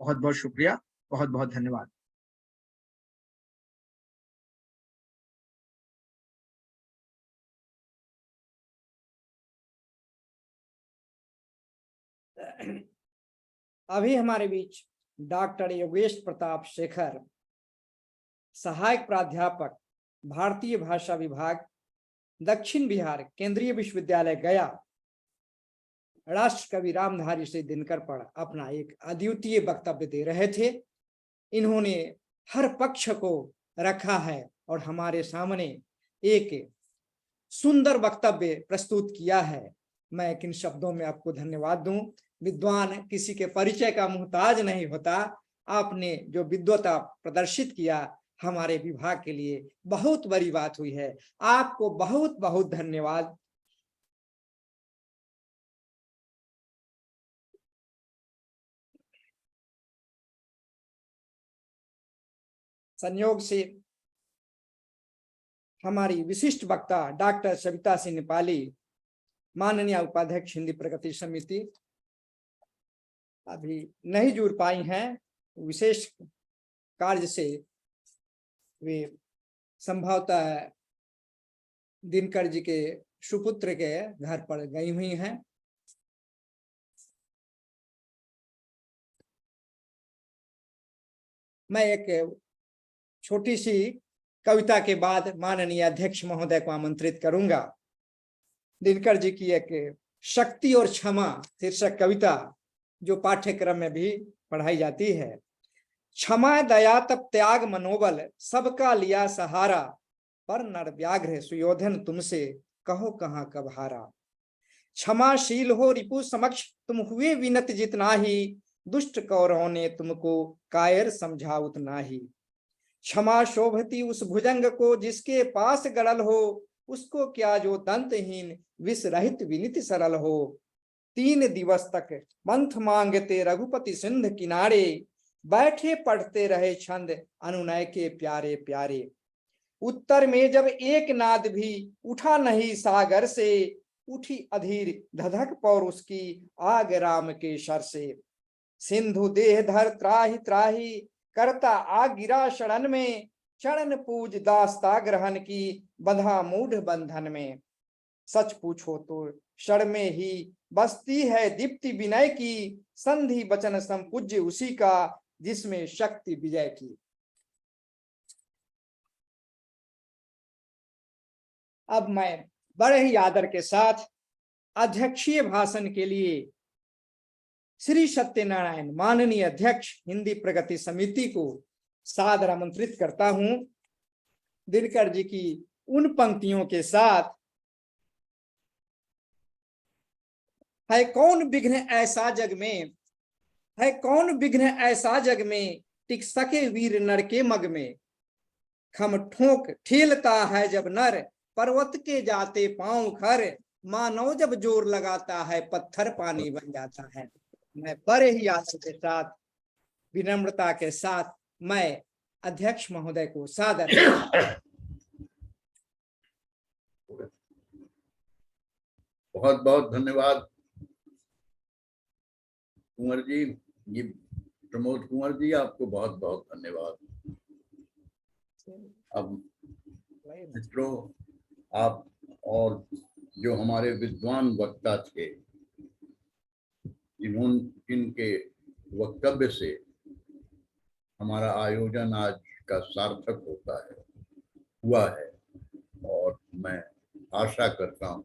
बहुत बहुत शुक्रिया, बहुत बहुत धन्यवाद। अभी हमारे बीच डॉक्टर योगेश प्रताप शेखर, सहायक प्राध्यापक, भारतीय भाषा विभाग, दक्षिण बिहार केंद्रीय विश्वविद्यालय गया, राष्ट्र कवि रामधारी सिंह दिनकर पर अपना एक अद्वितीय वक्तव्य दे रहे थे। इन्होंने हर पक्ष को रखा है और हमारे सामने एक सुंदर वक्तव्य प्रस्तुत किया है। मैं किन शब्दों में आपको धन्यवाद दूं। विद्वान किसी के परिचय का मुहताज नहीं होता। आपने जो विद्वता प्रदर्शित किया हमारे विभाग के लिए बहुत बड़ी बात हुई है। आपको बहुत बहुत धन्यवाद। संयोग से हमारी विशिष्ट वक्ता डॉक्टर सविता सिंह नेपाली, माननीय उपाध्यक्ष हिंदी प्रगति समिति, अभी नहीं जुड़ पाई हैं। विशेष कार्य से वे संभवतः दिनकर जी के सुपुत्र के घर पर गई हुई हैं। मैं एक छोटी सी कविता के बाद माननीय अध्यक्ष महोदय को आमंत्रित करूंगा। दिनकर जी की एक शक्ति और क्षमा शीर्षक कविता जो पाठ्यक्रम में भी पढ़ाई जाती है। क्षमा दया तप त्याग मनोबल सबका लिया सहारा, पर नर व्याघ्र सुयोधन तुमसे कहो कहां कब हारा। क्षमाशील हो रिपु समक्ष तुम हुए विनत जितना ही, दुष्ट कौरवों ने तुमको कायर समझा उतना ही। क्षमा शोभती उस भुजंग को जिसके पास गड़ल हो, उसको क्या जो दंतहीन विष रहित विनित सरल हो। 3 दिवस तक मंथ मांगते रघुपति सिंध किनारे, बैठे पढ़ते रहे छंद अनुनय के प्यारे प्यारे। उत्तर में जब एक नाद भी उठा नहीं सागर से, उठी अधीर धधक पौर उसकी आग राम के शर से। सिंधु देह धर त्राहि त्राहि करता आ गिरा शरण में, चरण पूज दास्ता ग्रहण की बंधा मूढ़ बंधन में। सच पूछो तो क्षण में ही बसती है दीप्ति विनय की, संधि वचन संपूज्य उसी का जिसमें शक्ति विजय की। अब मैं बड़े ही आदर के साथ अध्यक्षीय भाषण के लिए श्री सत्यनारायण माननीय अध्यक्ष हिंदी प्रगति समिति को सादर आमंत्रित करता हूं। दिनकर जी की उन पंक्तियों के साथ, है कौन विघ्न ऐसा जग में, है कौन विघ्न ऐसा जग में, टिक सके वीर नर के मग में। खम ठोक ठीलता है जब नर, पर्वत के जाते पांव खर, मानव जब जोर लगाता है पत्थर पानी बन जाता है। मैं बड़े ही आदर के साथ, विनम्रता के साथ मैं अध्यक्ष महोदय को सादर बहुत बहुत धन्यवाद कुंवर जी, ये प्रमोद कुंवर जी, आपको बहुत बहुत धन्यवाद। अब मित्रों, आप और जो हमारे विद्वान वक्ता थे, जिनके वक्तव्य से हमारा आयोजन आज का सार्थक हुआ है, और मैं आशा करता हूँ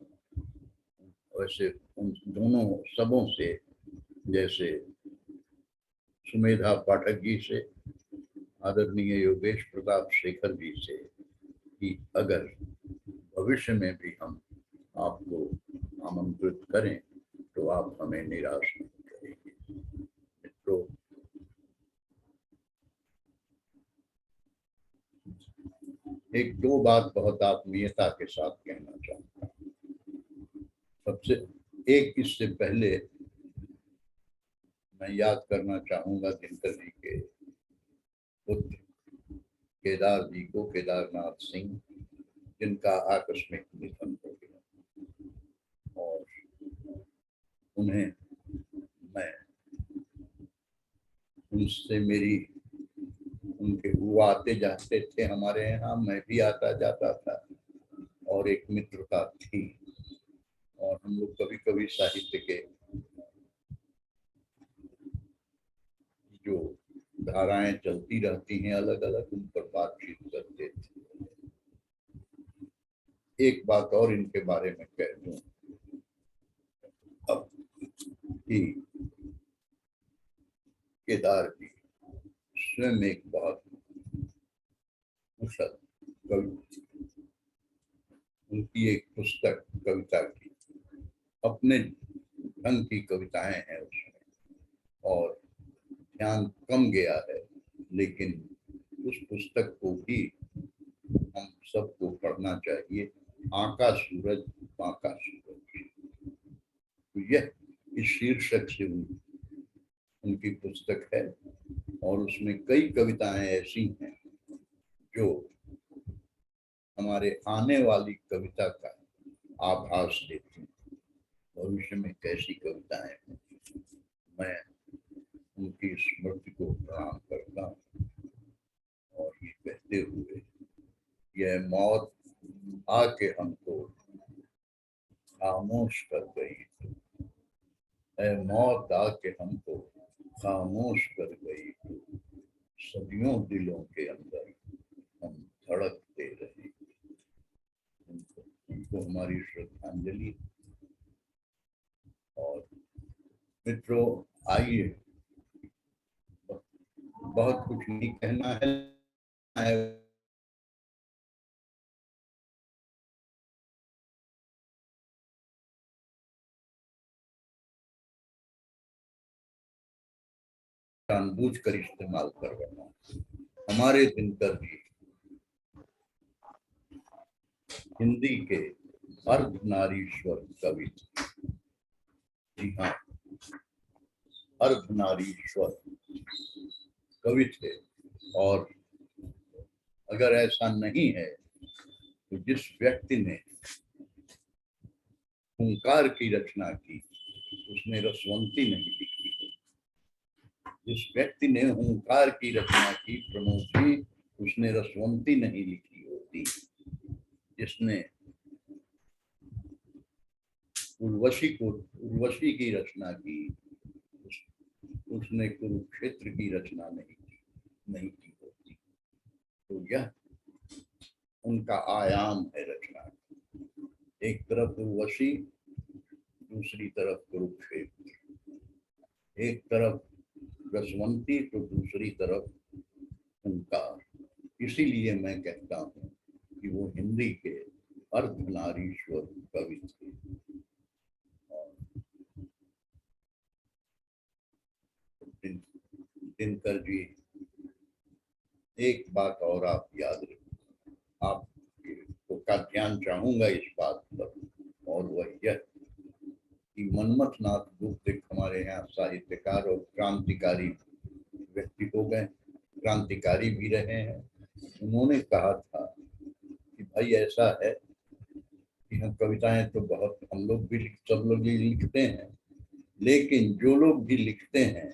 वैसे उन दोनों सबों से, जैसे सुमेधा पाठक जी से, आदरणीय योगेश प्रताप शेखर जी से, कि अगर भविष्य में भी हम आपको आमंत्रित करें तो आप हमें निराश नहीं करेंगे। मित्रों, एक दो बात बहुत आत्मीयता के साथ कहना चाहूंगा। सबसे एक, इससे पहले मैं याद करना चाहूंगा दिनकर जी के पुत्र केदार जी को, केदारनाथ सिंह, जिनका आकस्मिक निधन हो गया, और उन्हें मैं उनसे मेरी वो आते जाते थे हमारे यहाँ, मैं भी आता जाता था, और एक मित्रता थी, और हम लोग कभी कभी साहित्य के जो धाराएं चलती रहती हैं अलग अलग, उन पर बातचीत करते थे। एक बात और इनके बारे में कह दूं अब कि केदार जी स्वयं एक बहुत कुशल कवि, उनकी एक पुस्तक कविता की, अपने ढंग की कविताएं हैं उसमें, और ध्यान कम गया है, लेकिन उस पुस्तक को भी हम सबको पढ़ना चाहिए। आका सूरज बाका सूरज, तो यह इस शीर्षक से उनकी पुस्तक है, और उसमें कई कविताएं ऐसी हैं जो हमारे आने वाली कविता का आभास देती हैं, भविष्य में कैसी कविताएं हैं। मैं उनकी स्मृति को प्रणाम करता हूँ, और ये कहते हुए, यह मौत आके हमको खामोश कर गई, मौत आके हमको खामोश कर गई, सदियों दिलों के अंदर हम धड़कते रहे। उनको हमारी श्रद्धांजलि। और मित्रों, आइए, बहुत कुछ नहीं कहना है, जानबूझकर इस्तेमाल कर रहा हूँ। हमारे दिनकर जी हिंदी के अर्धनारीश्वर कवि थे। जी हाँ, अर्धनारीश्वर कवि थे, और अगर ऐसा नहीं है तो जिस व्यक्ति ने हुंकार की रचना की उसने रसवंती नहीं लिखी। जिस व्यक्ति ने हुंकार की रचना की, प्रमोद जी, उसने रसवंती नहीं लिखी होती। जिसने उर्वशी की रचना की, उसने कुरुक्षेत्र की रचना नहीं की होती। तो यह उनका आयाम है रचना। एक तरफ उर्वशी, दूसरी तरफ कुरुक्षेत्र, एक तरफ रसवंती तो दूसरी तरफ हुंकार। इसीलिए मैं कहता हूँ कि वो हिंदी के अर्धनारीश्वर कवि थे। दिनकर जी, एक बात और आप याद रखें, आपको का ध्यान चाहूंगा इस बात पर, और वह यह कि मनमथ नाथ गुप्त एक हमारे यहाँ साहित्यकार और क्रांतिकारी व्यक्ति हो गए, क्रांतिकारी भी रहे हैं। उन्होंने कहा था कि भाई ऐसा है कि हम कविताएं तो बहुत हम लोग भी सब लोग ही लिखते हैं, लेकिन जो लोग भी लिखते हैं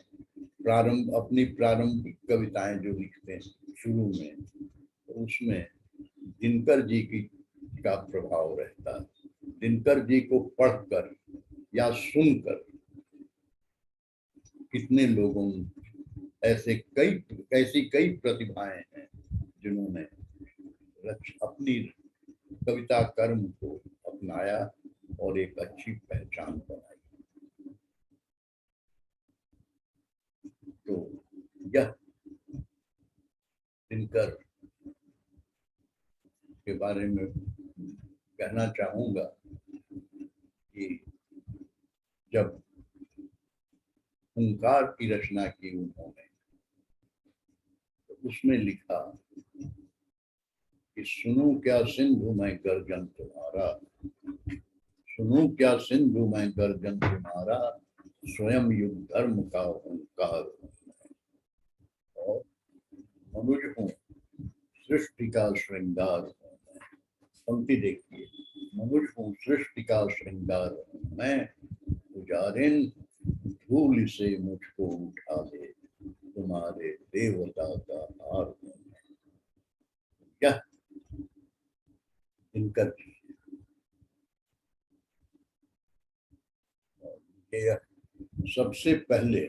अपनी प्रारंभिक कविताएं जो लिखते हैं शुरू में, तो उसमें दिनकर जी का प्रभाव रहता है। दिनकर जी को पढ़कर या सुनकर कितने लोगों ऐसी कई प्रतिभाएं हैं जिन्होंने अपनी कविता कर्म को अपनाया और एक अच्छी पहचान बनाई। तो यह दिनकर के बारे में कहना चाहूंगा कि जब हुंकार की रचना की उन्होंने, तो उसमें लिखा कि सुनूं क्या सिंधु में गर्जन तुम्हारा, सुनूं क्या सिंधु में गर्जन तुम्हारा, स्वयं युग धर्म का हुंकार, और मनुज हूँ सृष्टि का श्रृंगार हूँ मैं। पंक्ति देखिए, मनुज हूँ सृष्टि का श्रृंगार हूँ मैं, पुजारिन धूल से मुझको उठा दे, तुम्हारे देवता का हार हूँ मैं। यह दिनकर जी, यह सबसे पहले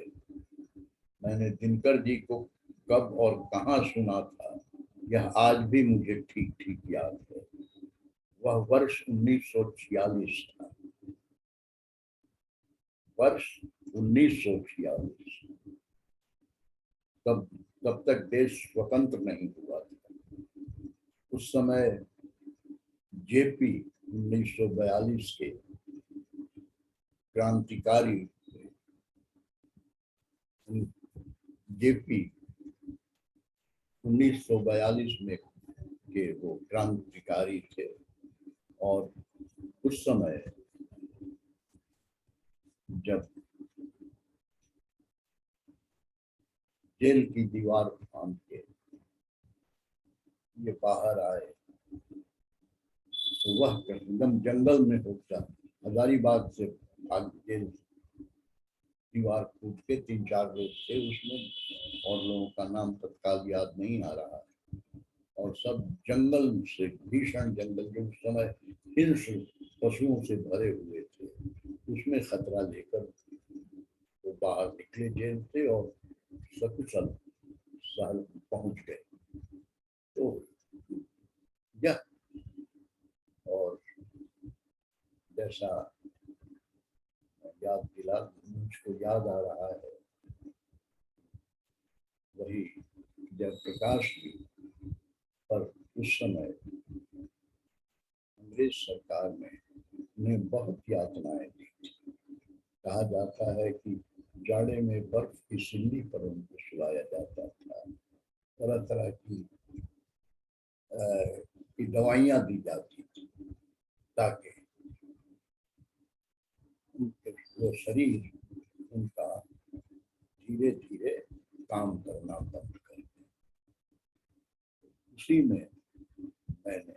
मैंने दिनकर जी को कब और कहाँ सुना था, यह आज भी मुझे ठीक ठीक याद है। वह वर्ष 1946 था, वर्ष 1946। तब तक देश स्वतंत्र नहीं हुआ था। उस समय जेपी 1942 के क्रांतिकारी जेपी 1942 में के वो क्रांतिकारी थे, और उस समय जब जेल की दीवार फांद के ये बाहर आए, तो वह एकदम जंगल में होता, हजारीबाग से भाग जेल दीवार कूद के 3-4 लोग थे उसमें, और लोगों का नाम तत्काल याद नहीं आ रहा, और सब जंगल से, भीषण जंगल जो उस समय हिंस्र पशुओं से भरे हुए थे, उसमें खतरा लेकर वो बाहर निकले जेल से और सकुशल सहल पहुंच गए। तो यह, और जैसा मुझको याद आ रहा है, वही जयप्रकाश जी पर उस समय अंग्रेज सरकार ने उन्हें बहुत यातनाएं दी थी। कहा जाता है कि जाड़े में बर्फ की सिल्ली पर उनको सुलाया जाता था, तरह तरह की दवाइयां दी जाती थी ताकि वो शरीर उनका धीरे धीरे काम करना बंद कर दे। उसी में मैंने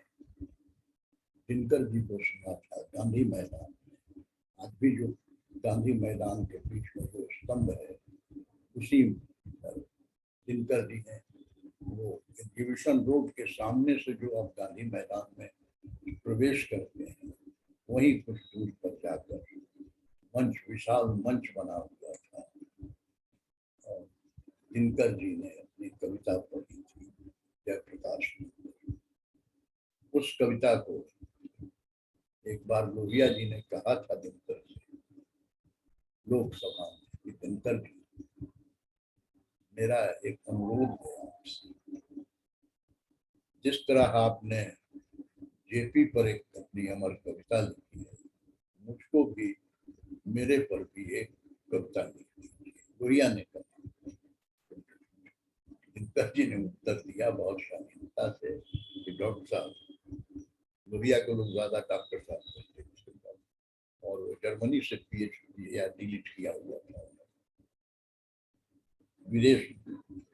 दिनकर जी को सुना था गांधी मैदान में। आज भी जो गांधी मैदान के बीच में जो स्तंभ है, उसी दिनकर जी ने वो डिवीजन रोड के सामने से जो आप गांधी मैदान में प्रवेश करते हैं, वहीं कुछ दूर पर जाकर मंच, विशाल मंच बना हुआ था, और दिनकर जी ने अपनी कविता पढ़ी थी जयप्रकाश में। उस कविता को एक बार लोहिया जी ने कहा था दिनकर से लोकसभा में कि दिनकर जी, मेरा एक अनुरोध है आपसे, जिस तरह आपने जेपी पर एक अपनी अमर कविता लिखी है, मुझको भी मेरे पर भी एक कविता लिखी है। लोहिया ने कहा। दिनकर जी ने उत्तर दिया बहुत शालीनता से कि डॉक्टर साहब, लोहिया को लोग ज्यादा डॉक्टर साहब कहते हैं, और वो जर्मनी से पीएचडी या डीलिट किया हुआ था, विदेश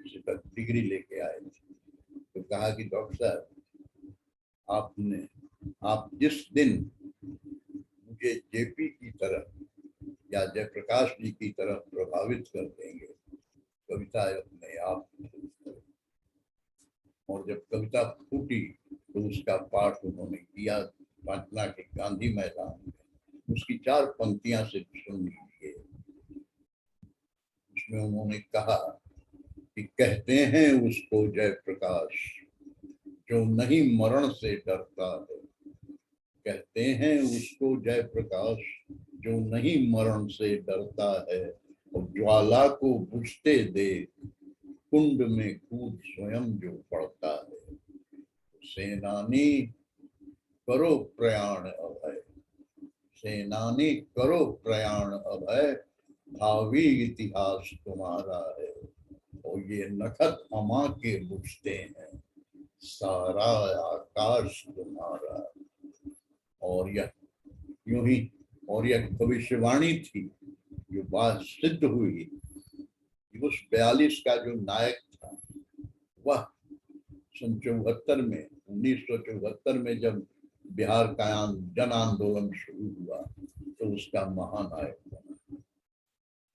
से डिग्री लेके आए थे। तो कहा कि डॉक्टर साहब, आप जिस दिन मुझे जेपी की तरह या जयप्रकाश जी की तरह प्रभावित कर देंगे, कविता अपने आप। और जब कविता फूटी तो उसका पाठ उन्होंने किया पटना के गांधी मैदान में। उसकी 4 पंक्तियां से सुन लीजिए। उसमें उन्होंने कहा कि कहते हैं उसको जयप्रकाश जो नहीं मरण से डरता है, कहते हैं उसको जयप्रकाश जो नहीं मरण से डरता है, और ज्वाला को बुझते देख कुंड में कूद स्वयं जो पड़ता है। सेनानी करो प्रयाण अभय, सेनानी करो प्रयाण अभय, भावी इतिहास तुम्हारा है। और ये नखत हमा के बुझते हैं, सारा आकाश तुम्हारा। और यह यूं ही, और यह भविष्यवाणी थी जो बात सिद्ध हुई कि उस 42 का जो नायक था वह सन 74 में 1974 में जब बिहार का जन आंदोलन शुरू हुआ तो उसका महानायक बना।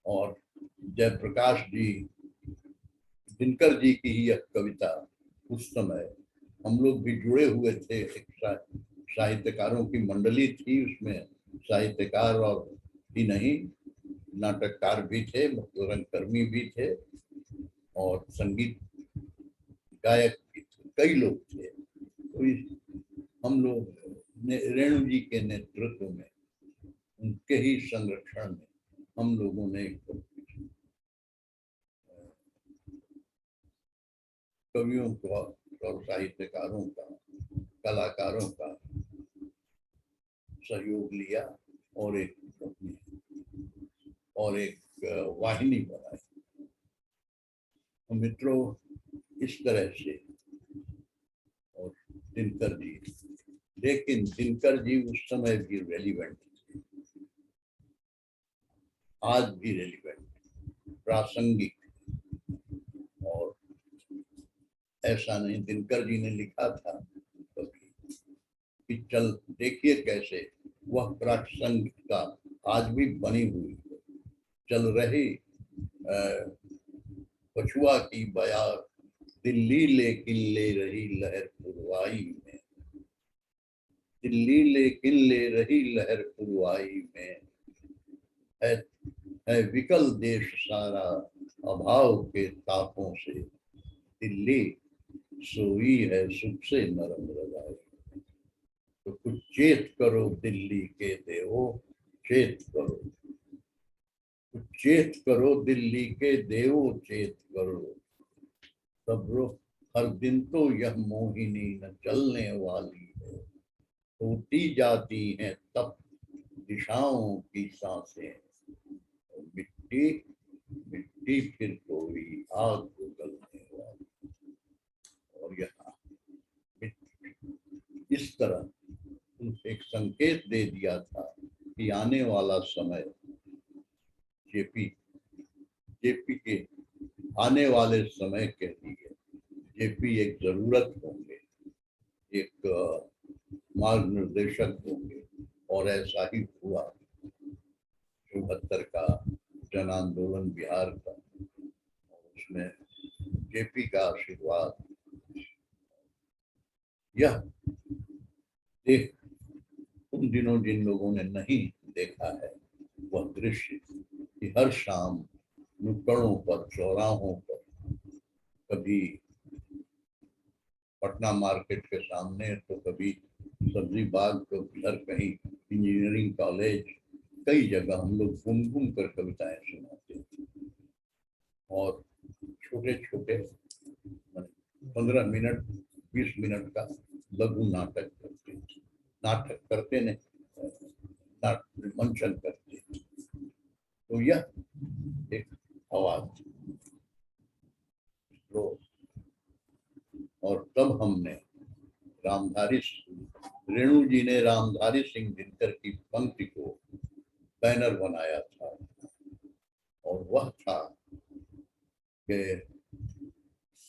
और जयप्रकाश जी, दिनकर जी की ही यह कविता उस समय हम लोग भी जुड़े हुए थे, एक साहित्यकारों की मंडली थी, उसमें साहित्यकार और ही नहीं नाटककार भी थे, रंगकर्मी भी थे और संगीत गायक भी थे, कई लोग थे। तो हम लोग रेणु जी के नेतृत्व में, उनके ही संरक्षण में हम लोगों ने कवियों का और साहित्यकारों का, कलाकारों का सहयोग लिया और एक वाहिनी बनाई। मित्रों, इस तरह से। और दिनकर जी, लेकिन दिनकर जी उस समय भी रेलिवेंट थे, आज भी रेलिवेंट, प्रासंगिक। और ऐसा नहीं, दिनकर जी ने लिखा था कभी कि चल देखिए कैसे वह प्रासंगिकता आज भी बनी हुई है। चल रही पछुआ की बयार, दिल्ली लेकिन ले रही लहर पुरवाई में, दिल्ली लेकिन ले रही लहर पुरवाई में, है विकल देश सारा अभाव के तापों से, दिल्ली सोई है सुख से नरम रजाई। तो कुछ चेत करो दिल्ली के देवो, चेत करो, कुछ चेत करो दिल्ली के देवो, चेत करो। सबरो हर दिन तो यह मोहिनी न चलने वाली है, टूटी जाती हैं तब दिशाओं की सांसें, मिट्टी मिट्टी फिर कोई आग उगलने वाली। और यहाँ इस तरह एक संकेत दे दिया था कि आने वाला समय जेपी के आने वाले समय के लिए जेपी एक जरूरत होंगे, एक मार्ग निर्देशक होंगे। और ऐसा ही हुआ। 74 का जन आंदोलन बिहार का, उसमें जेपी का आशीर्वाद। यह देख उन दिनों जिन लोगों ने नहीं देखा है वह दृश्य कि हर शाम नुक्कड़ों पर, चौराहों पर, कभी पटना मार्केट के सामने तो कभी सब्जी बाग, तो उधर कहीं इंजीनियरिंग कॉलेज, कई जगह हम लोग घूम घूम कर कविताएं सुनाते थे। और छोटे छोटे 15 मिनट 20 मिनट का लघु नाटक करते थे, नाटक करते ने मंचन करते थे। तो यह एक आवाज थी। और तब हमने रामधारी रेणु जी ने रामधारी सिंह दिनकर की पंक्ति को बैनर बनाया था और वह था कि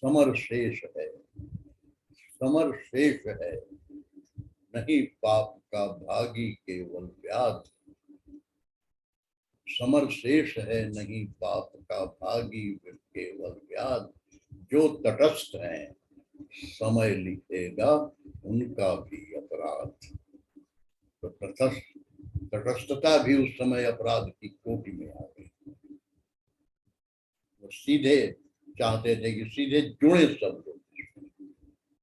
समर शेष है, समर शेष है, नहीं पाप का भागी केवल व्याध, समर शेष है नहीं पाप का भागी केवल व्याध, जो तटस्थ हैं समय लिखेगा उनका भी अपराध। तो तटस्थता भी उस समय अपराध की कोटि में आ गई। वो सीधे चाहते थे कि सीधे जुड़े सब लोग।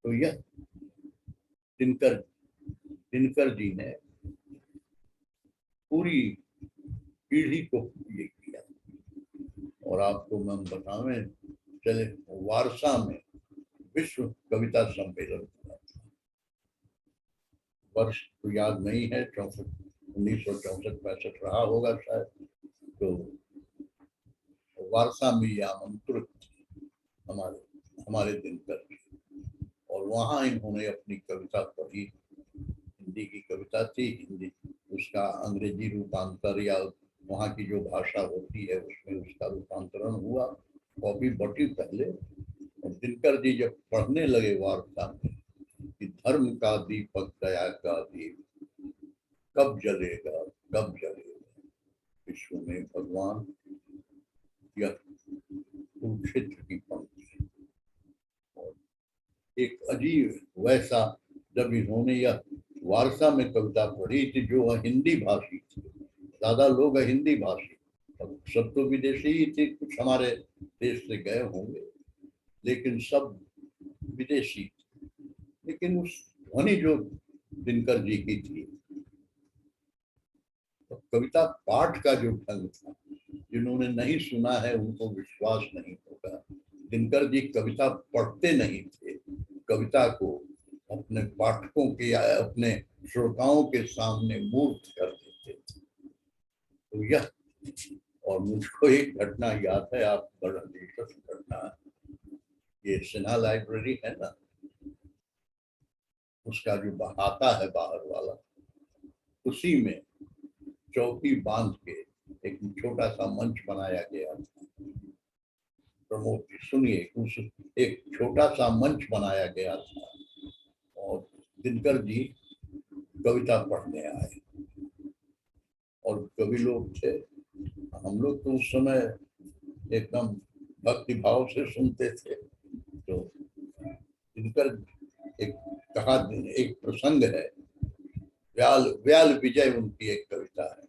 तो यह दिनकर जी ने पूरी पीढ़ी को ये किया। और आपको मैं बतावें चले, वारसा में विश्व कविता सम्मेलन हुआ था। वर्ष तो याद नहीं है, 1964-65 रहा होगा शायद। तो वारसा में यह आमंत्रित हमारे दिनकर, और वहाँ इन्होंने अपनी कविता पढ़ी। हिंदी की कविता थी, हिंदी उसका अंग्रेजी रूपांतर या वहाँ की जो भाषा होती है उसमें उसका रूपांतरण हुआ, कॉपी बटी पहले। और दिनकर जी जब पढ़ने लगे वार्ता में कि धर्म का दीपक दया का दीप कब जलेगा कब जलेगा विश्व में भगवान, यह कुरुक्षेत्र की पंक्ति। और एक अजीब वैसा जब इन्होंने यह वारसा में कविता पढ़ी थी, जो हिंदी भाषी थी, ज्यादा लोग हिंदी भाषी, सब तो विदेशी ही थे, कुछ हमारे देश से गए होंगे लेकिन सब विदेशी थे। लेकिन उस ध्वनि जो दिनकर जी की थी, तो कविता पाठ का जो ढंग था, जिन्होंने नहीं सुना है उनको विश्वास नहीं होगा। दिनकर जी कविता पढ़ते नहीं थे, कविता को अपने पाठकों के या अपने श्रोताओं के सामने मूर्त कर देते थे। तो यह, और मुझको एक घटना याद है, आप बड़ा दिलचस्प घटना, ये सिन्हा लाइब्रेरी है ना, उसका जो बहाता है बाहर वाला, उसी में चौकी बांध के एक छोटा सा मंच बनाया गया था। प्रमोद जी सुनिए, उस एक छोटा सा मंच बनाया गया था और दिनकर जी कविता पढ़ने आए। और कवि लोग थे, हम लोग तो उस समय एकदम भक्ति भाव से सुनते थे। तो दिनकर एक प्रसंग है, व्याल विजय उनकी एक कविता है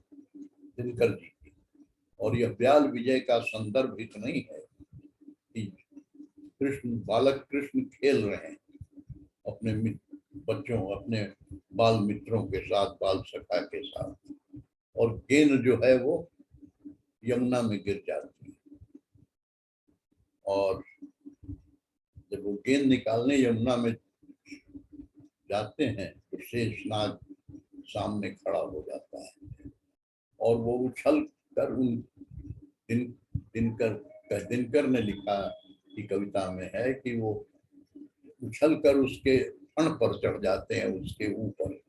दिनकर जी की। और यह व्याल विजय का संदर्भ हित नहीं है कि बालक कृष्ण खेल रहे हैं अपने बच्चों, अपने बाल मित्रों के साथ, बाल सखा के साथ, और गेंद जो है वो यमुना में गिर जाती है। और जब वो गेंद निकालने यमुना में जाते हैं तो शेषनाग सामने खड़ा हो जाता है और वो उछल कर दिनकर ने लिखा कि कविता में है कि वो उछल कर उसके फण पर चढ़ जाते हैं, उसके ऊपर।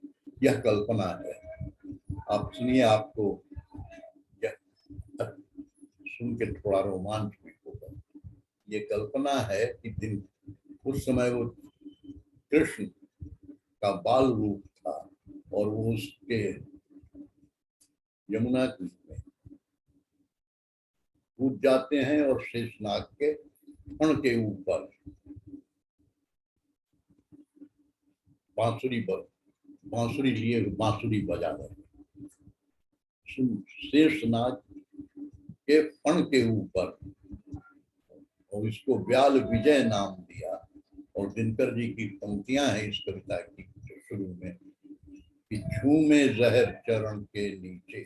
यह कल्पना है, आप सुनिए, आपको यह सुन के थोड़ा रोमांच भी होगा। ये कल्पना है कि उस समय वो कृष्ण का बाल रूप था और वो उसके यमुना में कूद जाते हैं और शेषनाग के फण के ऊपर बांसुरी लिए बांसुरी बजा रहे। शेषनाग के फण के ऊपर, और इसको व्याल विजय नाम दिया। और दिनकर जी की पंक्तियां हैं इस कविता की शुरू में कि झूमे जहर चरण के नीचे,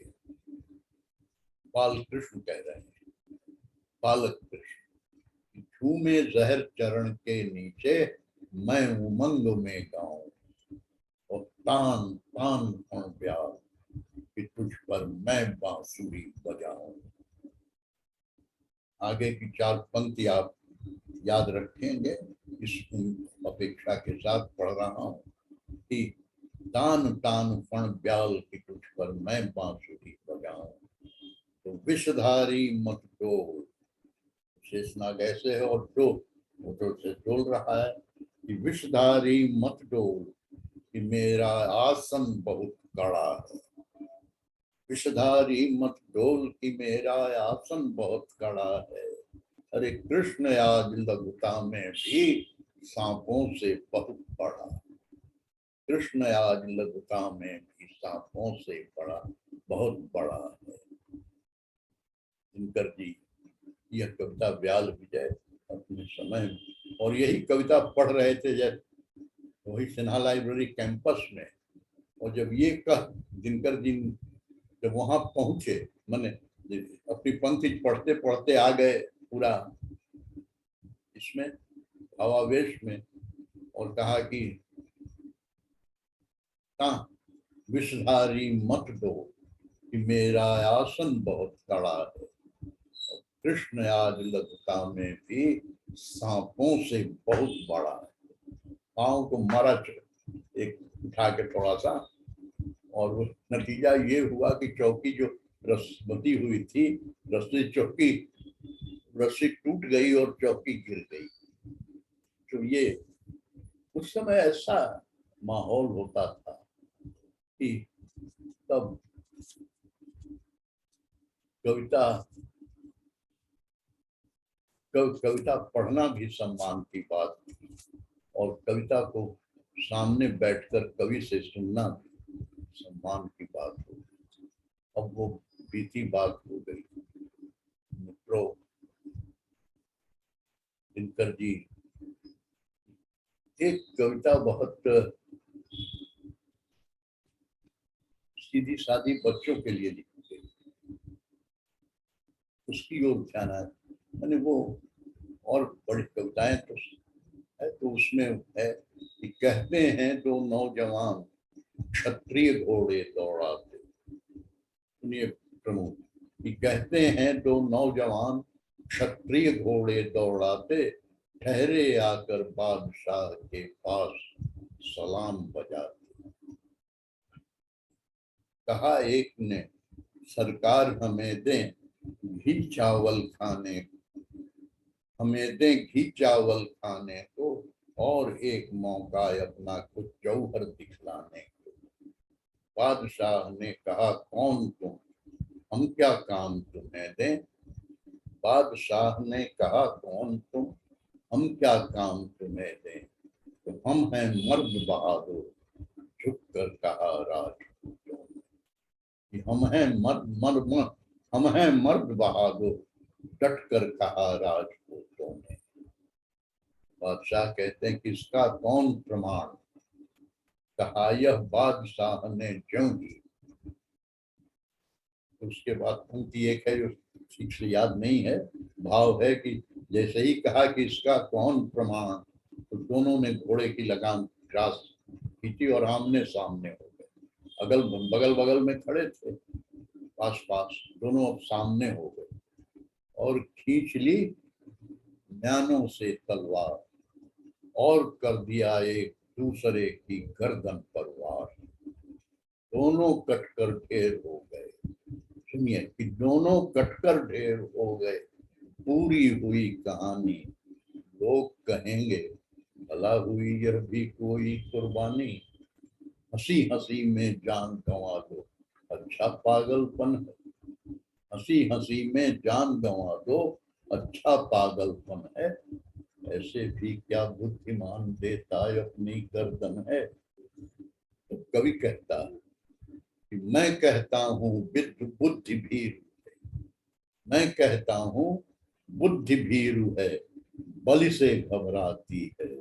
बाल कृष्ण कह रहे हैं, बालक कृष्ण, झूमे जहर चरण के नीचे मैं उमंग में गाऊं और तान तान फण प्यार कि तुझ पर मैं बांसुरी बजाऊं। आगे की 4 पंक्ति आप याद रखेंगे, इस अपेक्षा के साथ पढ़ रहा हूं। कि तान तान फण ब्याल की तुझ पर मैं बांसुरी बजाऊं, तो विषधारी मत डोल। शेषनाग ऐसे है और डो वो तो से डोल रहा है कि विषधारी मत डोल कि मेरा आसन बहुत कड़ा है। विषधारी मत डोल कि मेरा आसन बहुत कड़ा है। अरे कृष्ण आज लघुता में भी सांपों से बहुत बड़ा। कृष्ण आज लघुता में भी सांपों से बड़ा, बहुत बड़ा है। दिनकर जी यह कविता व्याल विजय अपने समय, और यही कविता पढ़ रहे थे जब वही सिन्हा लाइब्रेरी कैंपस में, और जब ये कह दिनकर जी जब वहां पहुंचे, मैंने अपनी पंक्ति पढ़ते पढ़ते आ गए पूरा इसमें भावावेश में, और कहा कि विषधारी मत दो कि मेरा आसन बहुत कड़ा है। कृष्ण आज लघुता में भी सांपों से बहुत बड़ा है। पाँव को मारा एक उठा के थोड़ा सा, और वो नतीजा ये हुआ कि चौकी जो बंधी हुई थी, रस्सी टूट गई और चौकी गिर गई। तो ये उस समय ऐसा माहौल होता था कि तब कविता पढ़ना भी सम्मान की बात थी, और कविता को सामने बैठकर कवि से सुनना भी सम्मान की बात हो। अब वो बीती बात हो गई। मित्रों, दिनकर जी एक कविता बहुत सीधी सादी बच्चों के लिए लिखी गई, उसकी ओर ध्यान है। यानी वो और बड़ी कविताएं तो है, तो उसमें है कि कहते हैं दो नौजवान क्षत्रिय घोड़े दौड़ाते। सुनिए प्रमुख, कि कहते हैं दो नौजवान क्षत्रिय घोड़े दौड़ाते, ठहरे आकर बादशाह के पास सलाम बजाते। कहा एक ने सरकार हमें दें घी चावल खाने, हमें दें घी चावल खाने को, और एक मौका अपना कुछ जौहर दिखलाने को। बादशाह ने कहा कौन तुम, हम क्या काम तुम्हें दें। बादशाह ने कहा कौन तुम, हम क्या काम तुम्हें दें। तो हम हैं मर्द बहादुर, झुक कर कहा राजपूतों ने। कि हम हैं हम हैं मर्द बहादुर, डट कर कहा राजपूतों ने। बादशाह कहते हैं कि इसका कौन प्रमाण। कहा यह बादशाह ने ज्यों ही। उसके बाद पंक्ति एक है जो ठीक से याद नहीं है, भाव है कि जैसे ही कहा कि इसका कौन प्रमाण, तो दोनों ने घोड़े की लगाम क्रास खींची और आमने सामने हो गए। बगल बगल में खड़े थे, पास पास, दोनों अब सामने हो गए और खींच ली म्यानों से तलवार, और कर दिया एक दूसरे की गर्दन पर वार। दोनों कटकर ढेर हो गए। सुनिए कि दोनों कटकर ढेर हो गए। पूरी हुई कहानी, लोग कहेंगे भला हुई यह भी कोई कुर्बानी। हंसी हंसी में जान गंवा दो, अच्छा पागलपन है। हंसी हंसी में जान गंवा दो, अच्छा पागलपन है। ऐसे भी क्या बुद्धिमान देता अपनी गर्दन है। तो कवि कहता कि मैं कहता हूँ बुद्धि भीरु है, मैं कहता हूँ बुद्धि भीरु है, बलि से घबराती है।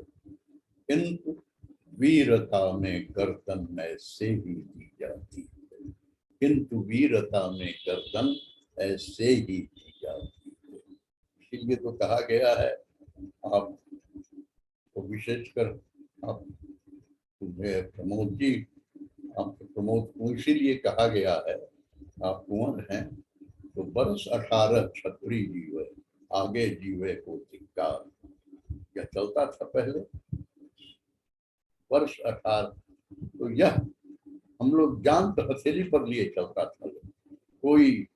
किंतु वीरता में गर्दन ऐसे ही दी जाती है। किंतु वीरता में गर्दन ऐसे ही दी जाती है। इसीलिए तो कहा गया है, आप तो विशेषकर आप प्रमोद जी, आप प्रमोद को इसीलिए कहा गया है, आप कुंवर हैं तो बरस 18 छत्री जीवे, आगे जीवे को धिक्कार। यह चलता था पहले। वर्ष 18 तो यह हम लोग जान तो हथेली पर लिए चलता था, कोई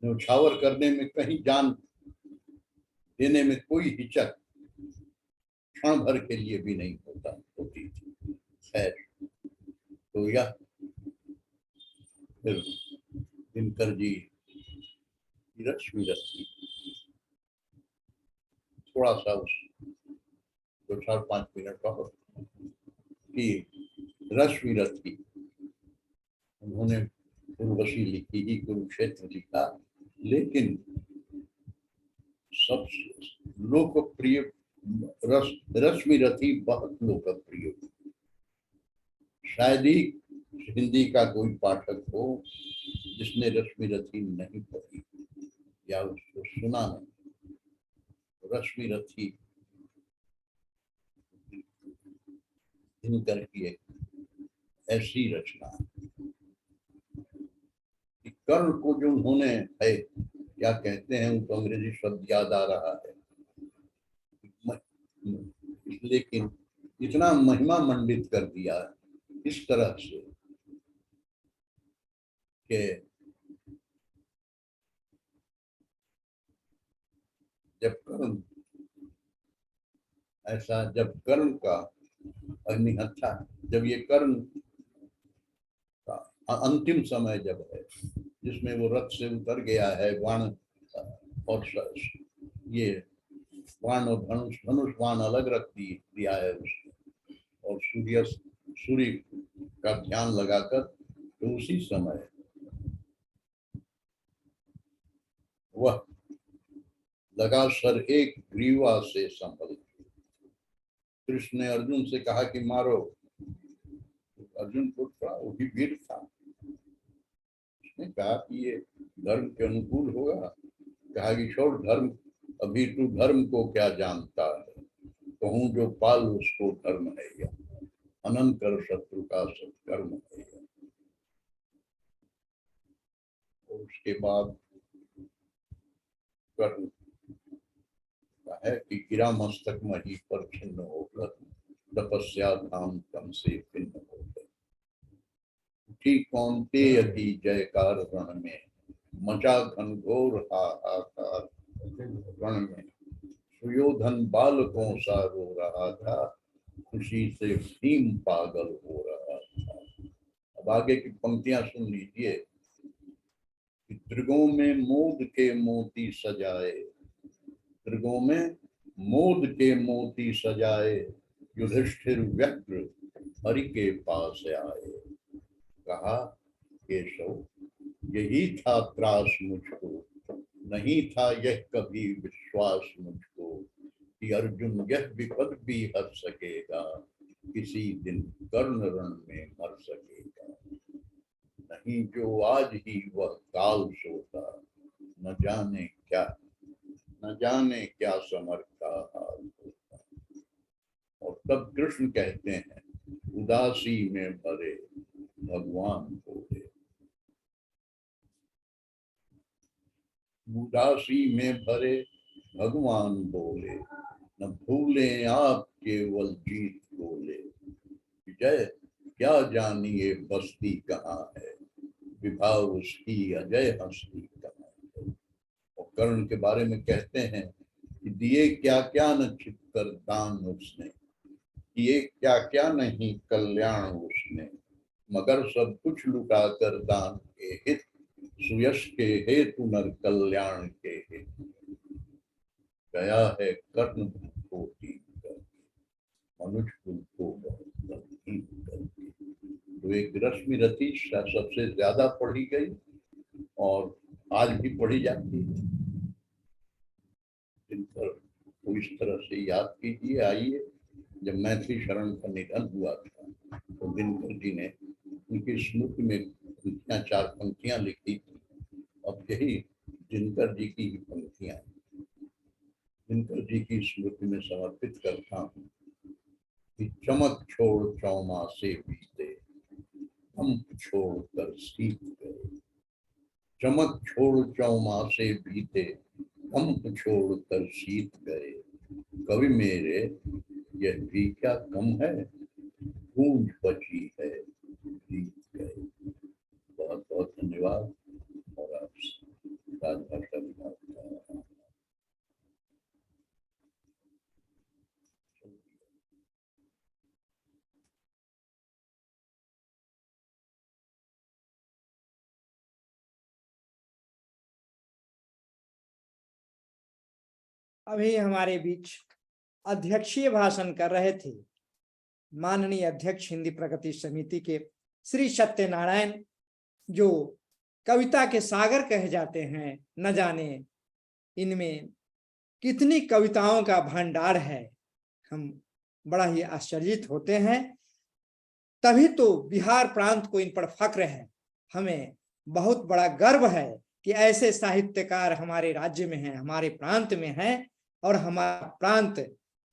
न्यौछावर करने में, कहीं जान देने में कोई हिचक क्षण भर के लिए भी नहीं होती थी। खैर, तो यह फिर दिनकर जी रश्मि रथी, थोड़ा सा उस 2-4-5 मिनट और कि रश्मि रथी उन्होंने उर्वशी लिखी ही, कुरुक्षेत्र लिखा, लेकिन सबसे लोकप्रिय रश्मि रथी बहुत लोकप्रिय, शायद ही हिंदी का कोई पाठक हो जिसने रश्मि रथी नहीं पढ़ी या उसको सुना नहीं। रश्मि रथी दिनकर की एक ऐसी रचना कि कर्ण को जो उन्होंने है, क्या कहते हैं, उनको अंग्रेजी शब्द याद आ रहा है, लेकिन इतना महिमा मंडित कर दिया इस तरह से कि जब कर्ण का अग्निहत्या, जब ये कर्ण का अंतिम समय जब है, जिसमें वो रथ से उतर गया है, बाण और ये बाण और धनुष बाण अलग रख दिया है उसने, और सूर्य का ध्यान लगाकर, तो उसी समय वह लगा सर एक ग्रीवा से संभल। कृष्ण ने अर्जुन से कहा कि मारो, अर्जुन को वो भी वीर था, उसने कहा कि ये धर्म के अनुकूल होगा, कहा कि छोड़ धर्म, अभी तू धर्म को क्या जानता है, कहूं जो पाल उसको धर्म है या अनंत कर शत्रु का सत्कर्म है। और उसके बाद कर्ण है कि गिरा मस्तक मही पर छिन्न होकर, तपस्या धाम तम से भिन्न होकर, उठी कौन्तेय की जयकार रण में, मचा घनघोर हाहाकार रण में, सुयोधन बालकों सा रो रहा था, खुशी से भीम पागल हो रहा था। अब आगे की पंक्तियां सुन लीजिए। त्रिगों में मोद के मोती सजाए, त्रिगों में मोद के मोती सजाए, युधिष्ठिर व्यग्र हरि के पास आए, कहा केशव यही था त्रास मुझको, नहीं था यह कभी विश्वास मुझको, कि अर्जुन यह विपद भी हर सकेगा, किसी दिन कर्ण रण में मर सकेगा। नहीं जो आज ही वह काल सोता, न जाने क्या समर का हाल होता। और तब कृष्ण कहते हैं, उदासी में भरे भगवान बोले, उदासी में भरे भगवान बोले, न भूले आप केवल जीत बोले, विजय क्या जानिए बस्ती कहाँ है, विभाव उसकी अजय हस्ती कहाँ है। और कर्ण के बारे में कहते हैं कि दिए क्या क्या न छिप कर दान उसने, किए क्या क्या नहीं कल्याण उसने, मगर सब कुछ लुटा कर दान के हित, सुयश के हेतु नर कल्याण के हित, गया है कर्ण को दीन कर, मनुष्य कुल को बहुत गंभीर करके। तो एक रश्मि रथी सबसे ज्यादा पढ़ी गई और आज भी पढ़ी जाती है। दिनकर को इस तरह से याद कीजिए। आइए, जब मैथिली शरण का निधन हुआ था तो दिनकर जी ने उनकी स्मृति में 4 पंक्तियां लिखी थी। अब यही दिनकर जी की ही पंक्तियां दिनकर जी की स्मृति में समर्पित करता हूँ कि चमक छोड़ चौमासे बीते, कंप छोड़ कर सीत गए, चमक छोड़ चौमासे बीते, कंप छोड़ कर शीत गए, कवि मेरे यह भी क्या कम है, गूंज बची है, जीत गए। बहुत बहुत धन्यवाद। और आप राजभाषा विभाग का अभी हमारे बीच अध्यक्षीय भाषण कर रहे थे माननीय अध्यक्ष हिंदी प्रगति समिति के श्री सत्यनारायण, जो कविता के सागर कहे जाते हैं। न जाने इनमें कितनी कविताओं का भंडार है, हम बड़ा ही आश्चर्यित होते हैं। तभी तो बिहार प्रांत को इन पर फक्र है। हमें बहुत बड़ा गर्व है कि ऐसे साहित्यकार हमारे राज्य में हैं, हमारे प्रांत में हैं, और हमारा प्रांत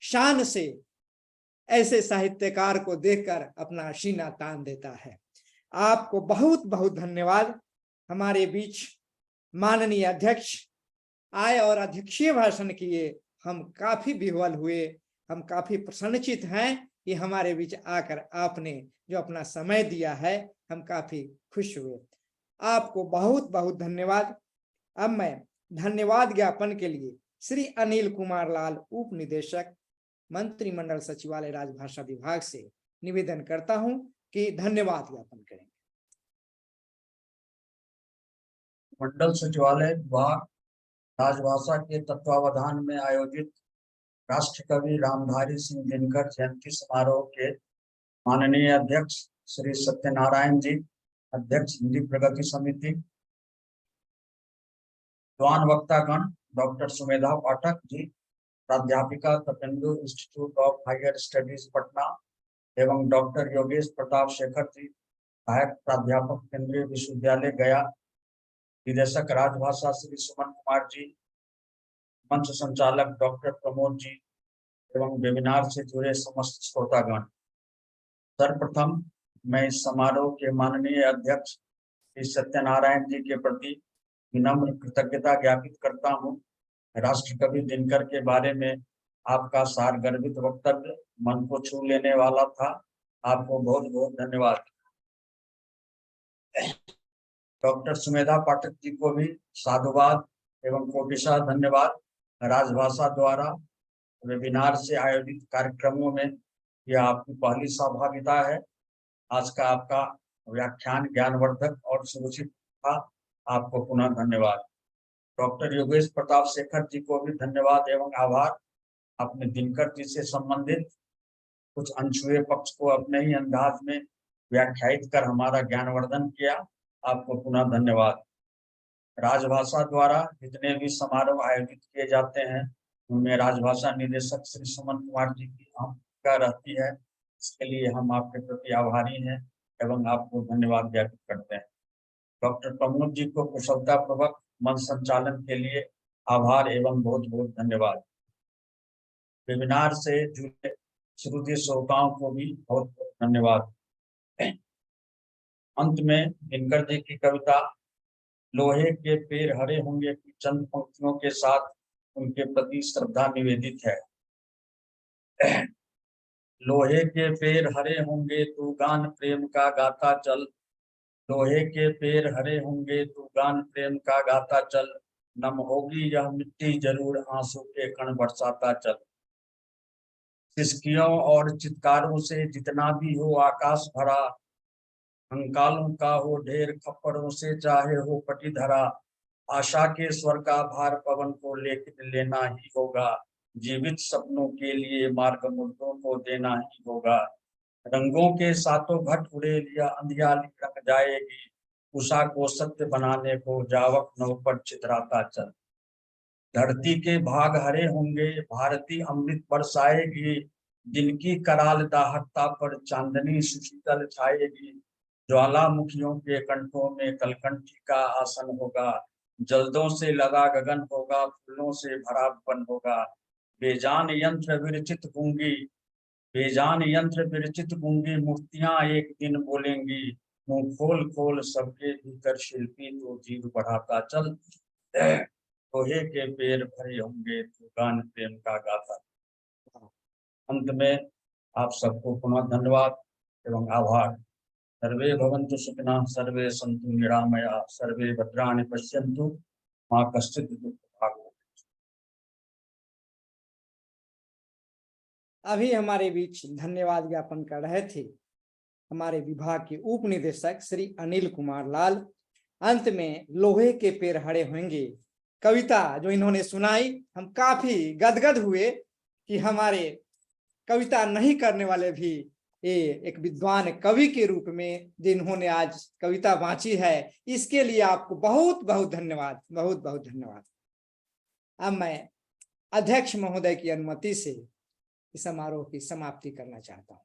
शान से ऐसे साहित्यकार को देखकर अपना सीना तान देता है। आपको बहुत बहुत धन्यवाद। हमारे बीच माननीय अध्यक्ष आए और अध्यक्षीय भाषण किए। हम काफी विह्वल हुए, हम काफी प्रसन्नचित हैं कि हमारे बीच आकर आपने जो अपना समय दिया है, हम काफी खुश हुए। आपको बहुत बहुत धन्यवाद। अब मैं धन्यवाद ज्ञापन के लिए श्री अनिल कुमार लाल, उप निदेशक मंत्रिमंडल सचिवालय राजभाषा विभाग से निवेदन करता हूं कि धन्यवाद ज्ञापन करें। मंडल सचिवालय विभाग राजभाषा के तत्वावधान में आयोजित राष्ट्रकवि रामधारी सिंह दिनकर जयंती समारोह के माननीय अध्यक्ष श्री सत्यनारायण जी, अध्यक्ष हिंदी प्रगति समिति, जवान वक्तागण डॉक्टर सुमेधा पाठक जी, प्राध्यापिका Tapendu institute of higher studies Patna, एवं डॉक्टर योगेश प्रताप शेखर जी, सहायक प्राध्यापक केंद्रीय विश्वविद्यालय गया, निदेशक राजभाषा श्री सुमन कुमार जी, मंच संचालक डॉक्टर प्रमोद जी, एवं वेबिनार से जुड़े समस्त श्रोतागण। सर्वप्रथम मैं इस समारोह के माननीय अध्यक्ष श्री सत्यनारायण जी के प्रति विनम्र कृतज्ञता ज्ञापित करता हूँ। राष्ट्रकवि दिनकर के बारे में आपका सारगर्भित वक्तव्य मन को छू लेने वाला था। आपको बहुत बहुत धन्यवाद। डॉक्टर सुमेधा पाठक जी को भी साधुवाद एवं कोटिशा धन्यवाद। राजभाषा द्वारा वेबिनार से आयोजित कार्यक्रमों में यह आपकी पहली सहभागिता है। आज का आपका व्याख्यान ज्ञानवर्धक और सुरुचित था। आपको पुनः धन्यवाद। डॉक्टर योगेश प्रताप शेखर जी को भी धन्यवाद एवं आभार। आपने दिनकर जी से संबंधित कुछ अनछुए पक्ष को अपने ही अंदाज में व्याख्यायित कर हमारा ज्ञानवर्धन किया। आपको पुनः धन्यवाद। राजभाषा द्वारा जितने भी समारोह आयोजित किए जाते हैं उनमें राजभाषा निदेशक श्री सुमन कुमार जी की अहम भूमिका रहती है। इसके लिए हम आपके प्रति आभारी हैं एवं आपको धन्यवाद ज्ञापित करते हैं। डॉक्टर प्रमोद जी को कुशलता पूर्वक मंच संचालन के लिए आभार एवं बहुत बहुत धन्यवाद। वेबिनार से जुड़े श्रोता श्रोताओं को भी बहुत बहुत धन्यवाद। अंत में दिनकर जी की कविता लोहे के पैर हरे होंगे की चंद पंक्तियों के साथ उनके प्रति श्रद्धा निवेदित है। लोहे के पैर हरे होंगे तू गान प्रेम का गाता चल, लोहे के पैर हरे होंगे तू गान प्रेम का गाता चल, नम होगी यह मिट्टी जरूर आंसू के कण बरसाता चल। सिसकियों और चित्कारों से जितना भी हो आकाश भरा, कंकालों का हो ढेर खप्परों से चाहे हो पटी धरा, आशा के स्वर का भार पवन को लेकिन लेना ही होगा, जीवित सपनों के लिए मार्ग मुर्दों को देना ही होगा। रंगों के सातों घट उड़े लिया अंधियाली रंग जाएगी, उषा को सत्य बनाने को जावक नौ पर चितराता चल। धरती के भाग हरे होंगे भारती अमृत बरसाएगी, दिन की कराल दाहकता पर चांदनी सुशीतल छाएगी। ज्वालामुखियों के कंठों में कलकंठी का आसन होगा, जल्दों से लगा गगन होगा, फूलों से भरा वन होगा। बेजान यंत्र विरचित गूंगी, बेजान यंत्र विरचित गूंगी मूर्तियां एक दिन बोलेंगी, मुंह खोल खोल सबके भीतर शिल्पी तो जीव बढ़ाता चल। लोहे के पैर भरे होंगे तो गान प्रेम का गाता। अंत में आप सबको पुनः धन्यवाद। एवं आभार। सर्वे भवन्तु सुखिनः, सर्वे सन्तु निरामया, सर्वे भद्राणि पश्यन्तु, मा कश्चित् दुःखभाग् भवेत्। अभी हमारे बीच धन्यवाद ज्ञापन कर रहे थे हमारे विभाग के उप निदेशक श्री अनिल कुमार लाल। अंत में लोहे के पेड़ हरे होंगे कविता जो इन्होंने सुनाई, हम काफी गदगद हुए कि हमारे कविता नहीं करने वाले भी ये एक विद्वान कवि के रूप में जिन्होंने आज कविता वांची है, इसके लिए आपको बहुत बहुत धन्यवाद, बहुत बहुत धन्यवाद। अब मैं अध्यक्ष महोदय की अनुमति से इस समारोह की समाप्ति करना चाहता हूं।